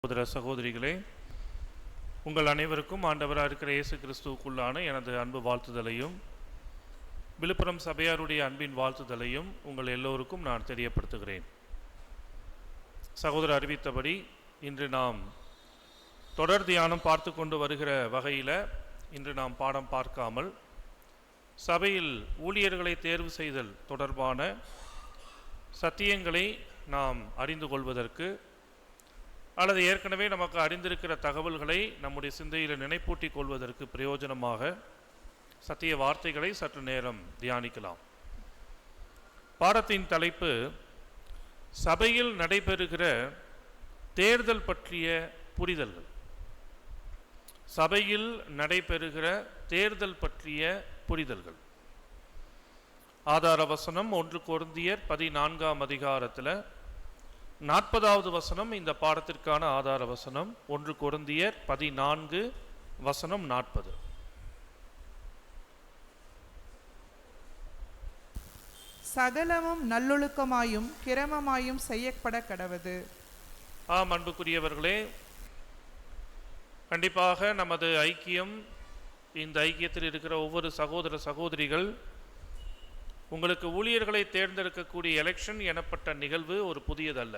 சகோதர சகோதரிகளே, உங்கள் அனைவருக்கும் ஆண்டவராக இருக்கிற இயேசு கிறிஸ்துவுக்குள்ளான எனது அன்பு வாழ்த்துதலையும் விழுப்புரம் சபையாருடைய அன்பின் வாழ்த்துதலையும் உங்கள் எல்லோருக்கும் நான் தெரியப்படுத்துகிறேன். சகோதரர் அறிவித்தபடி இன்று நாம் தொடர் தியானம் பார்த்து கொண்டு வருகிற வகையில் இன்று நாம் பாடம் பார்க்காமல் சபையில் ஊழியர்களை தேர்வு செய்தல் தொடர்பான சத்தியங்களை நாம் அறிந்து கொள்வதற்கு அல்லது ஏற்கனவே நமக்கு அறிந்திருக்கிற தகவல்களை நம்முடைய சிந்தையில் நினைப்பூட்டிக் கொள்வதற்கு பிரயோஜனமாக சத்திய வார்த்தைகளை சற்று நேரம் தியானிக்கலாம். பாடத்தின் தலைப்பு சபையில் நடைபெறுகிற தேர்தல் பற்றிய புரிதல்கள். சபையில் நடைபெறுகிற தேர்தல் பற்றிய புரிதல்கள். ஆதார வசனம் 1 கொரிந்தியர் 14ஆம் அதிகாரத்தில் 40வது வசனம் இந்த பாடத்திற்கான ஆதார வசனம். 1 கொரிந்தியர் 14 வசனம் 40. சகலமும் நல்லொழுக்கமாயும் கிரமமாயும் செய்யப்பட கடவது. ஆம், அன்புக்குரியவர்களே, கண்டிப்பாக நமது ஐக்கியம், இந்த ஐக்கியத்தில் இருக்கிற ஒவ்வொரு சகோதர சகோதரிகள், உங்களுக்கு ஊழியர்களை தேர்ந்தெடுக்கக்கூடிய எலெக்ஷன் எனப்பட்ட நிகழ்வு ஒரு புதியதல்ல.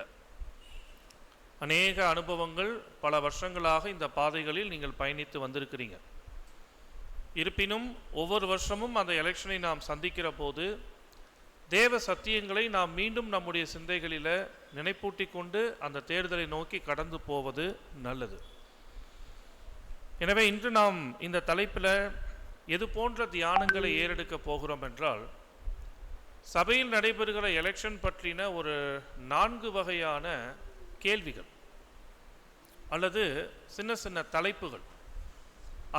அநேக அனுபவங்கள், பல வருஷங்களாக இந்த பாதைகளில் நீங்கள் பயணித்து வந்திருக்கிறீங்க. இருப்பினும் ஒவ்வொரு வருஷமும் அந்த எலெக்ஷனை நாம் சந்திக்கிற போது தேவ சத்தியங்களை நாம் மீண்டும் நம்முடைய சிந்தைகளில் நினைப்பூட்டி கொண்டு அந்த தேர்தலை நோக்கி கடந்து போவது நல்லது. எனவே இன்று நாம் இந்த தலைப்பில் எது போன்ற தியானங்களை ஏறெடுக்க போகிறோம் என்றால், சபையில் நடைபெறுகிற எலெக்ஷன் பற்றின ஒரு 4 வகையான கேள்விகள் அல்லது சின்ன சின்ன தலைப்புகள்.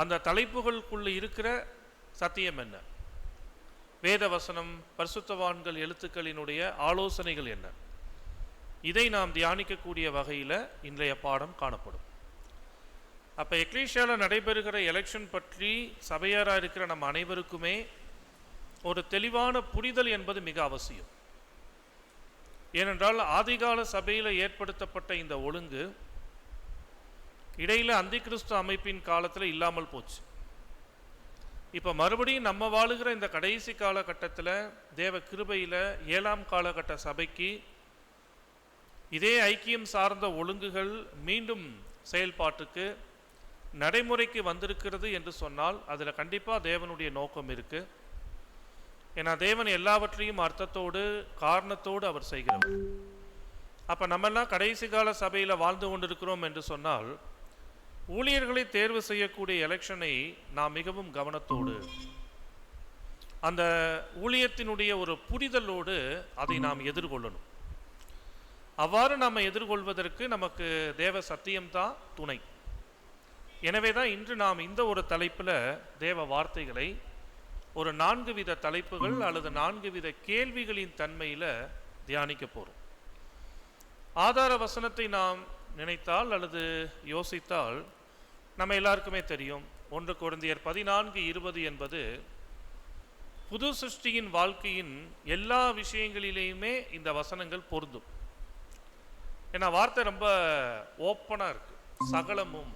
அந்த தலைப்புகளுக்குள்ள இருக்கிற சத்தியம் என்ன, வேத வசனம், பரிசுத்தவான்கள் எழுத்துக்களினுடைய ஆலோசனைகள் என்ன, இதை நாம் தியானிக்கக்கூடிய வகையில் இன்றைய பாடம் காணப்படும். அப்போ எக்லீசியாவில் நடைபெறுகிற எலெக்ஷன் பற்றி சபையாராக இருக்கிற நம்ம அனைவருக்குமே ஒரு தெளிவான புரிதல் என்பது மிக அவசியம். ஏனென்றால் ஆதிகால சபையில் ஏற்படுத்தப்பட்ட இந்த ஒழுங்கு இடையில் அந்தி கிறிஸ்து அமைப்பின் காலத்தில் இல்லாமல் போச்சு. இப்போ மறுபடியும் நம்ம வாழுகிற இந்த கடைசி காலகட்டத்தில் தேவ கிருபையில் 7ஆம் காலகட்ட சபைக்கு இதே ஐக்கியம் சார்ந்த ஒழுங்குகள் மீண்டும் செயல்பாட்டுக்கு நடைமுறைக்கு வந்திருக்கிறது என்று சொன்னால் அதில் கண்டிப்பாக தேவனுடைய நோக்கம் இருக்குது. ஏன்னா தேவன் எல்லாவற்றையும் அர்த்தத்தோடு காரணத்தோடு அவர் செய்கிறவர். அப்போ நம்மெல்லாம் கடைசி கால சபையில் வாழ்ந்து கொண்டிருக்கிறோம் என்று சொன்னால் ஊழியர்களை தேர்வு செய்யக்கூடிய எலெக்ஷனை நாம் மிகவும் கவனத்தோடு, அந்த ஊழியத்தினுடைய ஒரு புரிதலோடு அதை நாம் எதிர்கொள்ளணும். அவ்வாறு நாம் எதிர்கொள்வதற்கு நமக்கு தேவ சத்தியம்தான் துணை. எனவே தான் இன்று நாம் இந்த ஒரு தலைப்பில் தேவ வார்த்தைகளை ஒரு 4 வித தலைப்புகள் அல்லது 4 வித கேள்விகளின் தன்மையில் தியானிக்க போகிறோம். ஆதார வசனத்தை நாம் நினைத்தால் அல்லது யோசித்தால் நம்ம எல்லாருக்குமே தெரியும், 1 கொரிந்தியர் 14:20 என்பது புது சிருஷ்டியின் வாழ்க்கையின் எல்லா விஷயங்களிலேயுமே இந்த வசனங்கள் பொருந்தும். ஏன்னா வார்த்தை ரொம்ப ஓப்பனாக இருக்கு. சகலமும்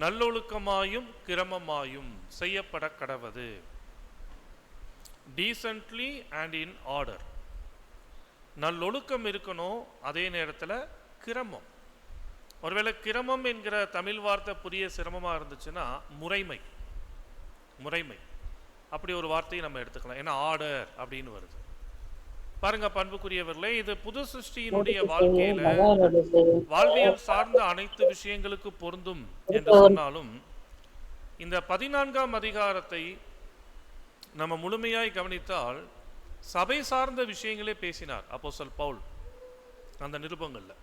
நல்லொழுக்கமாயும் கிரமமாயும் செய்யப்பட கடவது. Decently and in order. நல்லொழுக்கம் இருக்கணும், அதே நேரத்தில் கிரமம். ஒருவேளை கிரமம் என்கிற தமிழ் வார்த்தை புரிய சிரமமாக இருந்துச்சுன்னா முறைமை, அப்படி ஒரு வார்த்தையை நம்ம எடுத்துக்கலாம். ஏன்னா ஆர்டர் அப்படின்னு வருது. பாருங்க பண்புக்குரியவர்களே, இது புது சிருஷ்டியினுடைய வாழ்க்கையில வாழ்வியல் சார்ந்த அனைத்து விஷயங்களுக்கு பொருந்தும் என்று சொன்னாலும் இந்த 14ஆம் அதிகாரத்தை நம்ம முழுமையாய் கவனித்தால் சபை சார்ந்த விஷயங்களே பேசினார் அப்போஸ்தலன் பவுல். அந்த நிருபங்கள்ல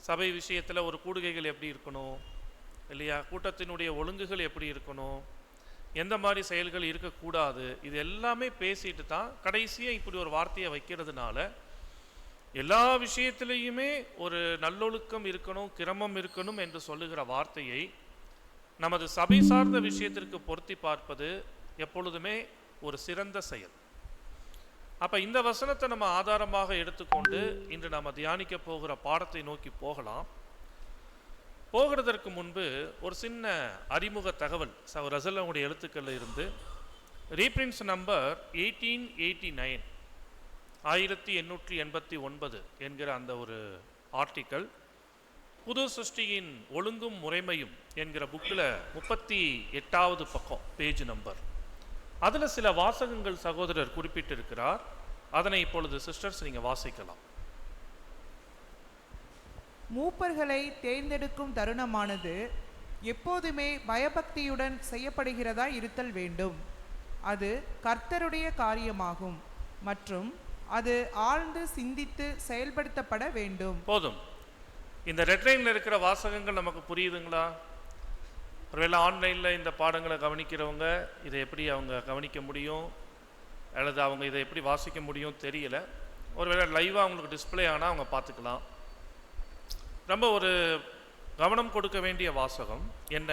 சபை விஷயத்துல ஒரு கூடுகைகள் எப்படி இருக்கணும் இல்லையா, கூட்டத்தினுடைய ஒழுங்குகள் எப்படி இருக்கணும், எந்த மாதிரி செயல்கள் இருக்கக்கூடாது, இது எல்லாமே பேசிட்டு தான் கடைசியாக இப்படி ஒரு வார்த்தையை வைக்கிறதுனால எல்லா விஷயத்திலையுமே ஒரு நல்லொழுக்கம் இருக்கணும், கிரமம் இருக்கணும் என்று சொல்லுகிற வார்த்தையை நமது சபை சார்ந்த விஷயத்திற்கு பொருத்தி பார்ப்பது எப்பொழுதுமே ஒரு சிறந்த செயல். அப்போ இந்த வசனத்தை நம்ம ஆதாரமாக எடுத்துக்கொண்டு இன்று நம்ம தியானிக்க போகிற பாடத்தை நோக்கி போகலாம். போகிறதற்கு முன்பு ஒரு சின்ன அறிமுக தகவல் ரசலுடைய எழுத்துக்களில் இருந்து ரீப்ரின்ஸ் நம்பர் 1889 1889 என்கிற அந்த ஒரு ஆர்டிக்கல் புது சிருஷ்டியின் ஒழுங்கும் முறைமையும் என்கிற புக்கில் 38வது பக்கம் பேஜ் நம்பர். அதில் சில வாசகங்கள் சகோதரர் குறிப்பிட்டிருக்கிறார். அதனை இப்பொழுது சிஸ்டர்ஸ் நீங்கள் வாசிக்கலாம். மூப்பர்களை தேர்ந்தெடுக்கும் தருணமானது எப்போதுமே பயபக்தியுடன் செய்யப்படுகிறதா இருத்தல் வேண்டும். அது கர்த்தருடைய காரியமாகும் மற்றும் அது ஆழ்ந்து சிந்தித்து செயல்படுத்தப்பட வேண்டும். போதும். இந்த ரெட்லைனில் இருக்கிற வாசகங்கள் நமக்கு புரியுதுங்களா? ஒருவேளை ஆன்லைனில் இந்த பாடங்களை கவனிக்கிறவங்க இதை எப்படி அவங்க கவனிக்க முடியும், அல்லது அவங்க இதை எப்படி வாசிக்க முடியும் தெரியல. ஒருவேளை லைவாக அவங்களுக்கு டிஸ்பிளே ஆனால் அவங்க பார்த்துக்கலாம். ரொம்ப ஒரு கவனம் கொடுக்க வேண்டிய வாசகம் என்ன?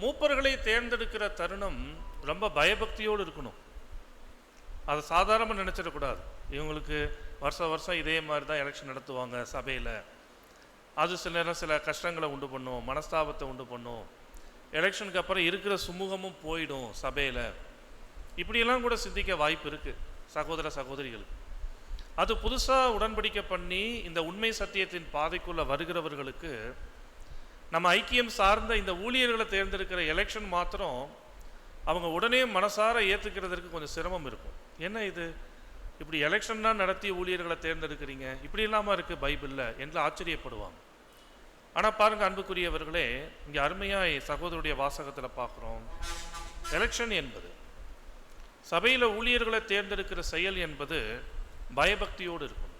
மூப்பர்களை தேர்ந்தெடுக்கிற தருணம் ரொம்ப பயபக்தியோடு இருக்கணும். அதை சாதாரணமாக நினச்சிடக்கூடாது. இவங்களுக்கு வருஷம் இதே மாதிரி தான் எலெக்ஷன் நடத்துவாங்க சபையில், அது சில நேரம் சில கஷ்டங்களை உண்டு பண்ணும், மனஸ்தாபத்தை உண்டு பண்ணும், எலெக்ஷனுக்கு அப்புறம் இருக்கிற சுமூகமும் போயிடும் சபையில், இப்படியெல்லாம் கூட சிந்திக்க வாய்ப்பு இருக்குது சகோதர சகோதரிகளுக்கு. அது புதுசாக உடன்படிக்கை பண்ணி இந்த உண்மை சத்தியத்தின் பாதைக்குள்ளே வருகிறவர்களுக்கு நம்ம ஐக்கியம் சார்ந்த இந்த ஊழியர்களை தேர்ந்தெடுக்கிற எலெக்ஷன் மாத்திரம் அவங்க உடனே மனசார ஏற்றுக்கிறதுக்கு கொஞ்சம் சிரமம் இருக்கும். என்ன இது இப்படி எலெக்ஷன்னா நடத்தி ஊழியர்களை தேர்ந்தெடுக்கிறீங்க, இப்படி இல்லாமல் இருக்குது பைபிளில் என்று ஆச்சரியப்படுவாங்க. ஆனால் பாருங்கள் அன்புக்குரியவர்களே, இங்கே அருமையாக சகோதரருடைய வாசகத்தில் பார்க்குறோம். எலெக்ஷன் என்பது, சபையில் ஊழியர்களை தேர்ந்தெடுக்கிற செயல் என்பது பயபக்தியோடு இருக்கும்.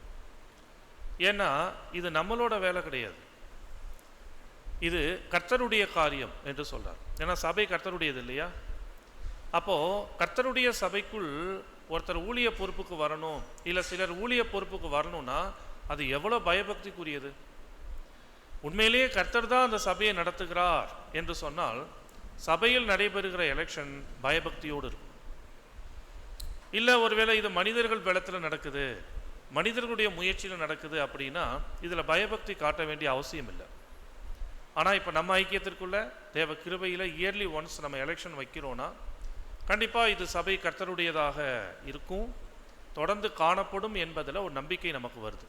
ஏன்னா இது நம்மளோட வேலை கிடையாது, இது கர்த்தருடைய காரியம் என்று சொல்றார். ஏன்னா சபை கர்த்தருடையது இல்லையா? அப்போது கர்த்தருடைய சபைக்குள் ஒருத்தர் ஊழிய பொறுப்புக்கு வரணும், இல்லை சிலர் ஊழிய பொறுப்புக்கு வரணும்னா அது எவ்வளோ பயபக்திக்குரியது. உண்மையிலேயே கர்த்தர் தான் அந்த சபையை நடத்துகிறார் என்று சொன்னால் சபையில் நடைபெறுகிற எலெக்ஷன் பயபக்தியோடு இருக்கும். இல்லை ஒருவேளை இது மனிதர்கள் பலத்தில் நடக்குது, மனிதர்களுடைய முயற்சியில் நடக்குது அப்படின்னா இதில் பயபக்தி காட்ட வேண்டிய அவசியம் இல்லை. ஆனால் இப்போ நம்ம ஐக்கியத்திற்குள்ள தேவ கிருபையில் இயர்லி ஒன்ஸ் நம்ம எலெக்ஷன் வைக்கிறோன்னா கண்டிப்பாக இது சபை கர்த்தருடையதாக இருக்கும், தொடர்ந்து காணப்படும் என்பதில் ஒரு நம்பிக்கை நமக்கு வருது.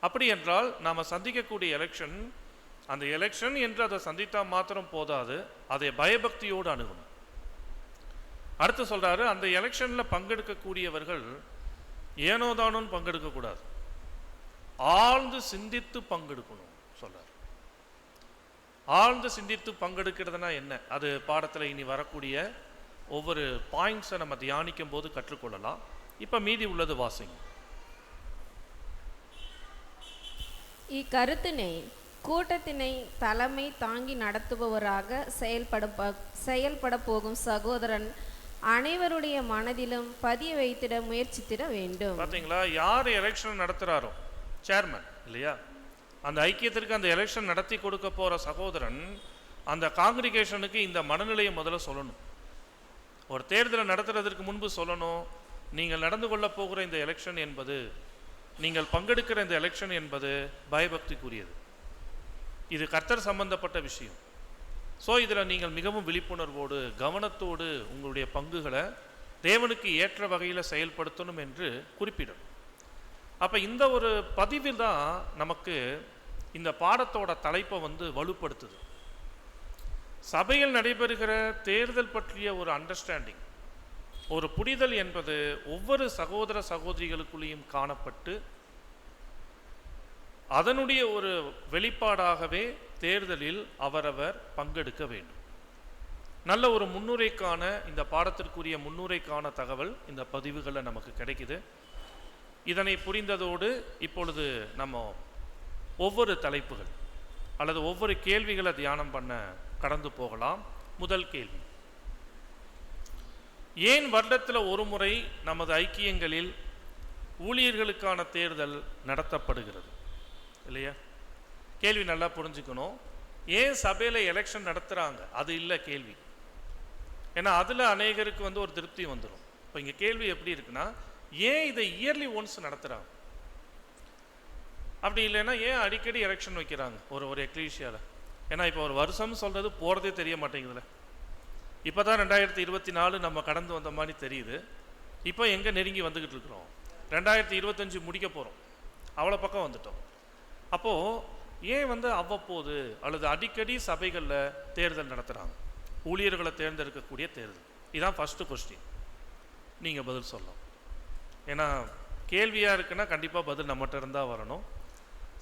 அப்படி என்றால் நாம் சந்திக்கக்கூடிய எலெக்ஷன், அந்த எலெக்ஷன் என்று அதை சந்தித்தால் மாத்திரம் போதாது, அதை பயபக்தியோடு அணுகணும். அடுத்து சொல்கிறாரு, அந்த எலெக்ஷனில் பங்கெடுக்கக்கூடியவர்கள் ஏனோதானோன்னு பங்கெடுக்கக்கூடாது, ஆழ்ந்து சிந்தித்து பங்கெடுக்கணும் சொல்கிறார். ஆழ்ந்து சிந்தித்து பங்கெடுக்கிறதுனா என்ன? அது பாடத்தில் இனி வரக்கூடிய ஒவ்வொரு பாயிண்ட்ஸை நம்ம தியானிக்கும் போது கற்றுக்கொள்ளலாம். இப்போ மீதி உள்ளது வாசிங்க. இக்கருத்தினை கூட்டத்தினை தலைமை தாங்கி நடத்துபவராக செயல்பட போகும் சகோதரன் அனைவருடைய மனதிலும் பதிய வைத்திட முயற்சித்திட வேண்டும். பார்த்தீங்களா, யார் எலெக்ஷன் நடத்துகிறாரோ சேர்மன் இல்லையா, அந்த ஐக்கியத்திற்கு அந்த எலெக்ஷன் நடத்தி கொடுக்க போகிற சகோதரன் அந்த காங்கிரிகேஷனுக்கு இந்த மனநிலையை முதல்ல சொல்லணும். ஒரு தேர்தலை நடத்துறதற்கு முன்பு சொல்லணும், நீங்கள் நடந்து கொள்ள போகிற இந்த எலெக்ஷன் என்பது, நீங்கள் பங்கெடுக்கிற இந்த எலெக்ஷன் என்பது பயபக்திக்குரியது, இது கர்த்தர் சம்பந்தப்பட்ட விஷயம். ஸோ இதில் நீங்கள் மிகவும் விழிப்புணர்வோடு கவனத்தோடு உங்களுடைய பங்குகளை தேவனுக்கு ஏற்ற வகையில் செயல்படுத்தணும் என்று குறிப்பிடும். அப்போ இந்த ஒரு பதிவில் தான் நமக்கு இந்த பாடத்தோட தலைப்பை வலுப்படுத்துது. சபையில் நடைபெறுகிற தேர்தல் பற்றிய ஒரு அண்டர்ஸ்டாண்டிங், ஒரு புரிதல் என்பது ஒவ்வொரு சகோதர சகோதரிகளுக்குள்ளேயும் காணப்பட்டு அதனுடைய ஒரு வெளிப்பாடாகவே தேர்தலில் அவரவர் பங்கெடுக்க வேண்டும். நல்ல ஒரு முன்னுரைக்கான, இந்த பாடத்திற்குரிய முன்னுரைக்கான தகவல் இந்த பதிவுகளில் நமக்கு கிடைக்குது. இதனை புரிந்ததோடு இப்பொழுது நம்ம ஒவ்வொரு தலைப்புகள் அல்லது ஒவ்வொரு கேள்விகளை தியானம் பண்ண கடந்து போகலாம். முதல் கேள்வி, ஏன் வருடத்தில் ஒரு முறை நமது ஐக்கியங்களில் ஊழியர்களுக்கான தேர்தல் நடத்தப்படுகிறது? இல்லையா? கேள்வி நல்லா புரிஞ்சுக்கணும். ஏன் சபையில் எலெக்ஷன் நடத்துகிறாங்க அது இல்லை கேள்வி. ஏன்னா அதில் அநேகருக்கு ஒரு திருப்தி வந்துடும். இப்போ இங்கே கேள்வி எப்படி இருக்குன்னா, ஏன் இதை இயர்லி ஒன்ஸ் நடத்துகிறாங்க? அப்படி இல்லைன்னா ஏன் அடிக்கடி எலெக்ஷன் வைக்கிறாங்க ஒரு எக்லீஷியாவில்? ஏன்னா இப்போ ஒரு வருஷம் சொல்கிறது போகிறதே தெரிய மாட்டேங்குதுல்ல. இப்போ தான் 2024 நம்ம கடந்து வந்த மாதிரி தெரியுது. இப்போ எங்கே நெருங்கி வந்துக்கிட்டு இருக்கிறோம்? 2025 முடிக்க போகிறோம், அவ்வளோ பக்கம் வந்துட்டோம். அப்போது ஏன் அவ்வப்போது அல்லது அடிக்கடி சபைகளில் தேர்தல் நடத்துகிறாங்க, ஊழியர்களை தேர்ந்தெடுக்கக்கூடிய தேர்தல்? இதுதான் ஃபஸ்ட்டு கொஸ்டின். நீங்கள் பதில் சொல்லலாம். ஏன்னா கேள்வியாக இருக்குன்னா கண்டிப்பாக பதில் நம்மகிட்ட இருந்தால் வரணும்.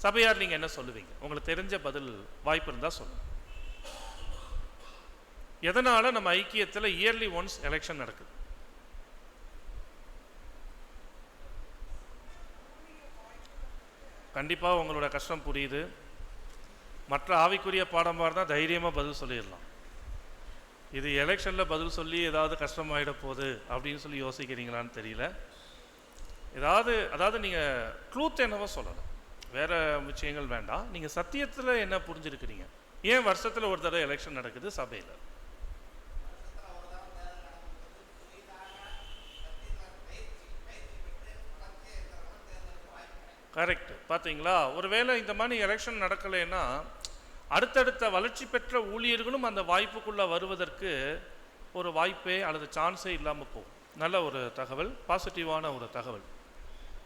சபையார் நீங்கள் என்ன சொல்லுவீங்க? உங்களுக்கு தெரிஞ்ச பதில் வாய்ப்பு இருந்தால் சொல்லுங்கள். எதனால் நம்ம ஐக்கியத்தில் இயர்லி ஒன்ஸ் எலெக்ஷன் நடக்குது? கண்டிப்பாக உங்களோட கஷ்டம் புரியுது. மற்ற ஆவிக்குரிய பாடமாக இருந்தால் தைரியமாக பதில் சொல்லிடலாம். இது எலெக்ஷனில் பதில் சொல்லி ஏதாவது கஷ்டமாயிட போகுது அப்படின்னு சொல்லி யோசிக்கிறீங்களான்னு தெரியல. அதாவது நீங்கள் ட்ரூத் என்னவோ சொல்லலாம், வேறு விஷயங்கள் வேண்டாம். நீங்கள் சத்தியத்தில் என்ன புரிஞ்சுருக்கிறீங்க? ஏன் வருஷத்தில் ஒரு தடவை எலெக்ஷன் நடக்குது சபையில்? கரெக்டு. பார்த்தீங்களா? ஒருவேளை இந்த மாதிரி எலெக்ஷன் நடக்கலைன்னா அடுத்தடுத்த வளர்ச்சி பெற்ற ஊழியர்களும் அந்த வாய்ப்புக்குள்ளே வருவதற்கு ஒரு வாய்ப்பே அல்லது சான்ஸே இல்லாமல் போகும். நல்ல ஒரு தகவல், பாசிட்டிவான ஒரு தகவல்.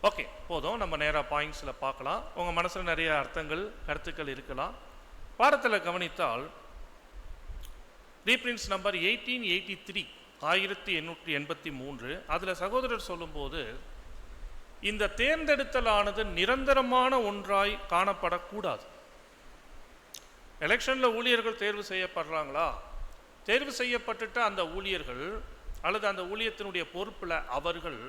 ஓகே, போதும். நம்ம நேராக பாயிண்ட்ஸில் பார்க்கலாம். உங்கள் மனசில் நிறைய அர்த்தங்கள் கருத்துக்கள் இருக்கலாம். பாடத்தில் கவனித்தால் ரீப்ரின்ஸ் நம்பர் 1883 1883 அதில் சகோதரர் சொல்லும்போது இந்த தேர்ந்தெடுத்தலானது நிரந்தரமான ஒன்றாய் காணப்படக்கூடாது. எலெக்ஷனில் ஊழியர்கள் தேர்வு செய்யப்படுறாங்களா? தேர்வு செய்யப்பட்டுட்ட அந்த ஊழியர்கள் அல்லது அந்த ஊழியத்தினுடைய பொறுப்பில் அவர்கள்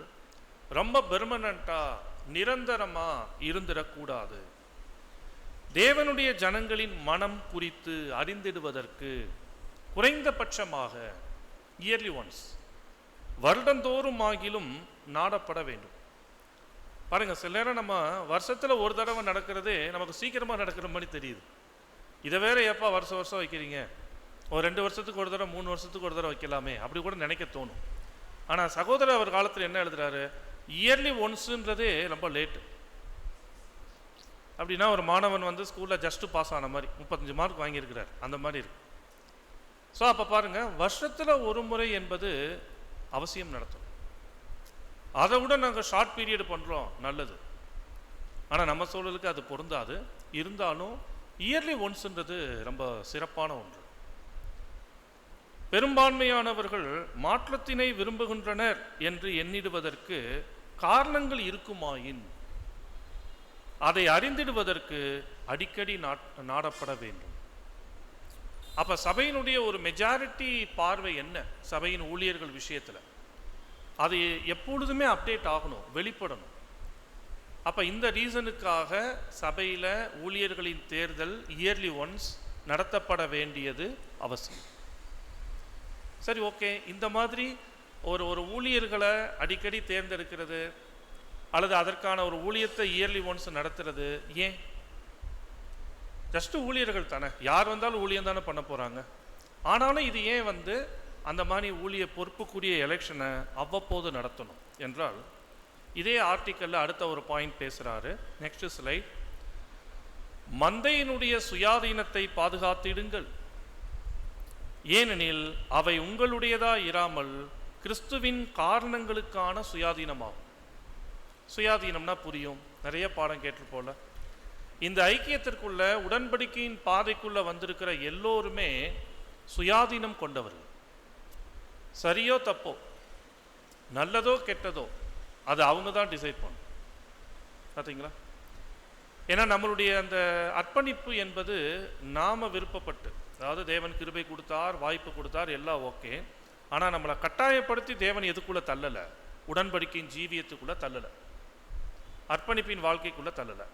ரொம்ப பெர்மனண்ட்டாக நிரந்தரமாக இருந்திடக்கூடாது. தேவனுடைய ஜனங்களின் மனம் குறித்து அறிந்திடுவதற்கு குறைந்தபட்சமாக இயர்லி ஒன்ஸ் வருடந்தோறும் ஆகிலும் நாடப்பட வேண்டும். பாருங்கள், சில நேரம் நம்ம வருஷத்தில் ஒரு தடவை நடக்கிறதே நமக்கு சீக்கிரமாக நடக்கிற மாதிரி தெரியுது. இதை வேற எப்போ வருஷம் வைக்கிறீங்க? ஒரு 2 வருஷத்துக்கு ஒரு தடவை 3 வருஷத்துக்கு ஒரு தடவை வைக்கலாமே அப்படி கூட நினைக்க தோணும். ஆனால் சகோதரர் அவர் காலத்தில் என்ன எழுதுறாரு? இயர்லி ஒன்ஸுன்றதே ரொம்ப லேட்டு. அப்படின்னா ஒரு மாணவன் ஸ்கூலில் ஜஸ்ட்டு பாஸ் ஆன மாதிரி 35 மார்க் வாங்கியிருக்கிறார், அந்த மாதிரி இருக்கு. ஸோ அப்போ பாருங்கள், வருஷத்தில் ஒரு முறை என்பது அவசியம் நடத்தும். அதை விட நாங்கள் ஷார்ட் பீரியட் பண்ணுறோம், நல்லது. ஆனால் நம்ம சூழலுக்கு அது பொருந்தாது. இருந்தாலும் இயர்லி ஒன்ஸ்ன்றது ரொம்ப சிறப்பான ஒன்று. பெரும்பான்மையானவர்கள் மாற்றத்தினை விரும்புகின்றனர் என்று எண்ணிடுவதற்கு காரணங்கள் இருக்குமாயின் அதை அறிந்திடுவதற்கு அடிக்கடி நாடப்பட வேண்டும். அப்போ சபையினுடைய ஒரு மெஜாரிட்டி பார்வை என்ன? சபையின் ஊழியர்கள் விஷயத்தில் அது எப்பொழுதுமே அப்டேட் ஆகணும், வெளிப்படணும். அப்போ இந்த ரீசனுக்காக சபையில் ஊழியர்களின் தேர்தல் இயர்லி ஒன்ஸ் நடத்தப்பட வேண்டியது அவசியம். சரி, ஓகே. இந்த மாதிரி ஒரு ஊழியர்களை அடிக்கடி தேர்ந்தெடுக்கிறது அல்லது அதற்கான ஒரு ஊழியத்தை இயர்லி ஒன்ஸ் நடத்துறது ஏன்? ஜஸ்ட்டு ஊழியர்கள் தானே, யார் வந்தாலும் ஊழியம் தானே பண்ண போகிறாங்க. ஆனாலும் இது ஏன் அந்த மாதிரி ஊழிய பொறுப்புக்குரிய எலெக்ஷனை அவ்வப்போது நடத்தணும் என்றால், இதே ஆர்டிக்கலில் அடுத்த ஒரு பாயிண்ட் பேசுகிறாரு. Next slide. மந்தையினுடைய சுயாதீனத்தை பாதுகாத்திடுங்கள், ஏனெனில் அவை உங்களுடையதா இராமல் கிறிஸ்துவின் காரணங்களுக்கான சுயாதீனமாகும். சுயாதீனம்னா புரியும், நிறைய பாடம் கேட்டிருப்போல. இந்த ஐக்கியத்திற்குள்ள உடன்படிக்கையின் பாதைக்குள்ள வந்திருக்கிற எல்லோருமே சுயாதீனம் கொண்டவர்கள். சரியோ தப்போ, நல்லதோ கெட்டதோ, அது அவங்க தான் டிசைட் பண்ணும். பார்த்தீங்களா? ஏன்னா நம்மளுடைய அந்த அர்ப்பணிப்பு என்பது நாம விருப்பப்பட்டு, அதாவது தேவன் கிருபை கொடுத்தார், வாய்ப்பு கொடுத்தார், எல்லாம் ஓகே. ஆனால் நம்மளை கட்டாயப்படுத்தி தேவன் எதுக்குள்ளே தள்ளலை? உடன்படிக்கையின் ஜீவியத்துக்குள்ளே தள்ளலை, அர்ப்பணிப்பின் வாழ்க்கைக்குள்ளே தள்ளலை.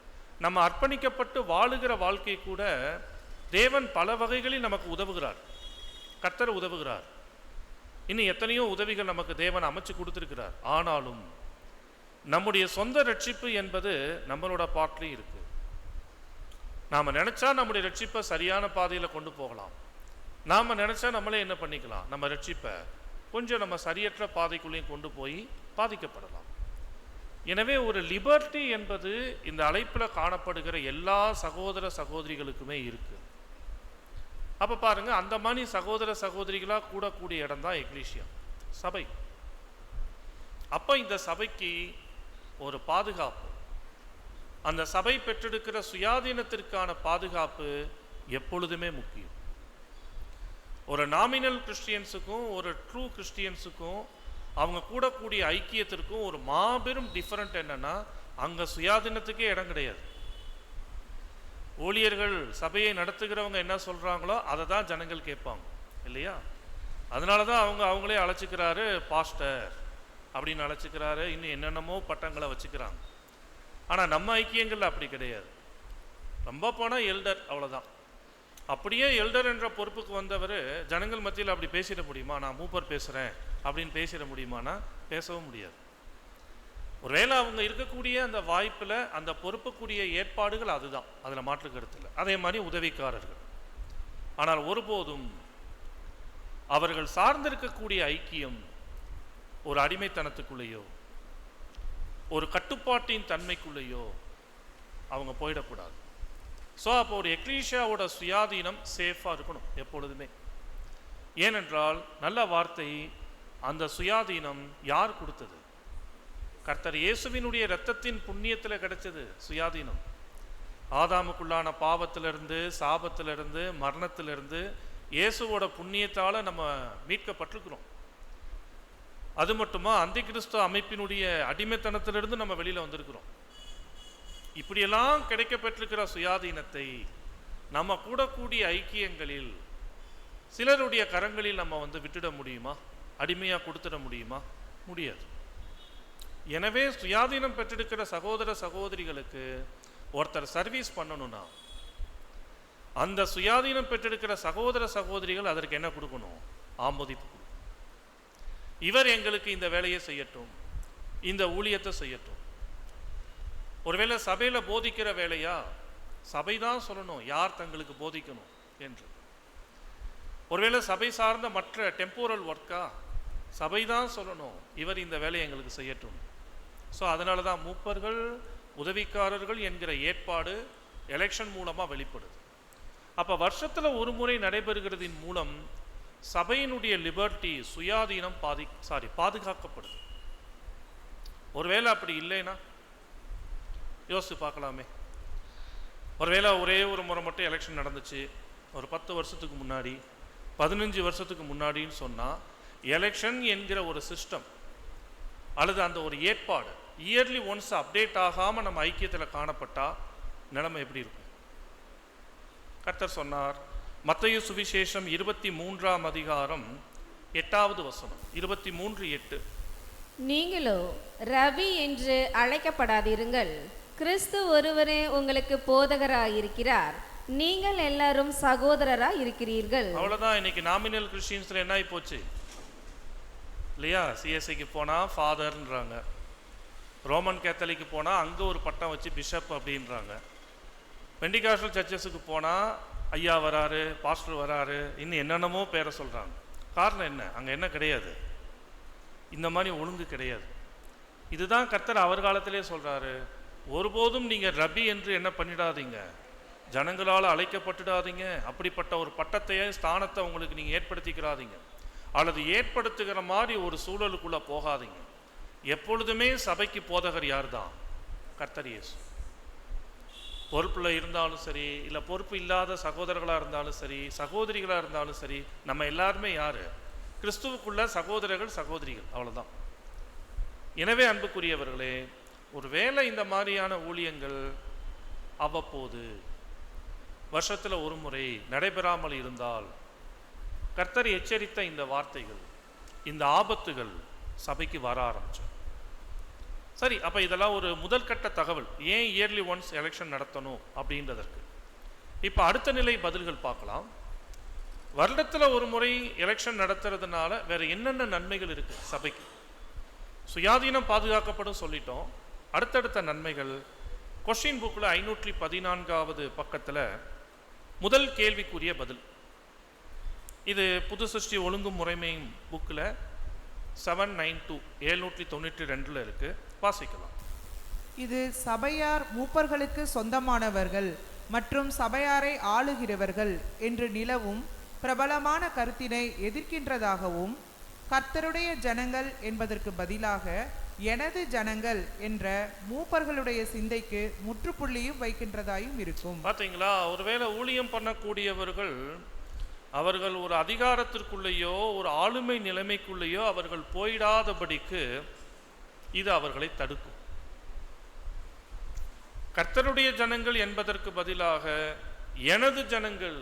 நம்ம அர்ப்பணிக்கப்பட்டு வாழுகிற வாழ்க்கை கூட தேவன் பல வகைகளில் நமக்கு உதவுகிறார். கர்த்தர் உதவுகிறார். இன்னும் எத்தனையோ உதவிகள் நமக்கு தேவன் அமைச்சு கொடுத்துருக்கிறார். ஆனாலும் நம்முடைய சொந்த ரட்சிப்பு என்பது நம்மளோட பாட்டிலையும் இருக்கு. நாம் நினச்சா நம்முடைய ரட்சிப்பை சரியான பாதையில் கொண்டு போகலாம். நாம் நினச்சா நம்மளே என்ன பண்ணிக்கலாம்? நம்ம ரட்சிப்பை கொஞ்சம் நம்ம சரியற்ற பாதைக்குள்ளேயும் கொண்டு போய் பாதிக்கப்படலாம். எனவே ஒரு லிபர்ட்டி என்பது இந்த அழைப்பில் காணப்படுகிற எல்லா சகோதர சகோதரிகளுக்குமே இருக்கு. அப்போ பாருங்க, அந்த மாதிரி சகோதர சகோதரிகளாக கூடக்கூடிய இடம் தான் எக்லீசியா, சபை. அப்போ இந்த சபைக்கு ஒரு பாதுகாப்பு, அந்த சபை பெற்றெடுக்கிற சுயாதீனத்திற்கான பாதுகாப்பு எப்பொழுதுமே முக்கியம். ஒரு நாமினல் கிறிஸ்டியன்ஸுக்கும் ஒரு ட்ரூ கிறிஸ்டியன்ஸுக்கும் அவங்க கூடக்கூடிய ஐக்கியத்திற்கும் ஒரு மாபெரும் டிஃபரெண்ட் என்னன்னா, அங்கே சுயாதீனத்துக்கே இடம் கிடையாது. ஊழியர்கள் சபையை நடத்துகிறவங்க என்ன சொல்கிறாங்களோ அதை தான் ஜனங்கள் கேட்பாங்க இல்லையா? அதனால தான் அவங்களே அழைச்சிக்கிறாரு பாஸ்டர் அப்படின்னு அழைச்சிக்கிறாரு, இன்னும் என்னென்னமோ பட்டங்களை வச்சுக்கிறாங்க. ஆனால் நம்ம ஐக்கியங்களில் அப்படி கிடையாது. ரொம்ப போனால் எல்டர், அவ்வளோதான். அப்படியே எல்டர் என்ற பொறுப்புக்கு வந்தவர் ஜனங்கள் மத்தியில் அப்படி பேசிட முடியுமா? நான் மூப்பர் பேசுகிறேன் அப்படின்னு பேசிட முடியுமானா பேசவும் முடியாது. ஒருவேளை அவங்க இருக்கக்கூடிய அந்த வாய்ப்பில் அந்த பொறுப்புக்குரிய ஏற்பாடுகள் அதுதான், அதில் மாற்று கருத்து இல்லை. அதே மாதிரி உதவிக்காரர்கள். ஆனால் ஒருபோதும் அவர்கள் சார்ந்திருக்கக்கூடிய ஐக்கியம் ஒரு அடிமைத்தனத்துக்குள்ளேயோ ஒரு கட்டுப்பாட்டின் தன்மைக்குள்ளேயோ அவங்க போயிடக்கூடாது. ஸோ அப்போ ஒரு எக்லீஷியாவோட சுயாதீனம் சேஃபாக இருக்கணும் எப்பொழுதுமே. ஏனென்றால் நல்ல வார்த்தை, அந்த சுயாதீனம் யார் கொடுத்தது? கர்த்தர் இயேசுவினுடைய இரத்தத்தின் புண்ணியத்தில் கிடைச்சது சுயாதீனம். ஆதாமுக்குள்ளான பாவத்திலிருந்து, சாபத்திலிருந்து, மரணத்திலிருந்து இயேசுவோட புண்ணியத்தால் நம்ம மீட்கப்பட்டிருக்கிறோம். அது மட்டுமா, அந்தி கிறிஸ்துவ அமைப்பினுடைய அடிமைத்தனத்திலிருந்து நம்ம வெளியில் வந்திருக்கிறோம். இப்படியெல்லாம் கிடைக்கப்பட்டிருக்கிற சுயாதீனத்தை நம்ம கூடக்கூடிய ஐக்கியங்களில் சிலருடைய கரங்களில் நம்ம விட்டுட முடியுமா? அடிமையாக கொடுத்துட முடியுமா? முடியாது. எனவே சுயாதீனம் பெற்றெடுக்கிற சகோதர சகோதரிகளுக்கு ஒருத்தர் சர்வீஸ் பண்ணணும்னா அந்த சுயாதீனம் பெற்றெடுக்கிற சகோதர சகோதரிகள் அதற்கு என்ன கொடுக்கணும்? ஆமோதிப்பு. இவர் எங்களுக்கு இந்த வேலையை செய்யட்டும், இந்த ஊழியத்தை செய்யட்டும். ஒருவேளை சபையில் போதிக்கிற வேலையா, சபை தான் சொல்லணும் யார் தங்களுக்கு போதிக்கணும் என்று. ஒருவேளை சபை சார்ந்த மற்ற டெம்போரல் ஒர்க்கா, சபை தான் சொல்லணும் இவர் இந்த வேலையை எங்களுக்கு செய்யட்டும். ஸோ அதனால தான் மூப்பர்கள், உதவிக்காரர்கள் என்கிற ஏற்பாடு எலெக்ஷன் மூலமாக வெளிப்படுது. அப்போ வருஷத்தில் ஒரு முறை நடைபெறுகிறதின் மூலம் சபையினுடைய லிபர்ட்டி, சுயாதீனம் பாதுகாக்கப்படுது. ஒருவேளை அப்படி இல்லைன்னா யோசித்து பார்க்கலாமே. ஒருவேளை ஒரே ஒரு முறை மட்டும் எலெக்ஷன் நடந்துச்சு, ஒரு 10 வருஷத்துக்கு முன்னாடி, 15 வருஷத்துக்கு முன்னாடின்னு சொன்னால், எலெக்ஷன் என்கிற ஒரு சிஸ்டம் அல்லது அந்த ஒரு ஏற்பாடு இயர்லி ஒன்ஸ் அப்டேட் ஆகாமல் நம்ம ஐக்கியத்தில் காணப்பட்டால் நிலைமை எப்படி இருக்கும்? கர்த்தர் சொன்னார், மத்தேயு சுவிசேஷம் 23ஆம் அதிகாரம் 8வது வசனம், 23:8, நீங்களோ ரபி என்று அழைக்கப்படாதிருங்கள், கிறிஸ்து ஒருவரே உங்களுக்கு போதகராயிருக்கிறார், நீங்கள் எல்லாரும் சகோதரராக இருக்கிறீர்கள். அவ்வளோதான். இன்னைக்கு நாமினல் கிறிஸ்டியன்ஸில் என்ன ஆகி போச்சு இல்லையா? சிஎஸ்ஐக்கு போனால் ஃபாதர்ன்றாங்க, ரோமன் கேத்தலிக்கு போனால் அங்கே ஒரு பட்டம் வச்சு பிஷப் அப்படின்றாங்க, பெண்டிகாஸ்டல் சர்ச்சஸுக்கு போனால் ஐயா வராரு, பாஸ்டர் வராரு, இன்னும் என்னென்னமோ பேரை சொல்கிறாங்க. காரணம் என்ன? அங்கே என்ன கிடையாது? இந்த மாதிரி ஒழுங்கு கிடையாது. இதுதான் கர்த்தர் அவர் காலத்திலே சொல்கிறாரு, ஒருபோதும் நீங்கள் ரபி என்று என்ன பண்ணிடாதீங்க, ஜனங்களால் அழைக்கப்பட்டுடாதீங்க, அப்படிப்பட்ட ஒரு பட்டத்தையே ஸ்தானத்தை உங்களுக்கு நீங்கள் ஏற்படுத்திக்கிறாதீங்க, அல்லது ஏற்படுத்துகிற மாதிரி ஒரு சூழலுக்குள்ளே போகாதீங்க. எப்பொழுதுமே சபைக்கு போதகர் யார் தான்? கர்த்தர் இயேசு. பொறுப்பில் இருந்தாலும் சரி, இல்லை பொறுப்பு இல்லாத சகோதரர்களாக இருந்தாலும் சரி, சகோதரிகளாக இருந்தாலும் சரி, நம்ம எல்லாருமே யார்? கிறிஸ்துவுக்குள்ள சகோதரர்கள், சகோதரிகள், அவ்வளோதான். எனவே அன்புக்குரியவர்களே, ஒரு வேளை இந்த மாதிரியான ஊழியங்கள் அவ்வப்போது வருஷத்தில் ஒரு முறை நடைபெறாமல் இருந்தால், கர்த்தர் எச்சரித்த இந்த வார்த்தைகள், இந்த ஆபத்துகள் சபைக்கு வர ஆரம்பிச்சோம். சரி, அப்போ இதெல்லாம் ஒரு முதற்கட்ட தகவல், ஏன் இயர்லி ஒன்ஸ் எலெக்ஷன் நடத்தணும் அப்படின்றதற்கு. இப்போ அடுத்த நிலை பதில்கள் பார்க்கலாம். வருடத்தில் ஒரு முறை எலெக்ஷன் நடத்துறதுனால வேற என்னென்ன நன்மைகள் இருக்கு சபைக்கு? சுயாதீனம் பாதுகாக்கப்படும் சொல்லிட்டோம். அடுத்தடுத்த நன்மைகள் கொஸ்டின் புக்கில் 514வது பக்கத்தில் முதல் கேள்விக்குரிய பதில். இது புது சிருஷ்டி ஒழுங்கும் முறைமையும் புக்கில் 792 792 இருக்கு, வாசிக்கலாம். இது சபையார் மூப்பர்களுக்கு சொந்தமானவர்கள் மற்றும் சபையாரை ஆளுகிறவர்கள் என்று நிலவும் பிரபலமான கருத்தினை எதிர்க்கின்றதாகவும், கர்த்தருடைய ஜனங்கள் என்பதற்கு பதிலாக எனது ஜனங்கள் என்ற மூப்பர்களுடைய சிந்தைக்கு முற்றுப்புள்ளியும் வைக்கின்றதாயும் இருக்கும். பார்த்தீங்களா, ஒருவேளை ஊழியம் பண்ணக்கூடியவர்கள் அவர்கள் ஒரு அதிகாரத்திற்குள்ளேயோ ஒரு ஆளுமை நிலைமைக்குள்ளேயோ அவர்கள் போயிடாதபடிக்கு இது அவர்களை தடுக்கும். கர்த்தருடைய ஜனங்கள் என்பதற்கு பதிலாக எனது ஜனங்கள்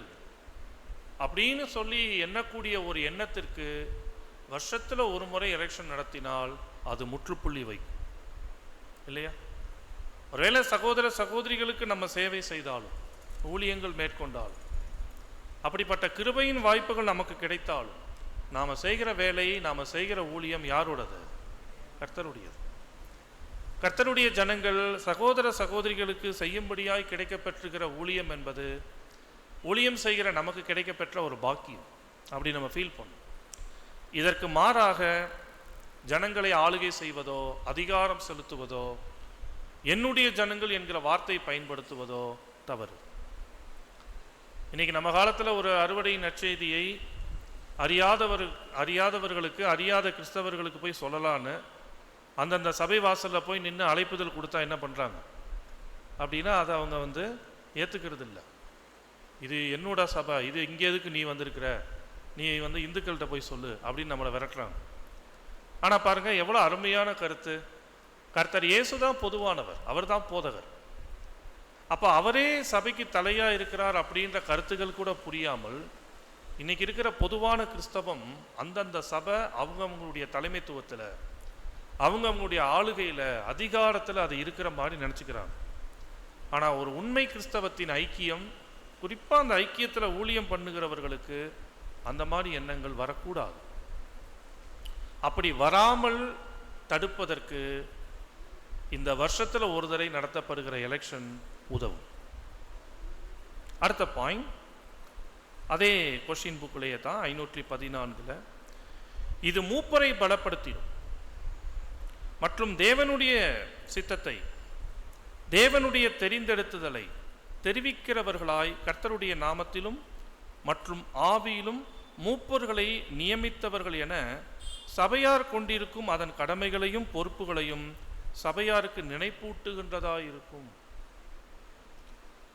அப்படின்னு சொல்லி எண்ணக்கூடிய ஒரு எண்ணத்திற்கு வருஷத்துல ஒரு முறை எலெக்ஷன் நடத்தினால் அது முற்றுப்புள்ளி வைக்கும் இல்லையா? ஒருவேளை சகோதர சகோதரிகளுக்கு நம்ம சேவை செய்தாலும், ஊழியங்கள் மேற்கொண்டாலும், அப்படிப்பட்ட கிருபையின் வாய்ப்புகள் நமக்கு கிடைத்தாலும், நாம் செய்கிற வேலை, நாம் செய்கிற ஊழியம் யாரோடது? கர்த்தருடையது. கர்த்தருடைய ஜனங்கள் சகோதர சகோதரிகளுக்கு செய்யும்படியாய் கிடைக்கப்பெற்றுகிற ஊழியம் என்பது ஊழியம் செய்கிற நமக்கு கிடைக்கப்பெற்ற ஒரு பாக்கியம். அப்படி நம்ம ஃபீல் பண்ணோம். இதற்கு மாறாக ஜனங்களை ஆளுகை செய்வதோ, அதிகாரம் செலுத்துவதோ, என்னுடைய ஜனங்கள் என்கிற வார்த்தை பயன்படுத்துவதோ தவறு. இன்னைக்கு நம்ம காலத்தில் ஒரு அறுவடை நற்செய்தியை அறியாதவர்களுக்கு, அறியாத கிறிஸ்தவர்களுக்கு போய் சொல்லலான்னு அந்தந்த சபை வாசலில் போய் நின்று அழைப்புதல் கொடுத்தா என்ன பண்ணுறாங்க அப்படின்னா, அதை அவங்க ஏற்றுக்கிறது இல்லை. இது என்னோட சபை, இது இங்கே எதுக்கு நீ வந்திருக்கிற, நீ இந்துக்கள்கிட்ட போய் சொல்லு அப்படின்னு நம்மளை விரட்டுறாங்க. ஆனால் பாருங்கள், எவ்வளோ அருமையான கருத்து. கர்த்தர் இயேசு தான் பொதுவானவர், அவர் தான் போதகர். அப்போ அவரே சபைக்கு தலையாக இருக்கிறார் அப்படின்ற கருத்துக்கள் கூட புரியாமல் இன்னைக்கு இருக்கிற பொதுவான கிறிஸ்தவம் அந்தந்த சபை அவங்களுடைய தலைமைத்துவத்தில், அவங்களுடைய ஆளுகையில், அதிகாரத்தில் அது இருக்கிற மாதிரி நினச்சிக்கிறாங்க. ஆனால் ஒரு உண்மை கிறிஸ்தவத்தின் ஐக்கியம், குறிப்பாக அந்த ஐக்கியத்தில் ஊழியம் பண்ணுகிறவர்களுக்கு அந்த மாதிரி எண்ணங்கள் வரக்கூடாது. அப்படி வராமல் தடுப்பதற்கு இந்த வருஷத்தில் ஒரு தடவை நடத்தப்படுகிற எலெக்ஷன் உதவும். அடுத்த பாயிண்ட் அதே கொஸ்டின் புக்கிலேயே தான் 514. இது மூப்பரை பலப்படுத்திடும் மற்றும் தேவனுடைய சித்தத்தை, தேவனுடைய தெரிந்தெடுத்துதலை தெரிவிக்கிறவர்களாய் கர்த்தருடைய நாமத்திலும் மற்றும் ஆவியிலும் மூப்பர்களை நியமித்தவர்கள் என சபையார் கொண்டிருக்கும் அதன் கடமைகளையும் பொறுப்புகளையும் சபையாருக்கு நினைப்பூட்டுகின்றதாயிருக்கும்.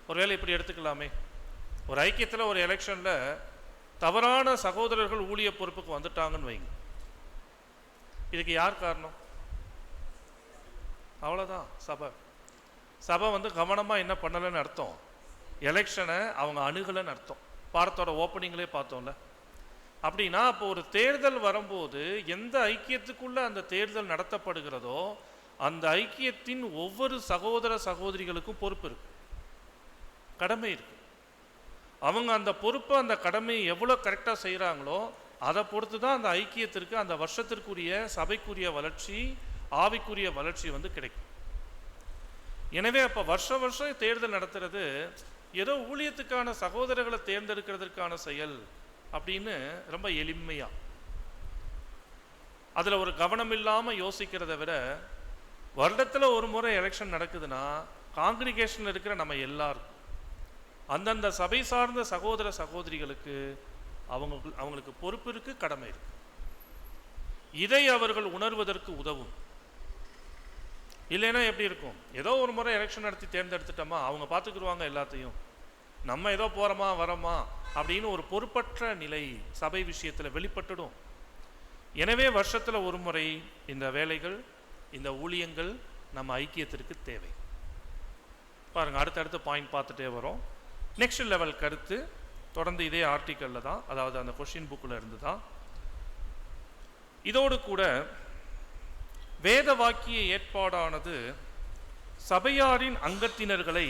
ஒருவேளை இப்படி எடுத்துக்கலாமே, ஒரு ஐக்கியத்தில் ஒரு எலெக்ஷனில் தவறான சகோதரர்கள் ஊழிய பொறுப்புக்கு வந்துட்டாங்கன்னு வைங்க. இதுக்கு யார் காரணம்? அவ்வளோதான், சபை கவனமாக என்ன பண்ணலைன்னு அர்த்தம், எலெக்ஷனை அவங்க அணுகலைன்னு அர்த்தம். பாடத்தோட ஓப்பனிங்களே பார்த்தோம்ல. அப்படின்னா அப்போ ஒரு தேர்தல் வரும்போது எந்த ஐக்கியத்துக்குள்ளே அந்த தேர்தல் நடத்தப்படுகிறதோ அந்த ஐக்கியத்தின் ஒவ்வொரு சகோதர சகோதரிகளுக்கும் பொறுப்பு இருக்கு, கடமை இருக்கு. அவங்க அந்த பொறுப்பை, அந்த கடமையை எவ்வளோ கரெக்டாக செய்கிறாங்களோ அதை பொறுத்து தான் அந்த ஐக்கியத்திற்கு, அந்த வருஷத்திற்குரிய சபைக்குரிய வளர்ச்சி, ஆவிக்குரிய வளர்ச்சி கிடைக்கும். எனவே அப்போ வருஷம் தேர்தல் நடத்துறது ஏதோ ஊழியத்துக்கான சகோதரர்களை தேர்ந்தெடுக்கிறதுக்கான செயல் அப்படின்னு ரொம்ப எளிமையா, அதில் ஒரு கவனம் இல்லாமல் யோசிக்கிறத விட, வருடத்தில் ஒரு முறை எலெக்ஷன் நடக்குதுன்னா காங்கிரிகேஷனில் இருக்கிற நம்ம எல்லாருக்கும், அந்தந்த சபை சார்ந்த சகோதர சகோதரிகளுக்கு அவங்களுக்கு பொறுப்பு இருக்கு, கடமை இருக்கு. இதை அவர்கள் உணர்வதற்கு உதவும். இல்லைன்னா எப்படி இருக்கும், ஏதோ ஒரு முறை எலெக்ஷன் நடத்தி தேர்ந்தெடுத்துட்டோமா, அவங்க பார்த்துக்குருவாங்க எல்லாத்தையும், நம்ம ஏதோ போகிறோமா வரோமா அப்படின்னு ஒரு பொறுப்பற்ற நிலை சபை விஷயத்தில் வெளிப்பட்டுடும். எனவே வருஷத்தில் ஒரு முறை இந்த வேலைகள், இந்த ஊழியங்கள் நம்ம ஐக்கியத்திற்கு தேவை. பாருங்கள், அடுத்தடுத்த பாயிண்ட் பார்த்துட்டே வரோம். நெக்ஸ்ட் லெவல் கருத்து தொடர்ந்து இதே ஆர்டிக்கலில் தான், அதாவது அந்த கொஸ்டின் புக்கில் இருந்து தான். இதோடு கூட வேத வாக்கிய ஏற்பாடானது சபையாரின் அங்கத்தினர்களை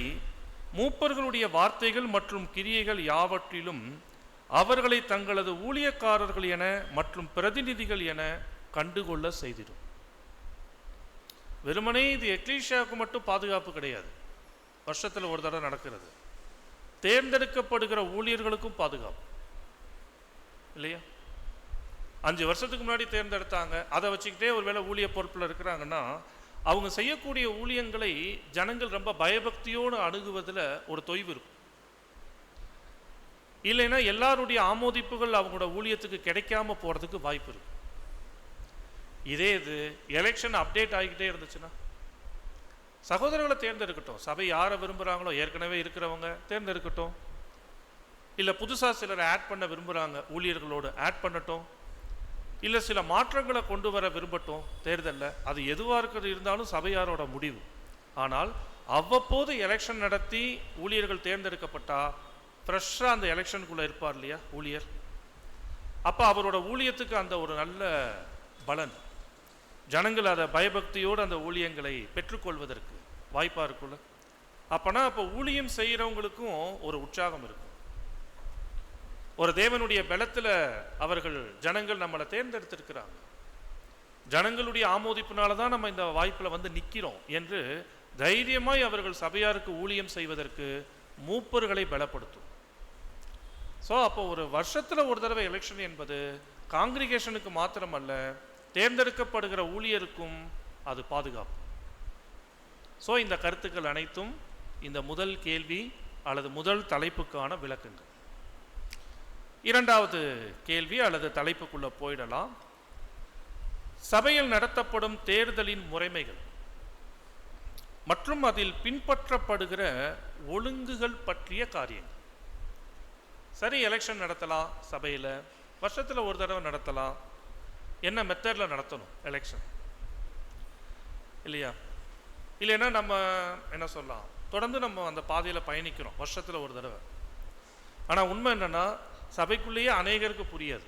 மூப்பர்களுடைய வார்த்தைகள் மற்றும் கிரியைகள் யாவற்றிலும் அவர்களை தங்களது ஊழியக்காரர்கள் என மற்றும் பிரதிநிதிகள் என கண்டுகொள்ள செய்திடும். வெறுமனே இது எக்லீஷியாவுக்கு மட்டும் பாதுகாப்பு கிடையாது, வருஷத்தில் ஒரு தடவை நடக்கிறது. தேர்ந்தெடுக்கப்படுகிற ஊழியர்களுக்கும் பாதுகாப்பு இல்லையா? 5 வருஷத்துக்கு முன்னாடி தேர்ந்தெடுத்தாங்க, அதை வச்சுக்கிட்டே ஒருவேளை ஊழிய பொறுப்பில் இருக்கிறாங்கன்னா அவங்க செய்யக்கூடிய ஊழியங்களை ஜனங்கள் ரொம்ப பயபக்தியோடு அணுகுவதில் ஒரு தொய்வு இருக்கும். இல்லைன்னா எல்லாருடைய ஆமோதிப்புகள் அவங்களோட ஊழியத்துக்கு கிடைக்காம போகிறதுக்கு வாய்ப்பு இருக்கு. இதே இது எலெக்ஷன் அப்டேட் ஆகிக்கிட்டே இருந்துச்சுன்னா, சகோதரர்களை தேர்ந்தெடுக்கட்டும், சபை யாரை விரும்புகிறாங்களோ ஏற்கனவே இருக்கிறவங்க தேர்ந்தெடுக்கட்டும், இல்லை புதுசாக சிலரை ஆட் பண்ண விரும்புகிறாங்க ஊழியர்களோடு ஆட் பண்ணட்டும், இல்லை சில மாற்றங்களை கொண்டு வர விரும்பட்டும் தேர்தலில், அது எதுவாக இருந்தாலும் சபையாரோட முடிவு. ஆனால் அவ்வப்போது எலெக்ஷன் நடத்தி ஊழியர்கள் தேர்ந்தெடுக்கப்பட்டா ஃப்ரெஷ்ஷாக அந்த எலெக்ஷனுக்குள்ளே இருப்பார் இல்லையா ஊழியர், அப்போ அவரோட ஊழியத்துக்கு அந்த ஒரு நல்ல பலன், ஜனங்கள் அதை பயபக்தியோடு அந்த ஊழியங்களை பெற்றுக்கொள்வதற்கு வாய்ப்பாக இருக்குல்ல. அப்போனா அப்போ ஊழியம் செய்கிறவங்களுக்கும் ஒரு உற்சாகம் இருக்கும். ஒரு தேவனுடைய பலத்தில் அவர்கள் ஜனங்கள் நம்மளை தேர்ந்தெடுத்திருக்கிறாங்க, ஜனங்களுடைய ஆமோதிப்பினால தான் நம்ம இந்த வாய்ப்பில் வந்து நிற்கிறோம் என்று தைரியமாய் அவர்கள் சபையாருக்கு ஊழியம் செய்வதற்கு மூப்பர்களை பலப்படுத்தும். ஸோ அப்போ ஒரு வருஷத்தில் ஒரு தடவை எலெக்ஷன் என்பது காங்கிரிகேஷனுக்கு மாத்திரமல்ல, தேர்ந்தெடுக்கப்படுகிற ஊழியருக்கும் அது பாதுகாப்பு. ஸோ இந்த கருத்துக்கள் அனைத்தும் இந்த முதல் கேள்வி அல்லது முதல் தலைப்புக்கான விளக்கங்கள். இரண்டாவது கேள்வி அல்லது தலைப்புக்குள்ள போயிடலாம். சபையில் நடத்தப்படும் தேர்தலின் முறைமைகள் மற்றும் அதில் பின்பற்றப்படுகிற ஒழுங்குகள் பற்றிய காரியங்கள். சரி, எலெக்ஷன் நடத்தலாம், சபையில் வருஷத்தில் ஒரு தடவை நடத்தலாம், என்ன மெத்தடில் நடத்தணும் எலெக்ஷன் இல்லையா? இல்லைன்னா நம்ம என்ன சொல்லலாம், தொடர்ந்து நம்ம அந்த பாதையில் பயணிக்கிறோம் வருஷத்தில் ஒரு தடவை. ஆனால் உண்மை என்னென்னா, சபைக்குள்ளேயே அநேகருக்கு புரியாது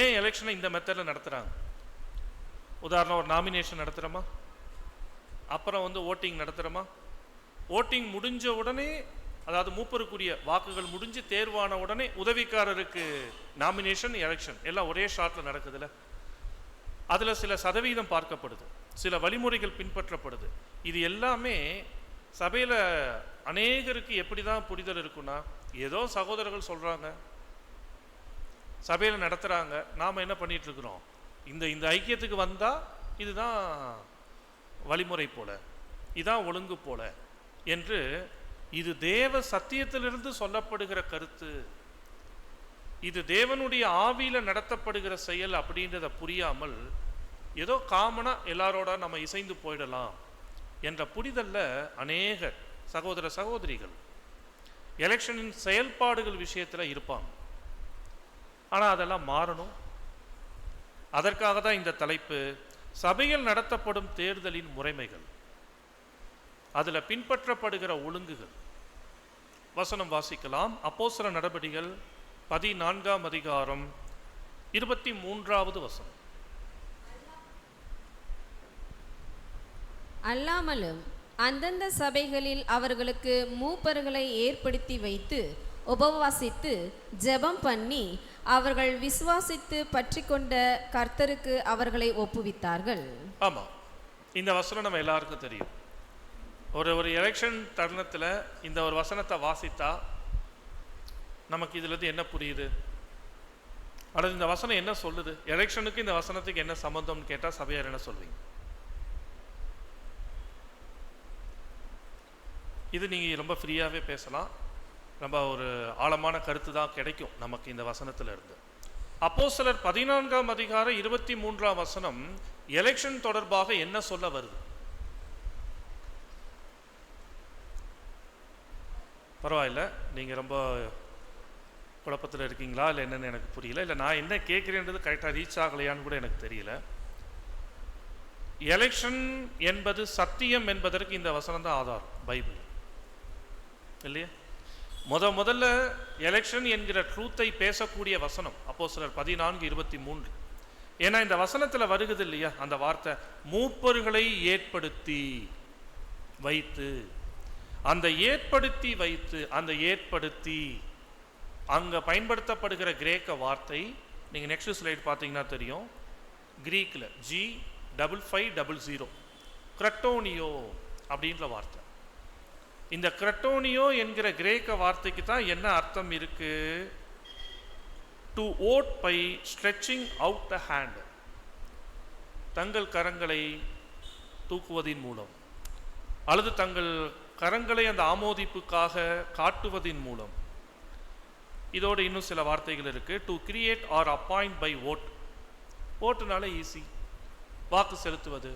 ஏன் எலெக்ஷனை இந்த மெத்தடில் நடத்துகிறாங்க. உதாரணம், ஒரு நாமினேஷன் நடத்துகிறோமா, அப்புறம் வந்து ஓட்டிங் நடத்துகிறோமா, ஓட்டிங் முடிஞ்ச உடனே, அதாவது மூப்பருக்குரிய வாக்குகள் முடிஞ்சு தேர்வான உடனே உதவிக்காரருக்கு நாமினேஷன், எலெக்ஷன் எல்லாம் ஒரே ஷாட்டில் நடக்குதுல்ல. அதில் சில சதவீதம் பார்க்கப்படுது, சில வழிமுறைகள் பின்பற்றப்படுது. இது எல்லாமே சபையில் அநேகருக்கு எப்படி தான் புரிதல் இருக்குன்னா, ஏதோ சகோதரர்கள் சொல்கிறாங்க, சபையில் நடத்துகிறாங்க, நாம் என்ன பண்ணிட்டு இருக்கிறோம், இந்த ஐக்கியத்துக்கு வந்தால் இதுதான் வழிமுறை போல, இதுதான் ஒழுங்கு போல என்று, இது தேவ சத்தியத்திலிருந்து சொல்லப்படுகிற கருத்து, இது தேவனுடைய ஆவியில் நடத்தப்படுகிற செயல் அப்படின்றத புரியாமல் ஏதோ காமனாக எல்லாரோட நம்ம இசைந்து போயிடலாம் என்ற புரிதல்ல அநேக சகோதர சகோதரிகள் எலெக்ஷனின் செயல்பாடுகள் விஷயத்தில் இருப்பாங்க. ஆனால் அதெல்லாம் மாறணும். அதற்காக தான் இந்த தலைப்பு, சபையில் நடத்தப்படும் தேர்தலின் முறைமைகள், அதில் பின்பற்றப்படுகிற ஒழுங்குகள். வசனம் வாசிக்கலாம். அப்போஸ்தலர் நடபடிகள் 14ஆம் அதிகாரம் 23வது வசனம். அல்லாமலும் அந்தந்த சபைகளில் அவர்களுக்கு மூப்பர்களை ஏற்படுத்தி வைத்து உபவாசித்து ஜெபம் பண்ணி அவர்கள் விசுவாசித்து பற்றி கொண்ட கர்த்தருக்கு அவர்களை ஒப்புவித்தார்கள். ஆமாம், இந்த வசனம் நம்ம எல்லாருக்கும் தெரியும். ஒரு எலெக்ஷன் தருணத்தில் இந்த ஒரு வசனத்தை வாசித்தா நமக்கு இதுலேருந்து என்ன புரியுது, அல்லது இந்த வசனம் என்ன சொல்லுது, எலெக்ஷனுக்கு இந்த வசனத்துக்கு என்ன சம்பந்தம்னு கேட்டால் சபையார் என்ன சொல்வீங்க? இது நீங்கள் ரொம்ப ஃப்ரீயாகவே பேசலாம், ரொம்ப ஒரு ஆழமான கருத்து தான் கிடைக்கும் நமக்கு இந்த வசனத்தில் இருந்து. அப்போஸ்தலர் 14ஆம் அதிகாரம் 23ஆம் வசனம் எலெக்ஷன் தொடர்பாக என்ன சொல்ல வருது? பரவாயில்ல, நீங்கள் ரொம்ப குழப்பத்தில் இருக்கீங்களா இல்லை என்னென்னு எனக்கு புரியல, இல்லை நான் என்ன கேட்குறேன்றது கரெக்டாக ரீச் ஆகலையான்னு கூட எனக்கு தெரியல. எலெக்ஷன் என்பது சத்தியம் என்பதற்கு இந்த வசனம் தான் ஆதாரம், பைபிள் இல்லையா? முதல்ல எலெக்ஷன் என்கிற ட்ரூத்தை பேசக்கூடிய வசனம் அப்போஸ்தலர் 14:23. ஏன்னா இந்த வசனத்தில் வருகிறது இல்லையா அந்த வார்த்தை, மூப்பர்களை ஏற்படுத்தி வைத்து. அந்த ஏற்படுத்தி வைத்து, அந்த ஏற்படுத்தி அங்கே பயன்படுத்தப்படுகிற கிரேக்க வார்த்தை, நீங்கள் நெக்ஸ்ட் ஸ்லைட் பார்த்தீங்கன்னா தெரியும், கிரீக்கில் G5500 கிரட்டோனியோ அப்படின்ற வார்த்தை. இந்த கிரட்டோனியோ என்கிற கிரேக்க வார்த்தைக்கு தான் என்ன அர்த்தம் இருக்கு? To ode by stretching out the hand, தங்கள் கரங்களை தூக்குவதின் மூலம், அல்லது தங்கள் கரங்களை அந்த ஆமோதிப்புக்காக காட்டுவதின் மூலம். இதோடு இன்னும் சில வார்த்தைகள் இருக்கு. To create or appoint by vote. ஓட்டுனால ஈஸி, வாக்கு செலுத்துவது.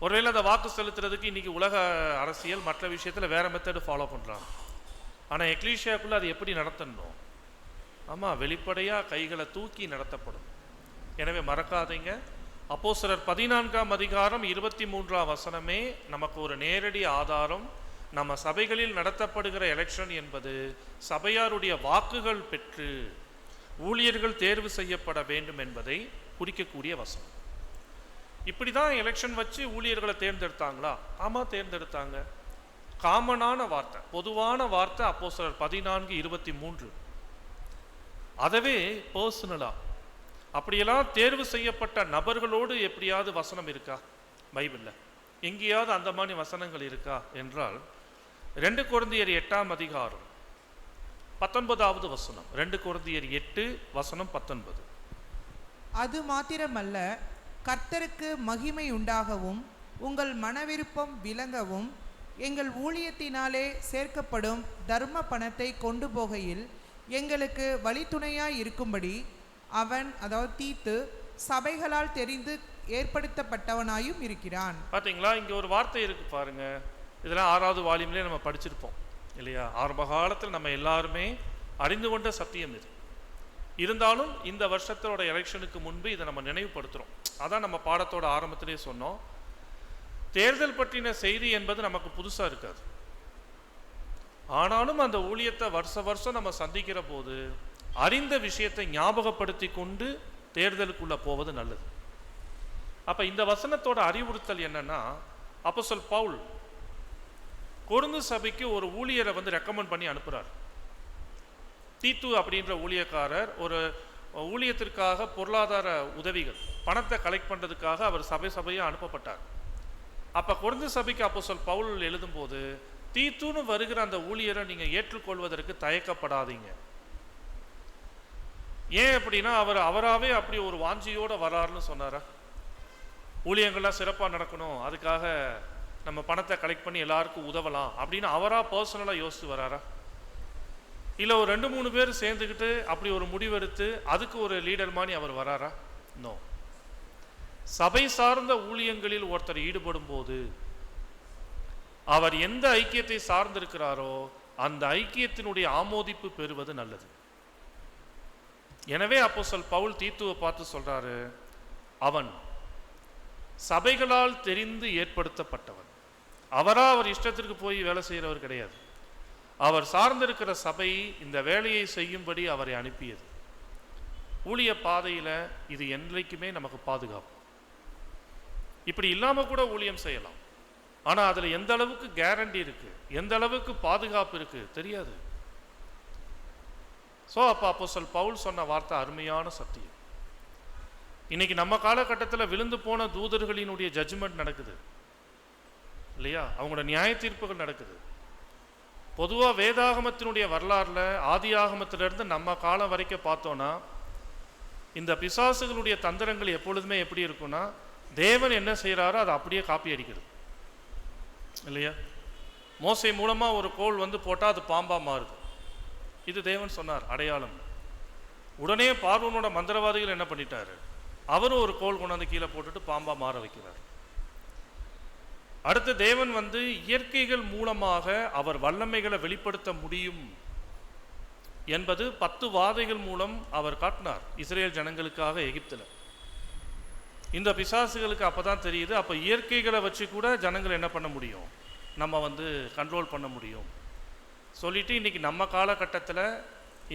ஒருவேளை அந்த வாக்கு செலுத்துறதுக்கு இன்னைக்கு உலக அரசியல் மற்ற விஷயத்தில் வேற மெத்தடு ஃபாலோ பண்ணுறாங்க. ஆனால் எக்லீஷியாக்குள்ளே அது எப்படி நடத்தணும்? ஆமாம், வெளிப்படையாக கைகளை தூக்கி நடத்தப்படும். எனவே மறக்காதீங்க, அப்போஸ்தலர் 14ஆம் அதிகாரம் 23ஆம் வசனமே நமக்கு ஒரு நேரடி ஆதாரம். நம்ம சபைகளில் நடத்தப்படுகிற எலெக்ஷன் என்பது சபையாருடைய வாக்குகள் பெற்று ஊழியர்கள் தேர்வு செய்யப்பட வேண்டும் என்பதை குறிக்கக்கூடிய வசனம். இப்படி தான் எலெக்ஷன் வச்சு ஊழியர்களை தேர்ந்தெடுத்தாங்களா? ஆமாம், தேர்ந்தெடுத்தாங்க. காமனான வார்த்தை, பொதுவான வார்த்தை அப்போஸ்தலர் 14:23. அதவே பர்சனலா அப்படியெல்லாம் தேர்வு செய்யப்பட்ட நபர்களோடு எப்படியாவது வசனம் இருக்கா பைபிளில்? எங்கேயாவது அந்த மாதிரி வசனங்கள் இருக்கா என்றால் 2 கொரிந்தியர் 8ஆம் அதிகாரம் 19வது வசனம். 2 கொரிந்தியர் 8:19. அது மாத்திரமல்ல, கர்த்தருக்கு மகிமை உண்டாகவும் உங்கள் மனவிருப்பம் விளங்கவும் எங்கள் ஊழியத்தினாலே சேர்க்கப்படும் தர்ம பணத்தை கொண்டு போகையில் எங்களுக்கு வழித்துணையாய் இருக்கும்படி அவன், அதாவது தீத்து, சபைகளால் தெரிந்து ஏற்படுத்தப்பட்டவனாயும் இருக்கிறான். பார்த்தீங்களா, இங்கே ஒரு வார்த்தை இருக்கு பாருங்க. இதெல்லாம் 6வது வால்யூம்லேயே நம்ம படிச்சிருப்போம் இல்லையா? ஆரம்ப காலத்தில் நம்ம எல்லாருமே அறிந்து கொண்ட சத்தியம் இது. இருந்தாலும் இந்த வருஷத்தோட எலெக்ஷனுக்கு முன்பு இதை நம்ம நினைவுபடுத்துகிறோம். அதான் நம்ம பாடத்தோட ஆரம்பத்திலே சொன்னோம். தேர்தல் பற்றின செய்தி என்பது நமக்கு புதுசாக இருக்காது. ஆனாலும் அந்த ஊழியத்தை வருஷம் நம்ம சந்திக்கிற போது அறிந்த விஷயத்தை ஞாபகப்படுத்தி கொண்டு தேர்தலுக்குள்ள போவது நல்லது. அப்ப இந்த வசனத்தோட அறிவுறுத்தல் என்னன்னா, அப்போஸ்தலர் பவுல் கொரிந்து சபைக்கு ஒரு ஊழியரை ரெக்கமெண்ட் பண்ணி அனுப்புறார். தீத்து அப்படின்ற ஊழியக்காரர் ஒரு ஊழியத்திற்காக பொருளாதார உதவிகள், பணத்தை கலெக்ட் பண்றதுக்காக அவர் சபையா அனுப்பப்பட்டார். அப்ப கொரிந்து சபைக்கு அப்போஸ்தலர் பவுல் எழுதும் போது, தீத்துன்னு வருகிற அந்த ஊழியரை நீங்க ஏற்றுக்கொள்வதற்கு தயக்கப்படாதீங்க. ஏன் அப்படின்னா, அவராகவே அப்படி ஒரு வாஞ்சியோட வராருன்னு சொன்னாரா? ஊழியங்கள்லாம் சிறப்பாக நடக்கணும், அதுக்காக நம்ம பணத்தை கலெக்ட் பண்ணி எல்லாருக்கும் உதவலாம் அப்படின்னு அவராக பர்சனலாக யோசித்து வராரா? இல்லை ஒரு 2-3 பேர் சேர்ந்துக்கிட்டு அப்படி ஒரு முடிவெடுத்து அதுக்கு ஒரு லீடர் மாதிரி அவர் வராரா? நோ. சபை சார்ந்த ஊழியங்களில் ஒருத்தர் ஈடுபடும் போது அவர் எந்த ஐக்கியத்தை சார்ந்திருக்கிறாரோ அந்த ஐக்கியத்தினுடைய ஆமோதிப்பு பெறுவது நல்லது. எனவே அப்போஸ்தலர் பவுல் தீத்துவை பார்த்து சொல்றாரு, அவன் சபைகளால் தெரிந்து ஏற்படுத்தப்பட்டவன். அவர் இஷ்டத்திற்கு போய் வேலை செய்கிறவர் கிடையாது. அவர் சார்ந்திருக்கிற சபை இந்த வேலையை செய்யும்படி அவரை அனுப்பியது. ஊழிய பாதையில் இது என்றைக்குமே நமக்கு பாதுகாப்பு. இப்படி இல்லாமல் கூட ஊழியம் செய்யலாம், ஆனால் அதில் எந்த அளவுக்கு கேரண்டி இருக்கு, எந்த அளவுக்கு பாதுகாப்பு இருக்கு தெரியாது. ஸோ அப்போஸ்தலர் பவுல் சொன்ன வார்த்தை அருமையான சத்தியம். இன்னைக்கு நம்ம காலகட்டத்தில் விழுந்து போன தூதர்களினுடைய ஜட்ஜ்மெண்ட் நடக்குது இல்லையா? அவங்களோட நியாய தீர்ப்புகள் நடக்குது. பொதுவாக வேதாகமத்தினுடைய வரலாறுல ஆதி ஆகமத்திலிருந்து நம்ம காலம் வரைக்கும் பார்த்தோன்னா, இந்த பிசாசுகளுடைய தந்திரங்கள் எப்பொழுதுமே எப்படி இருக்குன்னா, தேவன் என்ன செய்கிறாரோ அதை அப்படியே காப்பி அடிக்கிறது இல்லையா? மோசே மூலமாக ஒரு கோல் போட்டால் அது பாம்பா மாறுது. இது தேவன் சொன்னார் அடையாளம். உடனே பார்வோனோட மந்திரவாதிகள் என்ன பண்ணிட்டாரு, அவரும் ஒரு கோல் கொண்டாந்து கீழே போட்டுட்டு பாம்பா மாற வைக்கிறார். அடுத்து தேவன் இயற்கைகள் மூலமாக அவர் வல்லமைகளை வெளிப்படுத்த முடியும் என்பது 10 வாதைகள் மூலம் அவர் காட்டினார் இஸ்ரேல் ஜனங்களுக்காக எகிப்தில். இந்த பிசாசுகளுக்கு அப்பதான் தெரியுது, அப்ப இயற்கைகளை வச்சு கூட ஜனங்கள் என்ன பண்ண முடியும், நம்ம கண்ட்ரோல் பண்ண முடியும் சொல்லிட்டு இன்னைக்கு நம்ம காலகட்டத்தில்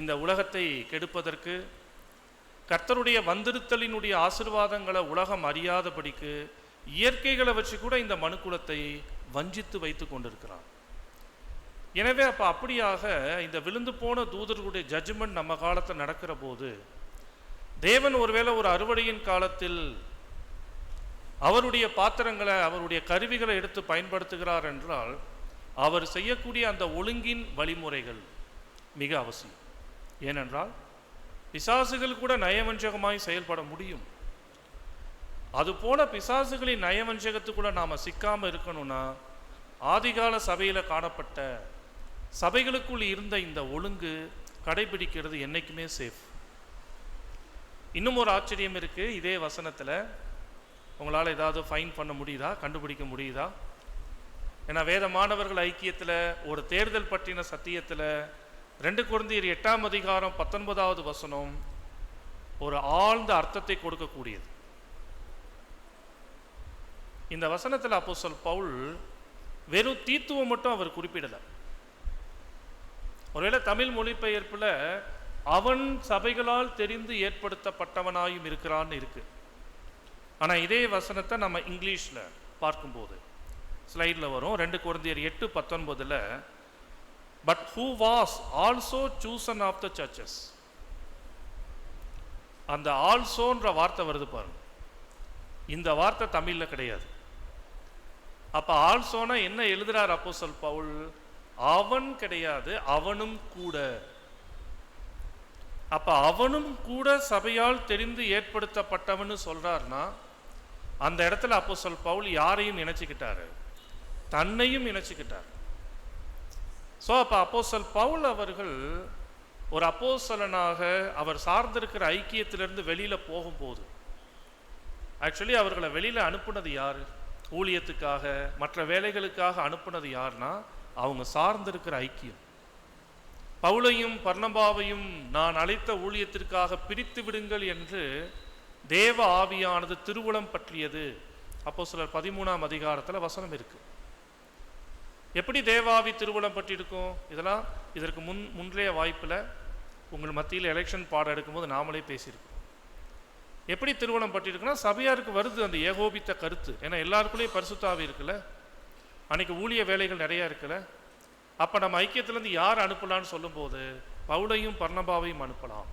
இந்த உலகத்தை கெடுப்பதற்கு, கர்த்தருடைய வந்திருத்தலினுடைய ஆசீர்வாதங்களை உலகம் அறியாதபடிக்கு இயற்கைகளை வச்சு கூட இந்த மனுக்குலத்தை வஞ்சித்து வைத்து கொண்டிருக்கிறான். எனவே அப்படியாக இந்த விழுந்து போன தூதர்களுடைய ஜட்ஜ்மெண்ட் நம்ம காலத்தில் நடக்கிற போது, தேவன் ஒருவேளை ஒரு அறுவடையின் காலத்தில் அவருடைய பாத்திரங்களை, அவருடைய கருவிகளை எடுத்து பயன்படுத்துகிறார் என்றால், அவர் செய்யக்கூடிய அந்த ஒழுங்கின் வழிமுறைகள் மிக அவசியம். ஏனென்றால் பிசாசுகள் கூட நயவஞ்சகமாய் செயல்பட முடியும். அதுபோல பிசாசுகளின் நயவஞ்சகத்துக்குள்ள நாம் சிக்காமல் இருக்கணும்னா ஆதிகால சபையில் காணப்பட்ட சபைகளுக்குள் இருந்த இந்த ஒழுங்கு கடைபிடிக்கிறது என்றைக்குமே சேஃப். இன்னும் ஒரு ஆச்சரியம் இருக்குது. இதே வசனத்தில் உங்களால் ஏதாவது ஃபைன் பண்ண முடியுதா, கண்டுபிடிக்க முடியுதா? ஏன்னா வேத மாணவர்கள் ஐக்கியத்தில் ஒரு தேர்தல் பற்றின சத்தியத்தில் 2 கொரிந்தியர் 8ஆம் அதிகாரம் 19வது வசனம் ஒரு ஆழ்ந்த அர்த்தத்தை கொடுக்கக்கூடியது. இந்த வசனத்தில் அப்போஸ்தலன் பவுல் வெறும் தீத்துவம் மட்டும் அவர் குறிப்பிடலை. ஒருவேளை தமிழ் மொழிபெயர்ப்பில் அவன் சபைகளால் தெரிந்து ஏற்படுத்தப்பட்டவனாயும் இருக்கிறான்னு இருக்கு. ஆனால் இதே வசனத்தை நம்ம இங்கிலீஷில் பார்க்கும்போது ஸ்லைடில் வரும். 2 கொரிந்தியர் 8:19 but who was also chosen of the churches. அந்த ஆல்சோன்ற வார்த்தை வருது பாருங்க. இந்த வார்த்தை தமிழில் கிடையாது. அப்போ ஆல்சோனா என்ன எழுதுறார் அப்போஸ்தலன் பவுல்? அவன் கிடையாது, அவனும் கூட. அப்ப அவனும் கூட சபையால் தெரிந்து ஏற்படுத்தப்பட்டவன்னு சொல்றார்னா அந்த இடத்துல அப்போஸ்தலன் பவுல் யாரையும் நினைச்சுக்கிட்டாரு? தன்னையும் நினைச்சுக்கிட்டார். ஸோ அப்போ அப்போஸ்தலன் பவுல் அவர்கள் ஒரு அப்போஸ்தலனாக அவர் சார்ந்திருக்கிற ஐக்கியத்திலிருந்து வெளியில் போகும்போது ஆக்சுவலி அவர்களை வெளியில் அனுப்புனது யார்? ஊழியத்துக்காக மற்ற வேலைகளுக்காக அனுப்புனது யாருன்னா அவங்க சார்ந்திருக்கிற ஐக்கியம். பவுலையும் பர்னபாவையும் நான் அழைத்த ஊழியத்திற்காக பிரித்து விடுங்கள் என்று தேவ ஆவியானது திருவுளம் பற்றியது. அப்போஸ்தலர் 13ஆம் அதிகாரத்தில் வசனம் இருக்கு. எப்படி தேவாவி திருவுளம் பற்றி இருக்கும்? இதெல்லாம் இதற்கு முன்றைய வாய்ப்பில் உங்கள் மத்தியில் எலெக்ஷன் பாடம் எடுக்கும்போது நாமளே பேசியிருக்கோம். எப்படி திருவுளம் பற்றி இருக்குன்னா சபையாருக்கு வருது அந்த ஏகோபித்த கருத்து. ஏன்னா எல்லாருக்குள்ளேயும் பரிசுத்த ஆவி இருக்குல்ல, அன்னைக்கு ஊழிய வேலைகள் நிறையா இருக்குல்ல. அப்போ நம்ம ஐக்கியத்திலேருந்து யார் அனுப்பலான்னு சொல்லும்போது பவுலையும் பர்னபாவையும் அனுப்பலாம்.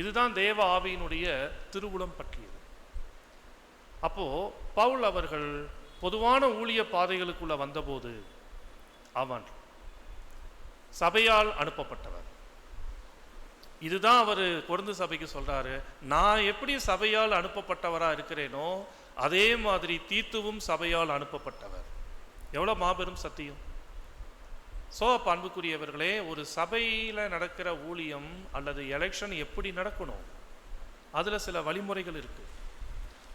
இதுதான் தேவ ஆவியினுடைய திருவுளம் பற்றியது. அப்போது பவுல் அவர்கள் பொதுவான ஊழிய பாதைகளுக்குள்ள வந்தபோது அவன் சபையால் அனுப்பப்பட்டவர். இதுதான் அவர் கொரிந்து சபைக்கு சொல்றாரு, நான் எப்படி சபையால் அனுப்பப்பட்டவராக இருக்கிறேனோ அதே மாதிரி தீத்துவும் சபையால் அனுப்பப்பட்டவர். எவ்வளோ மாபெரும் சத்தியம்! ஸோ அப்போ அன்புக்குரியவர்களே, ஒரு சபையில் நடக்கிற ஊழியம் அல்லது எலெக்ஷன் எப்படி நடக்கணும், அதில் சில வழிமுறைகள் இருக்கு.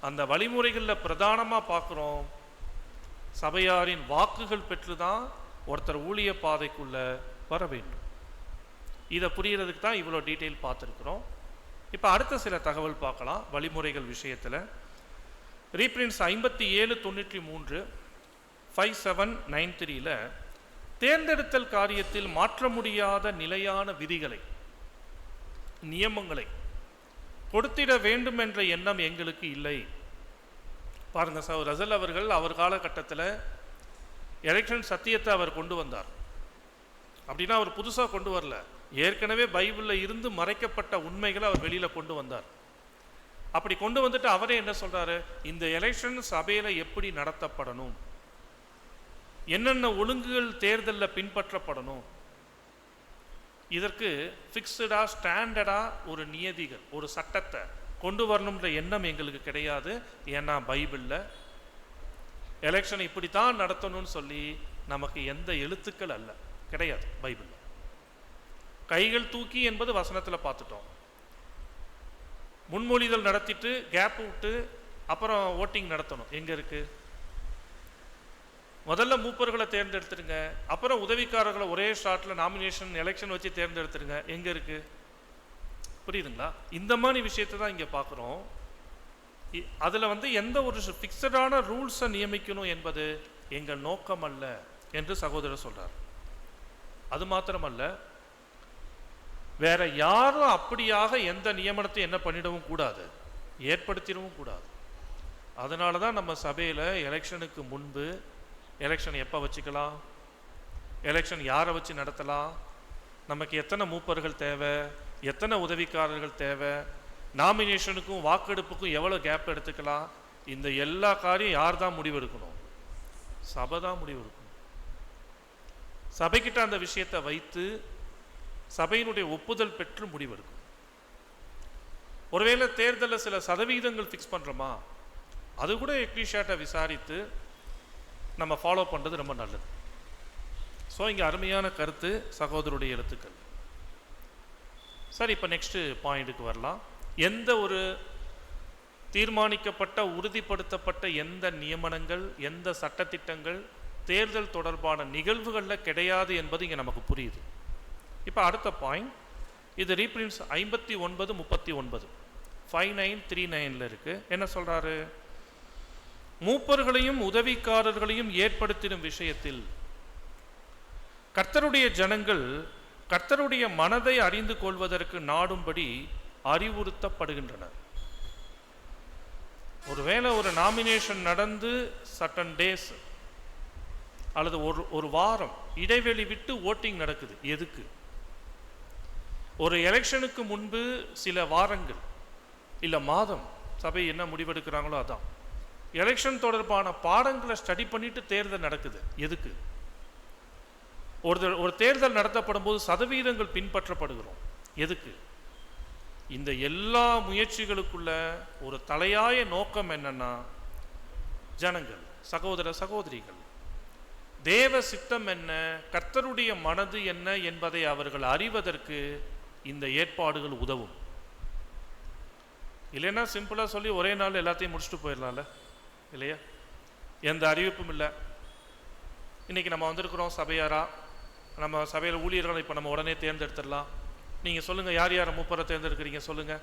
அந்த வழிமுறைகளில் பிரதானமாக பார்க்குறோம், சபையாரின் வாக்குகள் பெற்று தான் ஒருத்தர் ஊழிய பாதைக்குள்ள வர வேண்டும். இதை புரியறதுக்கு தான் இவ்வளோ டீட்டெயில் பார்த்துருக்குறோம். இப்போ அடுத்த சில தகவல் பார்க்கலாம் வழிமுறைகள் விஷயத்தில். ரீப்ரின்ஸ் 5793 5793 தேர்ந்தெடுத்தல் காரியத்தில் மாற்ற முடியாத நிலையான விதிகளை நியமங்களை கொடுத்திட வேண்டும் என்ற எண்ணம் எங்களுக்கு இல்லை. பாருங்க சார், ரசல் அவர்கள் அவர் காலகட்டத்தில் எலெக்ஷன் சத்தியத்தை அவர் கொண்டு வந்தார். அப்படின்னா அவர் புதுசாக கொண்டு வரல, ஏற்கனவே பைபிளில் இருந்து மறைக்கப்பட்ட உண்மைகளை அவர் வெளியில் கொண்டு வந்தார். அப்படி கொண்டு வந்துட்டு அவரே என்ன சொல்றாரு, இந்த எலெக்ஷன் சபையில் எப்படி நடத்தப்படணும், என்னென்ன ஒழுங்குகள் தேர்தலில் பின்பற்றப்படணும், இதற்கு ஃபிக்ஸ்டாக ஸ்டாண்டர்டாக ஒரு நியதிகள் ஒரு சட்டத்தை கொண்டு வரணுன்ற எண்ணம் எங்களுக்கு கிடையாது. ஏன்னா பைபிளில் எலெக்ஷன் இப்படி தான் நடத்தணும்னு சொல்லி நமக்கு எந்த எழுத்துக்கள் அல்ல கிடையாது. பைபிளில் கைகள் தூக்கி என்பது வசனத்தில் பார்த்துட்டோம். முன்மொழிதல் நடத்திட்டு கேப் விட்டு அப்புறம் ஓட்டிங் நடத்தணும் எங்கே இருக்குது? முதல்ல மூப்பர்களை தேர்ந்தெடுத்துருங்க, அப்புறம் உதவிக்காரர்களை ஒரே ஷாட்டில் நாமினேஷன் எலெக்ஷன் வச்சு தேர்ந்தெடுத்துருங்க. எங்கே இருக்குது? புரியுதுங்களா? இந்த மாதிரி விஷயத்தை தான் இங்கே பார்க்குறோம். அதில் எந்த ஒரு ஃபிக்ஸடான ரூல்ஸை நியமிக்கணும் என்பது எங்கள் நோக்கம் அல்ல என்று சகோதரர் சொல்கிறார். அது மாத்திரமல்ல, வேற யாரும் அப்படியாக எந்த நியமனத்தை என்ன பண்ணிடவும் கூடாது, ஏற்படுத்திடவும் கூடாது. அதனால தான் நம்ம சபையில் எலெக்ஷனுக்கு முன்பு எலெக்ஷன் எப்போ வச்சுக்கலாம், எலெக்ஷன் யாரை வச்சு நடத்தலாம், நமக்கு எத்தனை மூப்பர்கள் தேவை, எத்தனை உதவிக்காரர்கள் தேவை, நாமினேஷனுக்கும் வாக்கெடுப்புக்கும் எவ்வளோ கேப் எடுத்துக்கலாம், இந்த எல்லா காரியம் யார் தான் முடிவெடுக்கணும்? சபை தான் முடிவெடுக்கணும். சபைக்கிட்ட அந்த விஷயத்தை வைத்து சபையினுடைய ஒப்புதல் பெற்று முடிவெடுக்கும். ஒருவேளை தேர்தலில் சில சதவீதங்கள் ஃபிக்ஸ் பண்ணுறோமா, அது கூட எக்லீஷியாட்ட விசாரித்து நம்ம ஃபாலோ பண்ணுறது ரொம்ப நல்லது. ஸோ இங்கே அருமையான கருத்து சகோதரருடைய எழுத்துக்கள். சரி, இப்போ நெக்ஸ்ட்டு பாயிண்ட்டுக்கு வரலாம். எந்த ஒரு தீர்மானிக்கப்பட்ட உறுதிப்படுத்தப்பட்ட எந்த நியமனங்கள், எந்த சட்டத்திட்டங்கள் தேர்தல் தொடர்பான நிகழ்வுகளில் கிடையாது என்பது இங்கே நமக்கு புரியுது. இப்போ அடுத்த பாயிண்ட், இது ரீப்ரின்ஸ் 59:39 5939 இருக்கு. என்ன சொல்றாரு? மூப்பர்களையும் உதவிக்காரர்களையும் ஏற்படுத்திடும் விஷயத்தில் கர்த்தருடைய ஜனங்கள் கர்த்தருடைய மனதை அறிந்து கொள்வதற்கு நாடும்படி அறிவுறுத்தப்படுகின்றனர். ஒருவேளை ஒரு நாமினேஷன் நடந்து சர்டன் டேஸ் அல்லது ஒரு வாரம் இடைவெளி விட்டு ஓட்டிங் நடக்குது. எதுக்கு? ஒரு எலெக்ஷனுக்கு முன்பு சில வாரங்கள் இல்லை மாதம் சபை என்ன முடிவெடுக்கிறாங்களோ அதான். எலெக்ஷன் தொடர்பான பாடங்களை ஸ்டடி பண்ணிட்டு தேர்தல் நடக்குது. எதுக்கு? ஒரு தேர்தல் நடத்தப்படும் போது சதவீதங்கள் பின்பற்றப்படுகிறோம். எதுக்கு? இந்த எல்லா முயற்சிகளுக்குள்ள ஒரு தலையாய நோக்கம் என்னன்னா, ஜனங்கள், சகோதர சகோதரிகள் தேவ சித்தம் என்ன, கர்த்தருடைய மனது என்ன என்பதை அவர்கள் அறிவதற்கு இந்த ஏற்பாடுகள் உதவும். இல்லைன்னா சிம்பிளா சொல்லி ஒரே நாள் எல்லாத்தையும் முடிச்சுட்டு போயிடலாம்ல, இல்லையா? எந்த அறிவிப்பும் இல்லை. இன்னைக்கு நம்ம வந்திருக்கிறோம் சபையாரா, நம்ம சபையில் ஊழியர்களை இப்போ நம்ம உடனே தேர்ந்தெடுத்துடலாம். நீங்கள் சொல்லுங்கள், யார் யாரை மூப்பரை தேர்ந்தெடுக்கிறீங்க சொல்லுங்கள்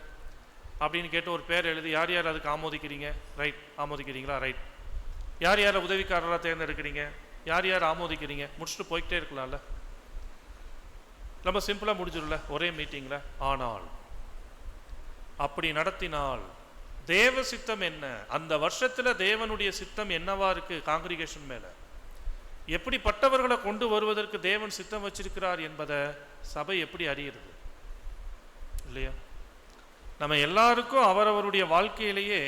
அப்படின்னு கேட்டு ஒரு பேர் எழுதி யார் யார் அதுக்கு ஆமோதிக்கிறீங்க, ரைட், ஆமோதிக்கிறீங்களா, ரைட். யார் யாரை உதவிக்காரராக தேர்ந்தெடுக்கிறீங்க, யார் யார் ஆமோதிக்கிறீங்க, முடிச்சுட்டு போய்கிட்டே இருக்கலாம்ல. நம்ம சிம்பிளாக முடிஞ்சிடல ஒரே மீட்டிங்கில். ஆனால் அப்படி நடத்தினால் தேவ சித்தம் என்ன, அந்த வருஷத்தில் தேவனுடைய சித்தம் என்னவா இருக்கு காங்கிரிகேஷன் மேலே, எப்படிப்பட்டவர்களை கொண்டு வருவதற்கு தேவன் சித்தம் வச்சிருக்கிறார் என்பதை சபை எப்படி அறிகிறது, இல்லையா? நம்ம எல்லாருக்கும் அவரவருடைய வாழ்க்கையிலேயே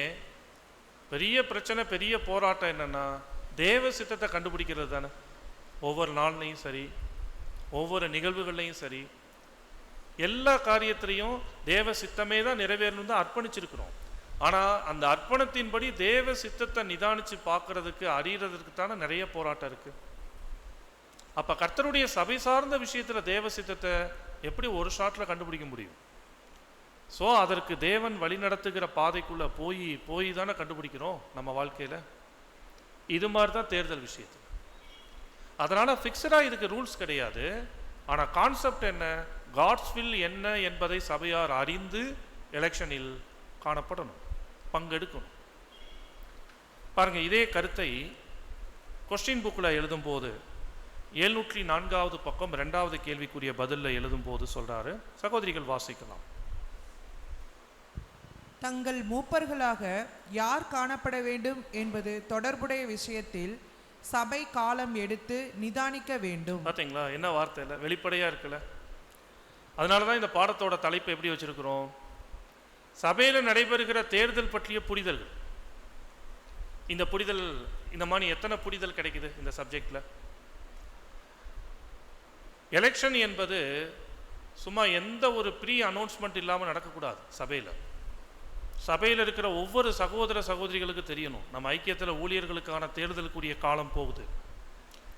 பெரிய பிரச்சனை, பெரிய போராட்டம் என்னன்னா தேவ சித்தத்தை கண்டுபிடிக்கிறது தானே. ஒவ்வொரு நாள்லையும் சரி, ஒவ்வொரு நிகழ்வுகள்லையும் சரி, எல்லா காரியத்திலையும் தேவ சித்தமே தான் நிறைவேறணும் தான் அர்ப்பணிச்சிருக்கிறோம். ஆனால் அந்த அர்ப்பணத்தின்படி தேவ சித்தத்தை நிதானித்து பார்க்கறதுக்கு, அறியறதுக்கு தானே நிறைய போராட்டம் இருக்கு. அப்போ கர்த்தருடைய சபை சார்ந்த விஷயத்தில் தேவ சித்தத்தை எப்படி ஒரு ஷாட்டில் கண்டுபிடிக்க முடியும்? ஸோ அதற்கு தேவன் வழி நடத்துகிற பாதைக்குள்ளே போய் தானே கண்டுபிடிக்கிறோம் நம்ம வாழ்க்கையில். இது மாதிரி தான் தேர்தல் விஷயத்தில். அதனால் ஃபிக்ஸடாக இதுக்கு ரூல்ஸ் கிடையாது. ஆனால் கான்செப்ட் என்ன, காட்ஸ் வில் என்ன என்பதை சபையார் அறிந்து எலெக்ஷனில் காணப்படணும், பங்கெடுக்கணும். பாருங்கள், இதே கருத்தை கொஸ்டின் புக்கில் எழுதும்போது 704வது பக்கம் 2வது கேள்விக்குரிய பதிலில் எழுதும்போது சொல்றாரு. சகோதரிகள் வாசிக்கலாம். தங்கள் மூப்பர்களாக யார் காணப்பட வேண்டும் என்பது தொடர்புடைய விஷயத்தில் சபை காலம் எடுத்து நிதானிக்க வேண்டும். பார்த்தீங்களா, என்ன வார்த்தை இல்லை, வெளிப்படையா இருக்குல்ல. அதனால தான் இந்த பாடத்தோட தலைப்பு எப்படி வச்சிருக்கிறோம், சபையில் நடைபெறுகிற தேர்தல் பற்றிய புரிதல்கள். இந்த புரிதல், இந்த மாதிரி எத்தனை புரிதல் கிடைக்குது இந்த சப்ஜெக்ட்ல? எலெக்ஷன் என்பது சும்மா எந்த ஒரு ப்ரீ அனௌன்ஸ்மெண்ட் இல்லாமல் நடக்கக்கூடாது. சபையில் இருக்கிற ஒவ்வொரு சகோதர சகோதரிகளுக்கு தெரியணும், நம்ம ஐக்கியத்தில் ஊழியர்களுக்கான தேர்தலுக்குரிய காலம் போகுது,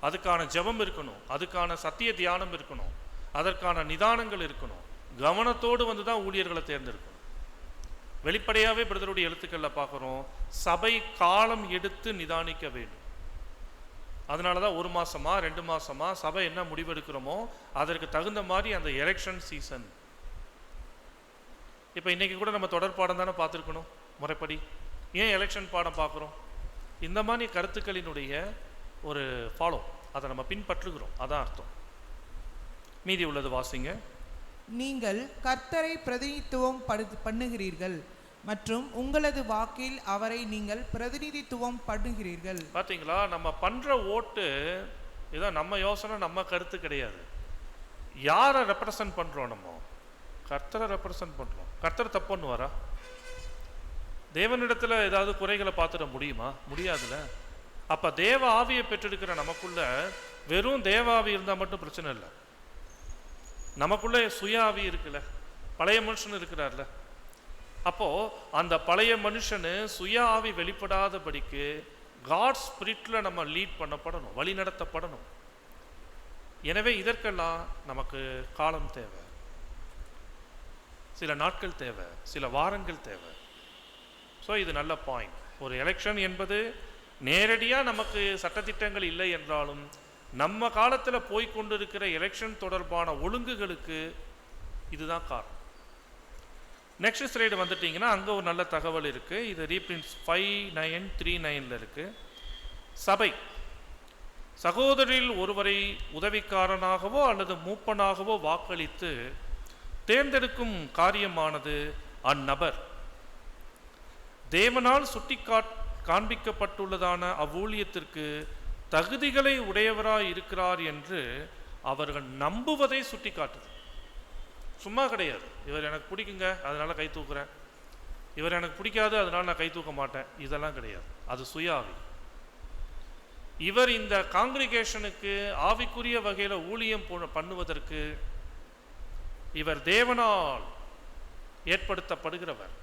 அதுக்கான ஜெபம் இருக்கணும், அதுக்கான சத்திய தியானம் இருக்கணும், அதற்கான நிதானங்கள் இருக்கணும். கவனத்தோடு வந்து தான் ஊழியர்களை தேர்ந்தெடுக்கணும். வெளிப்படையாகவே பிரதருடைய எழுத்துக்களில் பார்க்குறோம், சபை காலம் எடுத்து நிதானிக்க வேண்டும். அதனால தான் 1 மாசமா 2 மாசமா சபை என்ன முடிவெடுக்கிறோமோ அதற்கு தகுந்த மாதிரி அந்த எலெக்ஷன் சீசன். இப்போ இன்னைக்கு கூட நம்ம தொடர் பாடம் தானே பார்த்துருக்கணும் முறைப்படி. ஏன் எலெக்ஷன் பாடம் பார்க்குறோம்? இந்த மாதிரி கருத்துக்களினுடைய ஒரு ஃபாலோ, அதை நம்ம பின்பற்றுகிறோம், அதான் அர்த்தம். மீதி உள்ளது வாசிங்க. நீங்கள் கர்த்தரை பிரதிநிதித்துவம் பண்ணுகிறீர்கள் மற்றும் உங்களது வாக்கில் அவரை நீங்கள் பிரதிநிதித்துவம் பண்ணுகிறீர்கள். பார்த்தீங்களா, நம்ம பண்ற ஓட்டு இதான் நம்ம யோசனை, நம்ம கருத்து கிடையாது. யாரை ரெப்ரசன்ட் பண்றோம்? நம்ம கர்த்தரை ரெப்ரசன்ட் பண்றோம். கர்த்தர் தப்பு பண்ணுவாரா? தேவனிடத்துல ஏதாவது குறைகளை பார்த்துட முடியுமா? முடியாதுல. அப்ப தேவ ஆவியை பெற்றெடுக்கிற நமக்குள்ள வெறும் தேவ ஆவி இருந்தா மட்டும் பிரச்சனை இல்லை. நமக்குள்ள சுய ஆவி இருக்குல்ல, பழைய மனுஷன் இருக்கிறார்ல, அப்போது அந்த பழைய மனுஷனு சுய ஆவி வெளிப்படாதபடிக்கு காட் ஸ்பிரிட்டில் நம்ம லீட் பண்ணப்படணும், வழி நடத்தப்படணும். எனவே இதற்கெல்லாம் நமக்கு காலம் தேவை, சில நாட்கள் தேவை, சில வாரங்கள் தேவை. ஸோ இது நல்ல பாயிண்ட். ஒரு எலெக்ஷன் என்பது நேரடியாக நமக்கு சட்டத்திட்டங்கள் இல்லை என்றாலும் நம்ம காலத்தில் போய்கொண்டிருக்கிற எலெக்ஷன் தொடர்பான ஒழுங்குகளுக்கு இதுதான் காரணம். நெக்ஸ்ட் ஸ்லைடு வந்துட்டிங்கன்னா அங்கே ஒரு நல்ல தகவல் இருக்குது. இது ரீப்ரிண்ட்ஸ் 5939 இருக்குது. சபை சகோதரில் ஒருவரை உதவிக்காரனாகவோ அல்லது மூப்பனாகவோ வாக்களித்து தேர்ந்தெடுக்கும் காரியமானது அந்நபர் தேவனால் காண்பிக்கப்பட்டுள்ளதான அவ்வூழியத்திற்கு தகுதிகளை உடையவராய் இருக்கிறார் என்று அவர்கள் நம்புவதை சுட்டி காட்டுது. சும்மா கிடையாது, இவர் எனக்கு பிடிக்குங்க அதனால கை தூக்குறேன், இவர் எனக்கு பிடிக்காது அதனால நான் கை தூக்க மாட்டேன், இதெல்லாம் கிடையாது. அது சுய ஆவி. இவர் இந்த காங்கிரிகேஷனுக்கு ஆவிக்குரிய வகையில் ஊழியம் பண்ணுவதற்கு இவர் தேவனால் ஏற்படுத்தப்படுகிறவர்.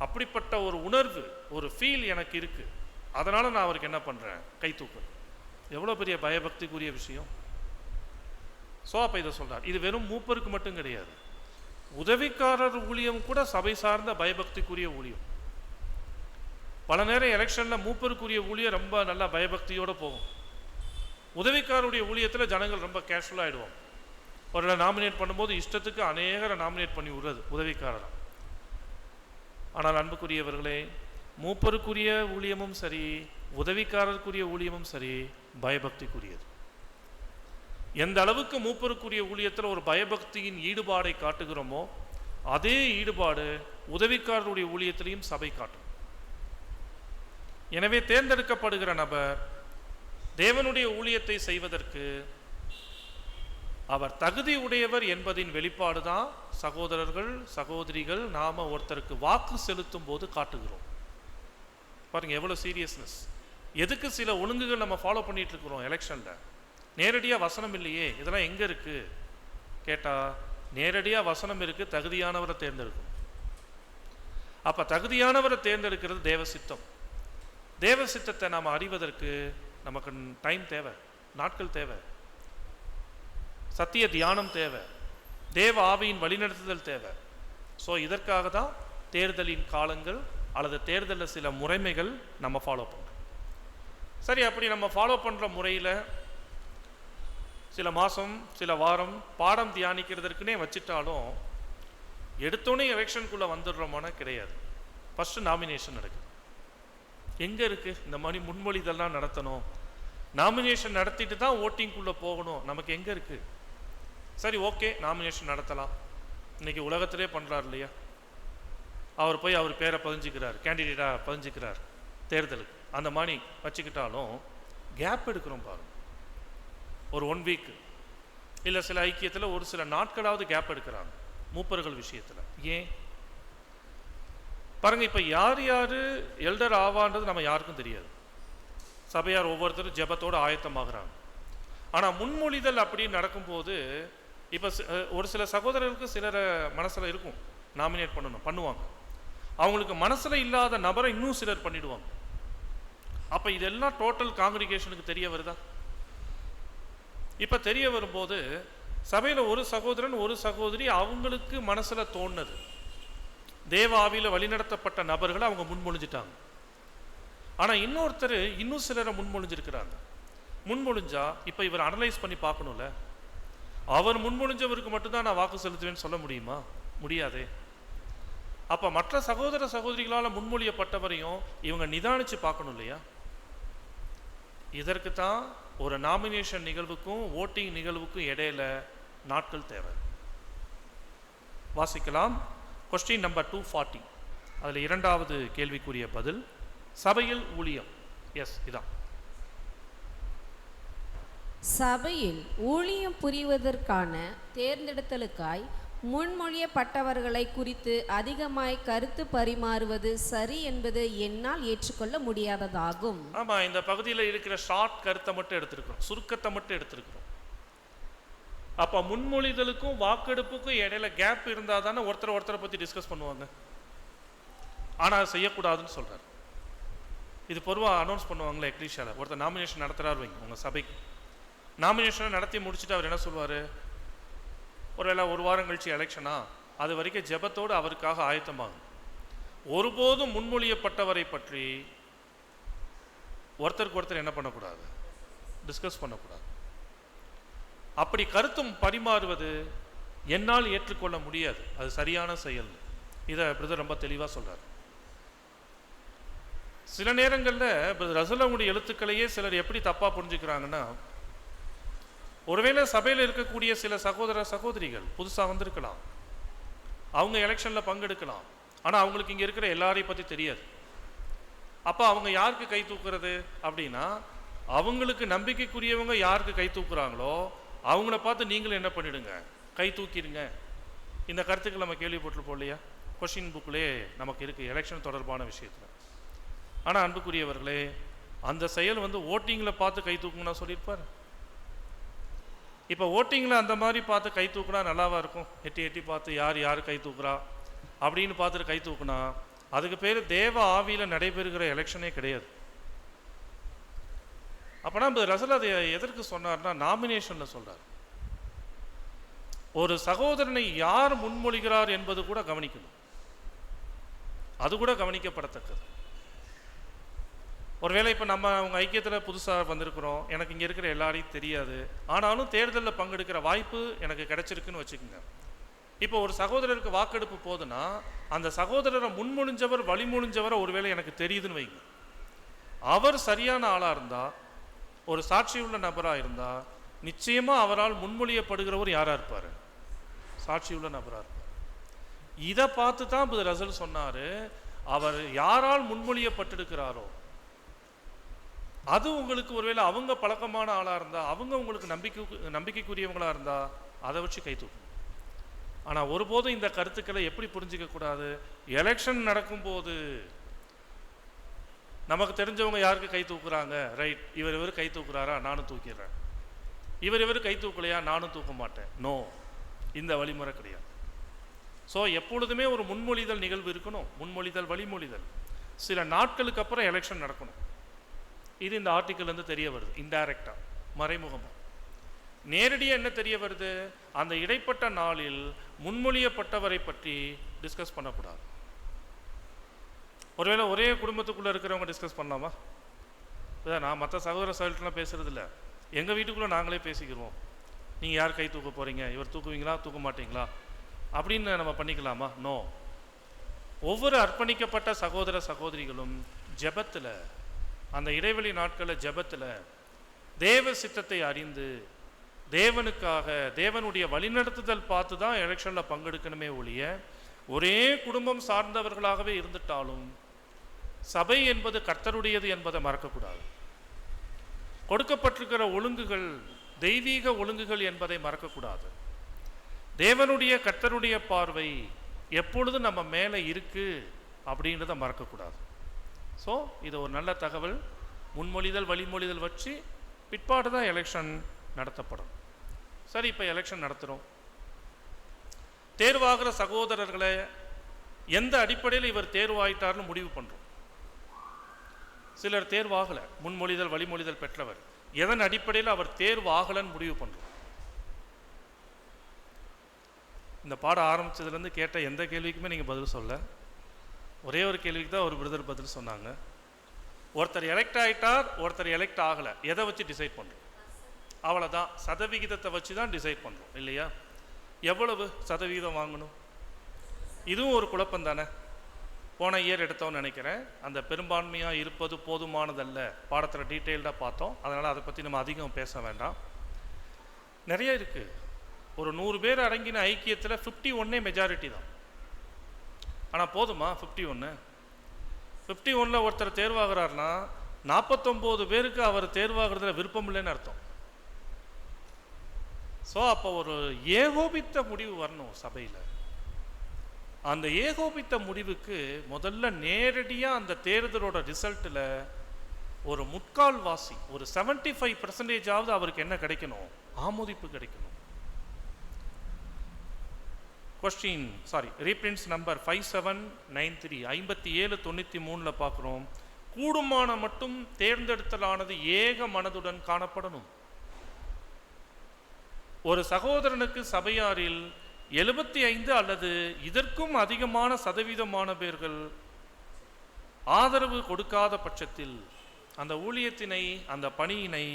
அப்படிப்பட்ட ஒரு உணர்வு, ஒரு ஃபீல் எனக்கு இருக்கு, அதனால நான் அவருக்கு என்ன பண்றேன், கை தூக்குறேன். எவ்வளோ பெரிய பயபக்திக்குரிய விஷயம். ஸோ அப்போ இதை சொல்றார். இது வெறும் மூப்பருக்கு மட்டும் கிடையாது, உதவிக்காரர் ஊழியம் கூட சபை சார்ந்த பயபக்திக்குரிய ஊழியம். பல நேரம் எலெக்ஷனில் மூப்பருக்குரிய ஊழியம் ரொம்ப நல்லா பயபக்தியோடு போகும். உதவிக்காரருடைய ஊழியத்தில் ஜனங்கள் ரொம்ப கேஷுவலாக ஆகிடுவோம். ஒரு நாமினேட் பண்ணும்போது இஷ்டத்துக்கு அநேகரை நாமினேட் பண்ணி விடுறது உதவிக்காரராக. ஆனால் அன்புக்குரியவர்களே, மூப்பருக்குரிய ஊழியமும் சரி, உதவிக்காரருக்குரிய ஊழியமும் சரி, பயபக்திக்குரியது. எந்த அளவுக்கு மூப்பருக்குரிய ஊழியத்தில் ஒரு பயபக்தியின் ஈடுபாடை காட்டுகிறோமோ அதே ஈடுபாடு உதவிக்காரருடைய ஊழியத்திலையும் சபை காட்டும். எனவே தேர்ந்தெடுக்கப்படுகிற நபர் தேவனுடைய ஊழியத்தை செய்வதற்கு அவர் தகுதி உடையவர் என்பதின் வெளிப்பாடு தான் சகோதரர்கள் சகோதரிகள் நாம ஒருத்தருக்கு வாக்கு செலுத்தும் போது காட்டுகிறோம். பாருங்க எவ்வளவு சீரியஸ்னஸ். எதுக்கு சில ஒழுங்குகள் நம்ம ஃபாலோ பண்ணிட்டு இருக்கிறோம் எலெக்ஷன்ல. நேரடியாக வசனம் இல்லையே, இதெல்லாம் எங்க இருக்கு கேட்டா நேரடியாக வசனம் இருக்கு, தகுதியானவரை தேர்ந்தெடுக்கும். அப்ப தகுதியானவரை தேர்ந்தெடுக்கிறது தேவ சித்தம். தேவ சித்தத்தை நாம் அறிவதற்கு நமக்கு டைம் தேவை, நாட்கள் தேவை, சத்திய தியானம் தேவை, தேவ ஆவியின் வழிநடத்துதல் தேவை. ஸோ இதற்காக தான் தேர்தலின் காலங்கள் அல்லது தேர்தலில் சில முறைமைகள் நம்ம ஃபாலோ பண்ணுறோம். சரி, அப்படி நம்ம ஃபாலோ பண்ணுற முறையில் சில மாதம் சில வாரம் பாடம் தியானிக்கிறதுக்குன்னே வச்சுட்டாலும் எடுத்தோன்னே எலெக்ஷனுக்குள்ளே வந்துடுறோமான கிடையாது. ஃபஸ்ட்டு நாமினேஷன் நடக்குது. எங்கே இருக்குது இந்த மாதிரி முன்மொழிதெல்லாம் நடத்தணும், நாமினேஷன் நடத்திட்டு தான் ஓட்டிங்குள்ளே போகணும், நமக்கு எங்கே இருக்குது? சரி, ஓகே, நாமினேஷன் நடத்தலாம். இன்றைக்கி உலகத்திலே பண்ணுறார் இல்லையா, அவர் போய் அவர் பேரை பதிஞ்சிக்கிறார், கேண்டிடேட்டாக பதிஞ்சிக்கிறார் தேர்தலுக்கு. அந்த மாதிரி வச்சுக்கிட்டாலும் கேப் எடுக்கிறோம் பாருங்க, ஒரு 1 வீக் இல்லை சில ஐக்கியத்தில் ஒரு சில நாட்களாவது கேப் எடுக்கிறாங்க மூப்பர்கள் விஷயத்தில். ஏன் பாருங்க, இப்போ யார் யார் எல்டர் ஆவான்றது நம்ம யாருக்கும் தெரியாது. சபையார் ஒவ்வொருத்தரும் ஜெபத்தோடு ஆயத்தமாகறாங்க. ஆனால் முன்மொழிதல் அப்படி நடக்கும்போது இப்போ ஒரு சில சகோதரர்களுக்கு சிலரை மனசில் இருக்கும் நாமினேட் பண்ணுவாங்க. அவங்களுக்கு மனசில் இல்லாத நபரை இன்னும் சிலர் பண்ணிடுவாங்க. அப்போ இதெல்லாம் டோட்டல் காங்கிரிகேஷனுக்கு தெரிய வருதா? இப்போ தெரிய வரும்போது சபையில் ஒரு சகோதரன் ஒரு சகோதரி அவங்களுக்கு மனசில் தோணுது, தேவ ஆவியில் வழிநடத்தப்பட்ட நபர்களை அவங்க முன்மொழிஞ்சிட்டாங்க. ஆனால் இன்னொருத்தர் இன்னும் சிலரை முன்மொழிஞ்சிருக்கிறாங்க. முன்மொழிஞ்சா இப்போ இவர் அனலைஸ் பண்ணி பார்க்கணும்ல, அவர் முன்மொழிஞ்சவருக்கு மட்டும்தான் நான் வாக்கு செலுத்துவேன்னு சொல்ல முடியுமா? முடியாதே. அப்போ மற்ற சகோதர சகோதரிகளால் முன்மொழியப்பட்டவரையும் இவங்க நிதானித்து பார்க்கணும் இல்லையா? இதற்கு தான் ஒரு நாமினேஷன் நிகழ்வுக்கும் ஓட்டிங் நிகழ்வுக்கும் இடையில நாட்கள் தேவை. வாசிக்கலாம். Question number 240. அதில் 2வது கேள்விக்குரிய பதில் சபையில் ஊழியம். எஸ், இதான். சபையில் ஊழியம் புரிவதற்கான தேர்ந்தெடுத்தலுக்காய் முன்மொழியப்பட்டவர்களை குறித்து அதிகமாய் கருத்து பரிமாறுவது சரி என்பது என்னால் ஏற்றுக்கொள்ள முடியாததாகும். ஆமா, இந்த பகுதியில் இருக்கிற ஷார்ட் கருத்தை மட்டும் எடுத்திருக்கிறோம், சுருக்கத்தை மட்டும் எடுத்திருக்கிறோம். அப்ப முன்மொழிதலுக்கும் வாக்கெடுப்புக்கும் இடையில கேப் இருந்தால் தானே ஒருத்தரை பற்றி டிஸ்கஸ் பண்ணுவாங்க. ஆனால் அது செய்யக்கூடாதுன்னு சொல்கிறார். இது பொதுவாக அனௌன்ஸ் பண்ணுவாங்களே எக்லீஷியாவில். ஒருத்தர் நாமினேஷன் நடத்துகிறார் வைங்க உங்கள் சபைக்கு. நாமினேஷனை நடத்தி முடிச்சுட்டு அவர் என்ன சொல்வார், ஒருவேளை ஒரு வாரம் கழிச்சு எலெக்ஷனா, அது வரைக்கும் ஜெபத்தோடு அவருக்காக ஆயத்தமாகும். ஒருபோதும் முன்மொழியப்பட்டவரை பற்றி ஒருத்தருக்கு ஒருத்தர் என்ன பண்ணக்கூடாது, டிஸ்கஸ் பண்ணக்கூடாது. அப்படி கருத்தும் பரிமாறுவது என்னால் ஏற்றுக்கொள்ள முடியாது, அது சரியான செயல். இதை பிரதர் ரொம்ப தெளிவாக சொல்றார். சில நேரங்களில் ரசூலுல்லாஹ்வுடைய எழுத்துக்களையே சிலர் எப்படி தப்பாக புரிஞ்சுக்கிறாங்கன்னா, ஒருவேளை சபையில் இருக்கக்கூடிய சில சகோதர சகோதரிகள் புதுசாக வந்திருக்கலாம், அவங்க எலெக்ஷனில் பங்கெடுக்கலாம், ஆனால் அவங்களுக்கு இங்கே இருக்கிற எல்லாரையும் பற்றி தெரியாது. அப்போ அவங்க யாருக்கு கை தூக்குறது அப்படின்னா, அவங்களுக்கு நம்பிக்கைக்குரியவங்க யாருக்கு கை தூக்குறாங்களோ அவங்கள பார்த்து நீங்களும் என்ன பண்ணிடுங்க, கை தூக்கிடுங்க. இந்த கருத்துக்கள் நம்ம கேள்விப்பட்டிருப்போம் இல்லையா, கொஷின் புக்கிலே நமக்கு இருக்குது எலெக்ஷன் தொடர்பான விஷயத்தில். ஆனால் அன்புக்குரியவர்களே, அந்த செயல் ஓட்டிங்கில் பார்த்து கை தூக்குங்கன்னா சொல்லியிருப்பார். இப்போ ஓட்டிங்கில் அந்த மாதிரி பார்த்து கை தூக்குனா நல்லாவா இருக்கும்? எட்டி எட்டி பார்த்து யார் கை தூக்குறா அப்படின்னு பார்த்துட்டு கை தூக்குனா அதுக்கு பேர் தேவ ஆவியில் நடைபெறுகிற எலெக்ஷனே கிடையாது. அப்போனா ரசூல் அதை எதற்கு சொன்னார்னா, நாமினேஷனில் சொல்கிறார். ஒரு சகோதரனை யார் முன்மொழிகிறார் என்பது கூட கவனிக்கணும், அது கூட கவனிக்கப்படத்தக்கது. ஒருவேளை இப்போ நம்ம அவங்க ஐக்கியத்தில் புதுசாக வந்திருக்கிறோம், எனக்கு இங்கே இருக்கிற எல்லாரையும் தெரியாது, ஆனாலும் தேர்தலில் பங்கெடுக்கிற வாய்ப்பு எனக்கு கிடைச்சிருக்குன்னு வச்சுக்கோங்க. இப்போ ஒரு சகோதரருக்கு வாக்கெடுப்பு போதுன்னா அந்த சகோதரரை முன்மொழிஞ்சவர் வழிமொழிஞ்சவரை ஒருவேளை எனக்கு தெரியுதுன்னு வைங்க. அவர் சரியான ஆளாக இருந்தால், ஒரு சாட்சியுள்ள நபராக இருந்தால், நிச்சயமாக அவரால் முன்மொழியப்படுகிறவர் யாராக இருப்பார்? சாட்சியுள்ள நபராக இருப்பார். இதை பார்த்து தான் ரசூல் சொன்னார், அவர் யாரால் முன்மொழியப்பட்டிருக்கிறாரோ அது உங்களுக்கு ஒருவேளை அவங்க பழக்கமான ஆளாக இருந்தால், அவங்க உங்களுக்கு நம்பிக்கைக்குரியவங்களாக இருந்தால் அதை வச்சு கை தூக்கணும். ஆனால் ஒருபோதும் இந்த கருத்துக்களை எப்படி புரிஞ்சிக்க கூடாது, எலெக்ஷன் நடக்கும்போது நமக்கு தெரிஞ்சவங்க யாருக்கு கை தூக்குறாங்க, ரைட், இவர் கை தூக்குறாரா, நானும் தூக்கிடுறேன், இவர் கை தூக்கலையா, நானும் தூக்க மாட்டேன். நோ, இந்த வழிமுறை கிடையாது. ஸோ எப்பொழுதுமே ஒரு முன்மொழிதல் நிகழ்வு இருக்கணும், முன்மொழிதல் வழிமொழிதல். சில நாட்களுக்கு அப்புறம் எலெக்ஷன் நடக்கணும். இது இந்த ஆர்டிக்கிள் தெரிய வருது, இன்டைரக்டா, மறைமுகமாக. நேரடியாக என்ன தெரிய வருது, அந்த இடைப்பட்ட நாளில் முன்மொழியப்பட்டவரை பற்றி டிஸ்கஸ் பண்ணக்கூடாது. ஒருவேளை ஒரே குடும்பத்துக்குள்ளே இருக்கிறவங்க டிஸ்கஸ் பண்ணலாமா? நான் மற்ற சகோதர சகோதரர்கள்லாம் பேசுறது இல்லை, எங்கள் வீட்டுக்குள்ளே நாங்களே பேசிக்கிறோம். நீங்கள் யார் கை தூக்க போகிறீங்க, இவர் தூக்குவீங்களா தூக்க மாட்டீங்களா அப்படின்னு நம்ம பண்ணிக்கலாமா? நோ. ஒவ்வொரு அர்ப்பணிக்கப்பட்ட சகோதர சகோதரிகளும் ஜெபத்தில், அந்த இடைவெளி நாட்களில் ஜெபத்தில் தேவ சித்தத்தை அறிந்து தேவனுக்காக தேவனுடைய வழிநடத்துதல் பார்த்து தான் எலெக்ஷனில் பங்கெடுக்கணுமே ஒழிய, ஒரே குடும்பம் சார்ந்தவர்களாகவே இருந்துட்டாலும் சபை என்பது கர்த்தருடையது என்பதை மறக்கக்கூடாது. கொடுக்கப்பட்டிருக்கிற ஒழுங்குகள் தெய்வீக ஒழுங்குகள் என்பதை மறக்கக்கூடாது. தேவனுடைய கர்த்தருடைய பார்வை எப்பொழுதும் நம்ம மேலே இருக்கு அப்படின்றத மறக்கக்கூடாது. ஸோ இது ஒரு நல்ல தகவல். முன்மொழிதல் வழிமொழிதல் வச்சு பிற்பாடு தான் எலெக்ஷன் நடத்தப்படும். சரி, இப்போ எலெக்ஷன் நடத்துகிறோம், தேர்வாகிற சகோதரர்களை எந்த அடிப்படையில் இவர் தேர்வாயிட்டார்னு முடிவு பண்ணுறோம். சிலர் தேர்வாகலை, முன்மொழிதல் வழிமொழிதல் பெற்றவர், எதன் அடிப்படையில் அவர் தேர்வாகலன்னு முடிவு பண்ணுறோம். இந்த பாடம் ஆரம்பித்ததுலேருந்து கேட்ட எந்த கேள்விக்குமே நீங்கள் பதில் சொல்ல, ஒரே ஒரு கேள்விக்கு தான் ஒரு பிரதர் பதில் சொன்னாங்க. ஒருத்தர் எலெக்ட் ஆகிட்டார், ஒருத்தர் எலெக்ட் ஆகலை, எதை வச்சு டிசைட் பண்ணுறோம்? அவ்வளோதான், சதவிகிதத்தை வச்சு தான் டிசைட் பண்ணுறோம் இல்லையா? எவ்வளவு சதவிகிதம் வாங்கணும், இதுவும் ஒரு குழப்பம் தானே. போன இயர் எடுத்தோன்னு நினைக்கிறேன், அந்த பெரும்பான்மையாக இருப்பது போதுமானதல்ல பாடத்தில் டீட்டெயில்டாக பார்த்தோம். அதனால் அதை பற்றி நம்ம அதிகம் பேச வேண்டாம். நிறைய இருக்குது. ஒரு 100 பேர் அடங்கின ஐக்கியத்தில் 51 மெஜாரிட்டி தான். ஆனால் போதுமா 51? 51 ஒருத்தர் தேர்வாகிறார்னா 49 பேருக்கு அவர் தேர்வாகிறதுல விருப்பம் இல்லைன்னு அர்த்தம். ஸோ அப்போ ஒரு ஏகோபித்த முடிவு வரணும் சபையில். அந்த ஏகோபித்த முடிவுக்கு முதல்ல நேரடியாக அந்த தேர்தலோட ரிசல்ட்டில் ஒரு முக்கால்வாசி, ஒரு 75% அவருக்கு என்ன கிடைக்கணும், ஆமோதிப்பு கிடைக்கணும். ரீப்ரிண்ட்ஸ் நம்பர் 5793 5793 பார்க்குறோம். கூடுமான மட்டும் தேர்ந்தெடுத்தலானது ஏக மனதுடன் காணப்படணும். ஒரு சகோதரனுக்கு சபையாரில் 75 அல்லது இதற்கும் அதிகமான சதவீதமான பேர்கள் ஆதரவு கொடுக்காத பட்சத்தில் அந்த ஊழியத்தினை, அந்த பணியினை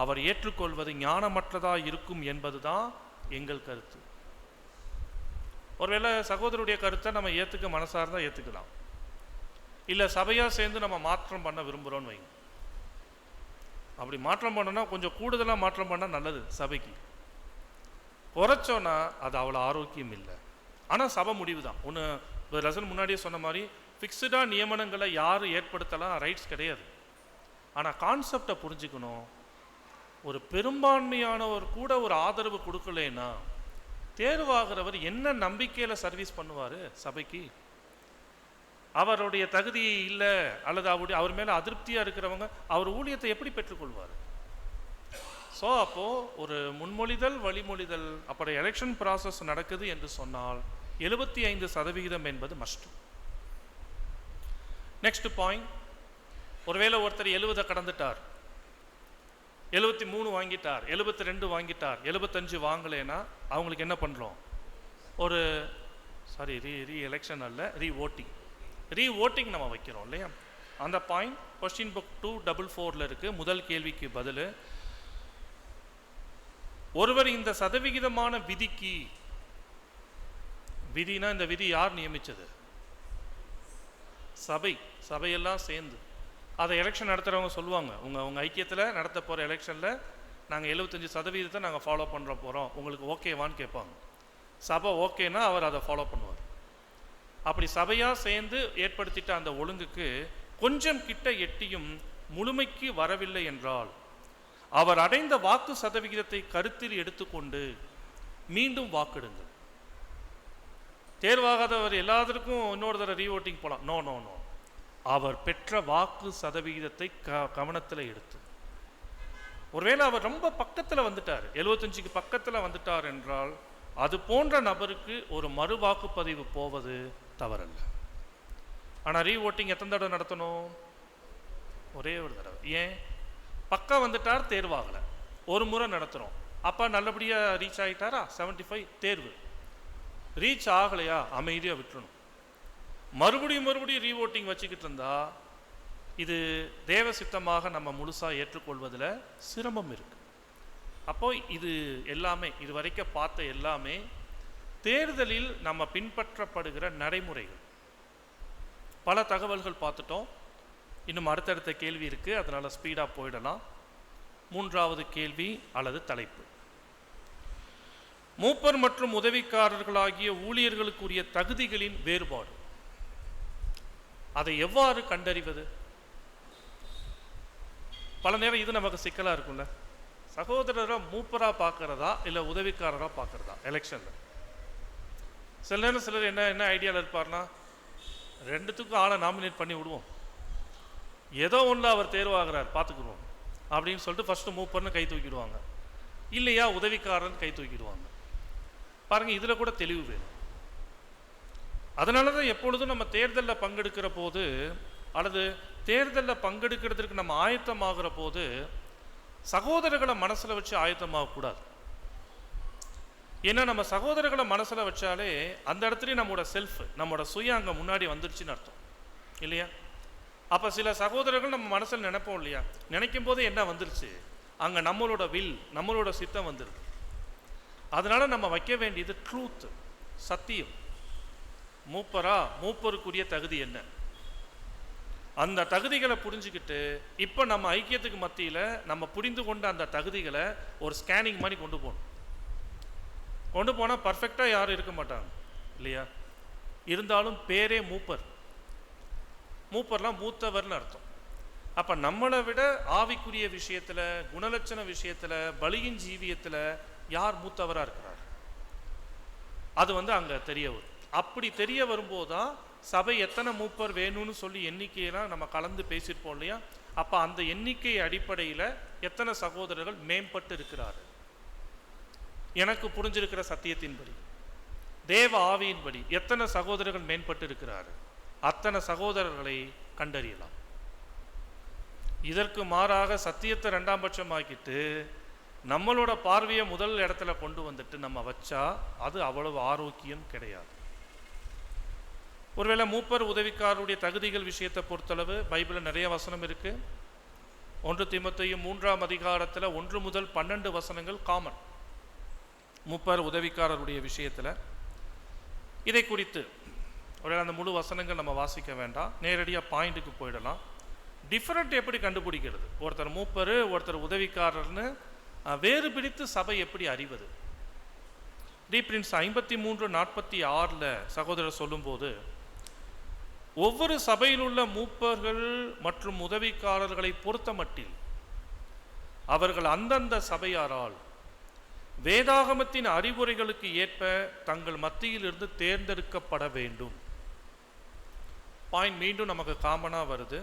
அவர் ஏற்றுக்கொள்வது ஞானமற்றதா இருக்கும் என்பதுதான் எங்கள் கருத்து. ஒருவேளை சகோதரருடைய கருத்தை நம்ம ஏற்றுக்க மனசார்ந்தா ஏற்றுக்கலாம், இல்லை சபையாக சேர்ந்து நம்ம மாற்றம் பண்ண விரும்புகிறோன்னு வைங்க. அப்படி மாற்றம் பண்ணோன்னா கொஞ்சம் கூடுதலாக மாற்றம் பண்ணால் நல்லது. சபைக்கு குறைச்சோன்னா அது அவ்வளோ ஆரோக்கியம் இல்லை. ஆனால் சபை முடிவு தான். ஒன்று ரசன் முன்னாடியே சொன்ன மாதிரி ஃபிக்ஸ்டாக நியமனங்களை யாரும் ஏற்படுத்தலாம், ரைட்ஸ் கிடையாது. ஆனால் கான்செப்டை புரிஞ்சுக்கணும். ஒரு பெரும்பான்மையானவர் கூட ஒரு ஆதரவு கொடுக்கலன்னா தேர்வாகிறவர் என்ன நம்பிக்கையில் சர்வீஸ் பண்ணுவார் சபைக்கு? அவருடைய தகுதி இல்லை அல்லது அவர் மேலே அதிருப்தியாக இருக்கிறவங்க அவர் ஊழியத்தை எப்படி பெற்றுக்கொள்வார்? ஸோ அப்போது ஒரு முன்மொழிதல் வழிமொழிதல் அப்படி எலெக்ஷன் ப்ராசஸ் நடக்குது என்று சொன்னால் 75% என்பது மஸ்ட். நெக்ஸ்ட் பாயிண்ட், ஒருவேளை ஒருத்தர் 70 கடந்துட்டார், 73 வாங்கிட்டார், 72 வாங்கிட்டார், 75 வாங்கலைன்னா அவங்களுக்கு என்ன பண்ணுறோம்? ஒரு ரீ எலெக்ஷன் அல்ல, ரீ ஓட்டிங் நம்ம வைக்கிறோம் இல்லையா? அந்த பாயிண்ட் கொஸ்டின் புக் 244 இருக்குது. முதல் கேள்விக்கு பதில், ஒருவர் இந்த சதவிகிதமான விதிக்கு, விதினா இந்த விதி யார் நியமித்தது? சபையெல்லாம் சேர்ந்து. அதை எலெக்ஷன் நடத்துகிறவங்க சொல்லுவாங்க, உங்கள் ஐக்கியத்தில் நடத்த போகிற எலெக்ஷனில் நாங்கள் 75% நாங்கள் ஃபாலோ பண்ணுற போகிறோம், உங்களுக்கு ஓகேவான்னு கேட்பாங்க. சபை ஓகேனா அவர் அதை ஃபாலோ பண்ணுவார். அப்படி சபையாக சேர்ந்து ஏற்படுத்திட்ட அந்த ஒழுங்குக்கு கொஞ்சம் கிட்ட எட்டியும் முழுமைக்கு வரவில்லை என்றால் அவர் அடைந்த வாக்கு சதவிகிதத்தை கருத்தில் எடுத்துக்கொண்டு மீண்டும் வாக்கெடுங்கள். தேர்வாகாதவர் எல்லாத்திற்கும் இன்னொரு தடவை ரீஓட்டிங் போகலாம். நோ நோ நோ, அவர் பெற்ற வாக்கு சதவிகிதத்தை கவனத்தில் எடுத்து, ஒருவேளை அவர் ரொம்ப பக்கத்தில் வந்துட்டார், 75க்கு பக்கத்தில் வந்துட்டார் என்றால் அது போன்ற நபருக்கு ஒரு மறு வாக்குப்பதிவு போவது தவறல்ல. ஆனால் ரீஓட்டிங் எத்தனை தடவை நடத்தணும்? ஒரே ஒரு தடவை. ஏன்? பக்கம் வந்துட்டார், தேர்வாகலை, ஒரு முறை நடத்துகிறோம். அப்போ நல்லபடியாக ரீச் ஆகிட்டாரா 75 தேர்வு, ரீச் ஆகலையா அமைதியாக விட்டுறணும். மறுபடியும் ரீஓட்டிங் வச்சுக்கிட்டு இருந்தா இது தேவ சித்தமாக நம்ம முழுசாக ஏற்றுக்கொள்வதில் சிரமம் இருக்கு. அப்போ இது எல்லாமே, இது வரைக்கும் பார்த்த எல்லாமே தேர்தலில் நம்ம பின்பற்றப்படுகிற நடைமுறைகள். பல தகவல்கள் பார்த்துட்டோம். இன்னும் அடுத்தடுத்த கேள்வி இருக்குது, அதனால் ஸ்பீடாக போயிடலாம். 3வது கேள்வி அல்லது தலைப்பு, மூப்பர் மற்றும் உதவிக்காரர்களாகிய ஊழியர்களுக்குரிய தகுதிகளின் வேறுபாடு, அதை எவ்வாறு கண்டறிவது? பல நேரம் இது நமக்கு சிக்கலாக இருக்கும்ல. சகோதரரை மூப்பராக பார்க்கறதா இல்லை உதவிக்காரராக பார்க்கறதா எலெக்ஷனில்? சில நேரம் சிலர் என்ன ஐடியாவில் இருப்பார்னா, ரெண்டுத்துக்கும் ஆளை நாமினேட் பண்ணி விடுவோம், ஏதோ ஒன்று அவர் தேர்வாகிறார் பார்த்துக்குருவோம் அப்படின்னு சொல்லிட்டு ஃபஸ்ட்டு மூப்பர்னு கை தூக்கிடுவாங்க, இல்லையா உதவிக்காரன் கை தூக்கிடுவாங்க. பாருங்கள், இதில் கூட தெளிவு வேணும். அதனால தான் எப்பொழுதும் நம்ம தேர்தலில் பங்கெடுக்கிற போது அல்லது தேர்தலில் பங்கெடுக்கிறதுக்கு நம்ம ஆயத்தமாகிற போது சகோதரர்களை மனசில் வச்சு ஆயத்தமாகக்கூடாது. ஏன்னா நம்ம சகோதரர்களை மனசில் வச்சாலே அந்த இடத்துலையும் நம்மளோட செல்ஃப், நம்மளோட சுய அங்கே முன்னாடி வந்துருச்சுன்னு அர்த்தம் இல்லையா? அப்போ சில சகோதரர்கள் நம்ம மனசில் நினைப்போம் இல்லையா, நினைக்கும் போது என்ன வந்துருச்சு, அங்கே நம்மளோட வில், நம்மளோட சித்தம் வந்துருக்கு. அதனால நம்ம வைக்க வேண்டியது ட்ரூத், சத்தியம். மூப்பருக்குரிய தகுதி என்ன, அந்த தகுதிகளை புரிஞ்சுக்கிட்டு இப்போ நம்ம ஐக்கியத்துக்கு மத்தியில் நம்ம புரிந்து கொண்ட அந்த தகுதிகளை ஒரு ஸ்கேனிங் மாதிரி கொண்டு போனால் பர்ஃபெக்டாக யாரும் இருக்க மாட்டாங்க இல்லையா? இருந்தாலும் பேரே மூப்பர்லாம் மூத்தவர்னு அர்த்தம். அப்போ நம்மளை விட ஆவிக்குரிய விஷயத்தில், குணலட்சண விஷயத்தில், பலியின் ஜீவியத்தில் யார் மூத்தவராக இருக்கிறார், அது அங்கே தெரிய வரும். அப்படி தெரிய வரும்போது தான் சபை எத்தனை மூப்பர் வேணும்னு சொல்லி எண்ணிக்கையெல்லாம் நம்ம கலந்து பேசியிருப்போம் இல்லையா? அப்போ அந்த எண்ணிக்கை அடிப்படையில் எத்தனை சகோதரர்கள் மேம்பட்டு இருக்கிறார்கள் எனக்கு புரிஞ்சிருக்கிற சத்தியத்தின்படி. தேவ ஆவியின்படி எத்தனை சகோதரர்கள் மேம்பட்டு இருக்கிறார்கள், அத்தனை சகோதரர்களை கண்டறியலாம். இதற்கு மாறாக சத்தியத்தை இரண்டாம் பட்சமாக்கிட்டு நம்மளோட பார்வையை முதல் இடத்துல கொண்டு வந்துட்டு நம்ம வச்சா அது அவ்வளவு ஆரோக்கியம் கிடையாது. ஒருவேளை மூப்பர் உதவிக்காரருடைய தகுதிகள் விஷயத்தை பொறுத்தளவு பைபிளில் நிறைய வசனம் இருக்கு. 1 தீமோத்தேயு 3ஆம் அதிகாரத்தில் 1 முதல் 12 வசனங்கள் காமன் மூப்பர் உதவிக்காரருடைய விஷயத்தில். இதை குறித்து ஒருவேளை அந்த முழு வசனங்கள் நம்ம வாசிக்க வேண்டாம், நேரடியாக பாயிண்ட்டுக்கு போயிடலாம். டிஃபரெண்ட் எப்படி கண்டுபிடிக்கிறது, ஒருத்தர் மூப்பர் ஒருத்தர் உதவிக்காரர்னு வேறு பிடித்து சபை எப்படி அறிவது? ரீப்ரின்ஸ் 53:46 சகோதரர் சொல்லும்போது, ஒவ்வொரு சபையில் உள்ள மூப்பர்கள் மற்றும் உதவிக்காரர்களை பொறுத்த மட்டில் அவர்கள் அந்தந்த சபையாரால் வேதாகமத்தின் அறிவுரைகளுக்கு ஏற்ப தங்கள் மத்தியில் இருந்து தேர்ந்தெடுக்கப்பட வேண்டும். பாயிண்ட் மீண்டும் நமக்கு காமனாக வருது.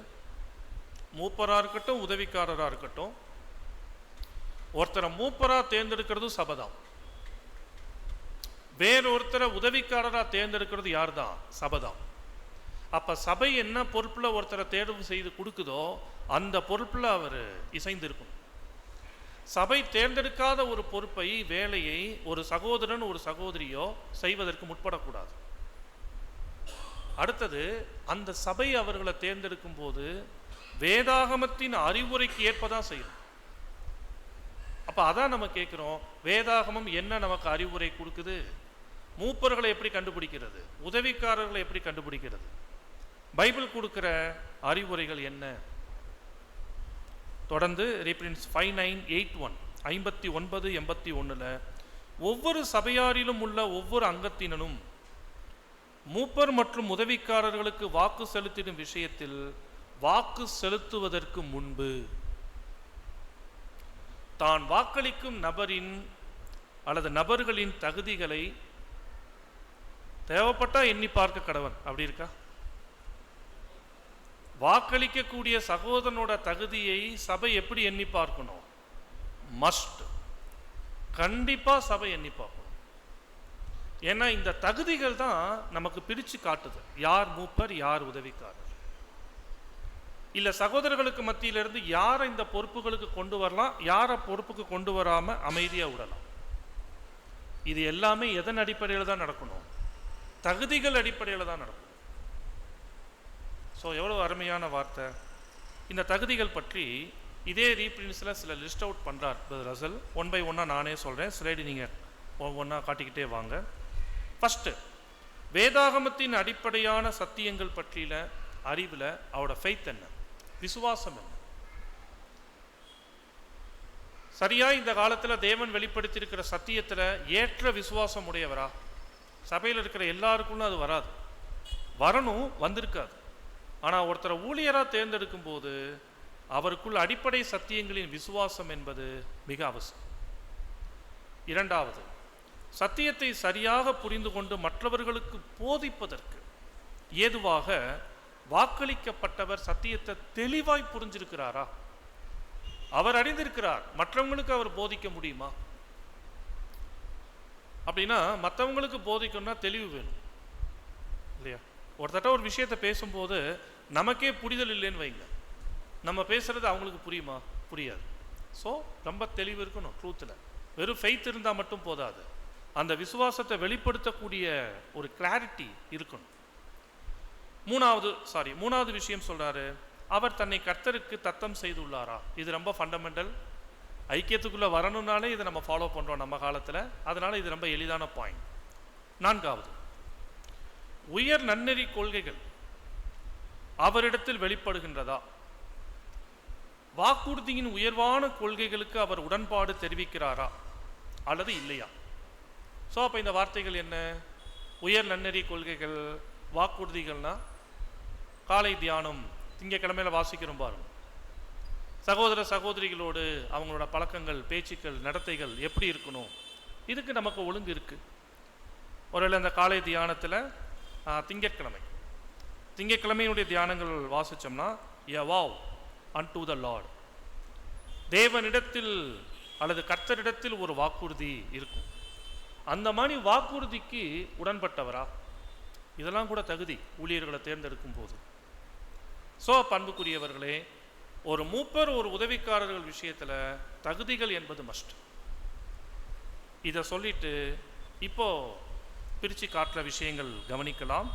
மூப்பராக இருக்கட்டும் உதவிக்காரராக இருக்கட்டும், ஒருத்தரை மூப்பராக தேர்ந்தெடுக்கிறது சபை தான், வேறொருத்தரை உதவிக்காரராக தேர்ந்தெடுக்கிறது யார் தான்? சபை தான். அப்போ சபை என்ன பொறுப்பில் ஒருத்தரை தேர்வு செய்து கொடுக்குதோ அந்த பொறுப்பில் அவர் இசைந்திருக்கணும். சபை தேர்ந்தெடுக்காத ஒரு பொறுப்பை, வேலையை ஒரு சகோதரன் ஒரு சகோதரியோ செய்வதற்கு முற்படக்கூடாது. அடுத்தது, அந்த சபை அவர்களை தேர்ந்தெடுக்கும் போது வேதாகமத்தின் அறிவுரைக்கு ஏற்பதான் செய்யணும். அப்போ அதான் நம்ம கேட்குறோம், வேதாகமம் என்ன நமக்கு அறிவுரை கொடுக்குது? மூப்பர்களை எப்படி கண்டுபிடிக்கிறது? உதவிக்காரர்களை எப்படி கண்டுபிடிக்கிறது? பைபிள் கொடுக்கிற அறிவுரைகள் என்ன? தொடர்ந்து ரீப்ரின்ஸ் 59:81 59:81 ஒவ்வொரு சபையாரிலும் உள்ள ஒவ்வொரு அங்கத்தினனும் மூப்பர் மற்றும் உதவிக்காரர்களுக்கு வாக்கு செலுத்திடும் விஷயத்தில் வாக்கு செலுத்துவதற்கு முன்பு தான் வாக்களிக்கும் நபரின் அல்லது நபர்களின் தகுதிகளை தேவைப்பட்டா எண்ணி பார்க்க கடவன். அப்படி இருக்கா? வாக்களிக்கக்கூடிய சகோதரனோட தகுதியை சபை எப்படி எண்ணி பார்க்கணும்? மஸ்ட், கண்டிப்பா சபை எண்ணி பார்க்கணும். ஏன்னா இந்த தகுதிகள் தான் நமக்கு பிரிச்சு காட்டுது யார் மூப்பர் யார் உதவிக்காரர். இல்ல சகோதரர்களுக்கு மத்தியிலிருந்து யாரை இந்த பொறுப்புகளுக்கு கொண்டு வரலாம், யாரை பொறுப்புக்கு கொண்டு வராம அமைதியா விடலாம். இது எல்லாமே எதன் அடிப்படையில் தான் நடக்கணும்? தகுதிகள் அடிப்படையில் தான் நடக்கும். ஸோ எவ்வளோ அருமையான வார்த்தை. இந்த தகுதிகள் பற்றி இதே ரீப்ரின்ஸில் சில லிஸ்ட் அவுட் பண்ணுறார் ரசல். 1 by 1 நானே சொல்கிறேன், ஸ்லைடு நீங்கள் ஒவ்வொன்றா காட்டிக்கிட்டே வாங்க. ஃபஸ்ட்டு, வேதாகமத்தின் அடிப்படையான சத்தியங்கள் பற்றிய அறிவில் அவரோட ஃபெய்த் என்ன, விசுவாசம் என்ன? சரியாக இந்த காலத்தில் தேவன் வெளிப்படுத்தியிருக்கிற சத்தியத்தில் ஏற்ற விசுவாசம் உடையவரா? சபையில் இருக்கிற எல்லாருக்கும் அது வராது, வரணும், வந்திருக்காது. ஆனால் ஒருத்தரை ஊழியராக தேர்ந்தெடுக்கும் போது அவருக்குள் அடிப்படை சத்தியங்களின் விசுவாசம் என்பது மிக அவசியம். இரண்டாவது, சத்தியத்தை சரியாக புரிந்து கொண்டு மற்றவர்களுக்கு போதிப்பதற்கு ஏதுவாக வாக்களிக்கப்பட்டவர் சத்தியத்தை தெளிவாய் புரிஞ்சிருக்கிறாரா? அவர் அறிந்திருக்கிறார், மற்றவங்களுக்கு அவர் போதிக்க முடியுமா? அப்படின்னா மற்றவங்களுக்கு போதிக்கணும்னா தெளிவு வேணும் இல்லையா? ஒருத்தட்ட ஒரு விஷயத்தை பேசும்போது நமக்கே புரிதல் இல்லைன்னு வைங்க, நம்ம பேசுறது அவங்களுக்கு புரியுமா? புரியாது. ஸோ ரொம்ப தெளிவு இருக்கணும் ட்ரூத்தில். வெறும் ஃபெய்த் இருந்தால் மட்டும் போதாது, அந்த விசுவாசத்தை வெளிப்படுத்தக்கூடிய ஒரு கிளாரிட்டி இருக்கணும். மூணாவது விஷயம் சொல்றாரு, அவர் தன்னை கர்த்தருக்கு தத்தம் செய்துள்ளாரா? இது ரொம்ப ஃபண்டமெண்டல். ஐக்கியத்துக்குள்ளே வரணும்னாலே இதை நம்ம ஃபாலோ பண்ணுறோம் நம்ம காலத்தில், அதனால இது ரொம்ப எளிதான பாயிண்ட். நான்காவது, உயர் நன்னெறி கொள்கைகள் அவரிடத்தில் வெளிப்படுகின்றதா? வாக்குறுதியின் உயர்வான கொள்கைகளுக்கு அவர் உடன்பாடு தெரிவிக்கிறாரா அல்லது இல்லையா? ஸோ அப்போ இந்த வார்த்தைகள் என்ன? உயர் நன்னெறி கொள்கைகள், வாக்குறுதிகள்னா காலை தியானம் திங்கக்கிழமையில வாசிக்கிறோம் பாருங்க. சகோதர சகோதரிகளோடு அவங்களோட பழக்கங்கள், பேச்சுக்கள், நடத்தைகள் எப்படி இருக்கணும், இதுக்கு நமக்கு ஒழுங்கு இருக்கு. ஒருவேளை அந்த காலை தியானத்தில் திங்கட்கிழமையினுடைய தியானங்கள் வாசிச்சோம்னா எ வாவ் அன்டு த லார்ட், தேவனிடத்தில் அல்லது கர்த்தரிடத்தில் ஒரு வாக்குறுதி இருக்கும். அந்த மாதிரி வாக்குறுதிக்கு உடன்பட்டவரா? இதெல்லாம் கூட தகுதி ஊழியர்களை தேர்ந்தெடுக்கும் போது. ஸோ பண்புக்குரியவர்களே, ஒரு மூப்பர் ஒரு உதவிக்காரர்கள் விஷயத்தில் தகுதிகள் என்பது மஸ்ட். இதை சொல்லிட்டு இப்போ பிரித்து காட்டுற விஷயங்கள் கவனிக்கலாம்.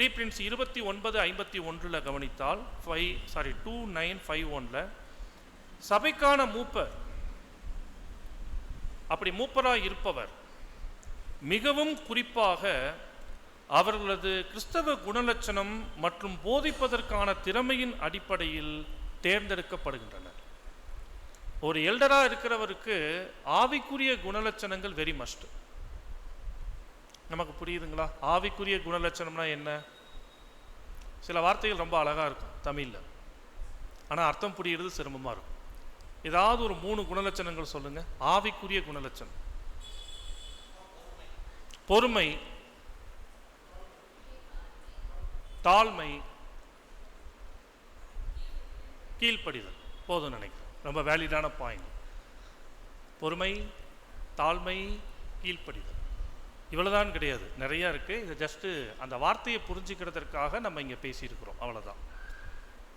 ரீப்ரின்ஸ் 29:51 கவனித்தால் 2951 சபைக்கான மூப்பர், அப்படி மூப்பராக இருப்பவர் மிகவும் குறிப்பாக அவர்களது கிறிஸ்தவ குணலட்சணம் மற்றும் போதிப்பதற்கான திறமையின் அடிப்படையில் தேர்ந்தெடுக்கப்படுகின்றனர். ஒரு எல்டரா இருக்கிறவருக்கு ஆவிக்குரிய குணலட்சணங்கள் வெரி மஸ்ட். நமக்கு புரியுதுங்களா? ஆவிக்குரிய குணலட்சணம்னா என்ன? சில வார்த்தைகள் ரொம்ப அழகா இருக்கும் தமிழ்ல, ஆனா அர்த்தம் புரியுறது சிரமமா இருக்கும். ஏதாவது ஒரு 3 குணலட்சணங்கள் சொல்லுங்க. ஆவிக்குரிய குணலட்சணம்: பொறுமை, தாழ்மை, கீழ்ப்படிதல். போதும் நினைக்கிறேன். ரொம்ப வேலிடான பாயிண்ட். பொறுமை, தாழ்மை, கீழ்ப்படிதல். இவ்வளவுதான் கிடையாது, நிறைய இருக்கு. இது ஜஸ்ட் அந்த வார்த்தையை புரிஞ்சுக்கிறதுக்காக நம்ம இங்க பேசியிருக்கிறோம், அவ்வளவுதான்.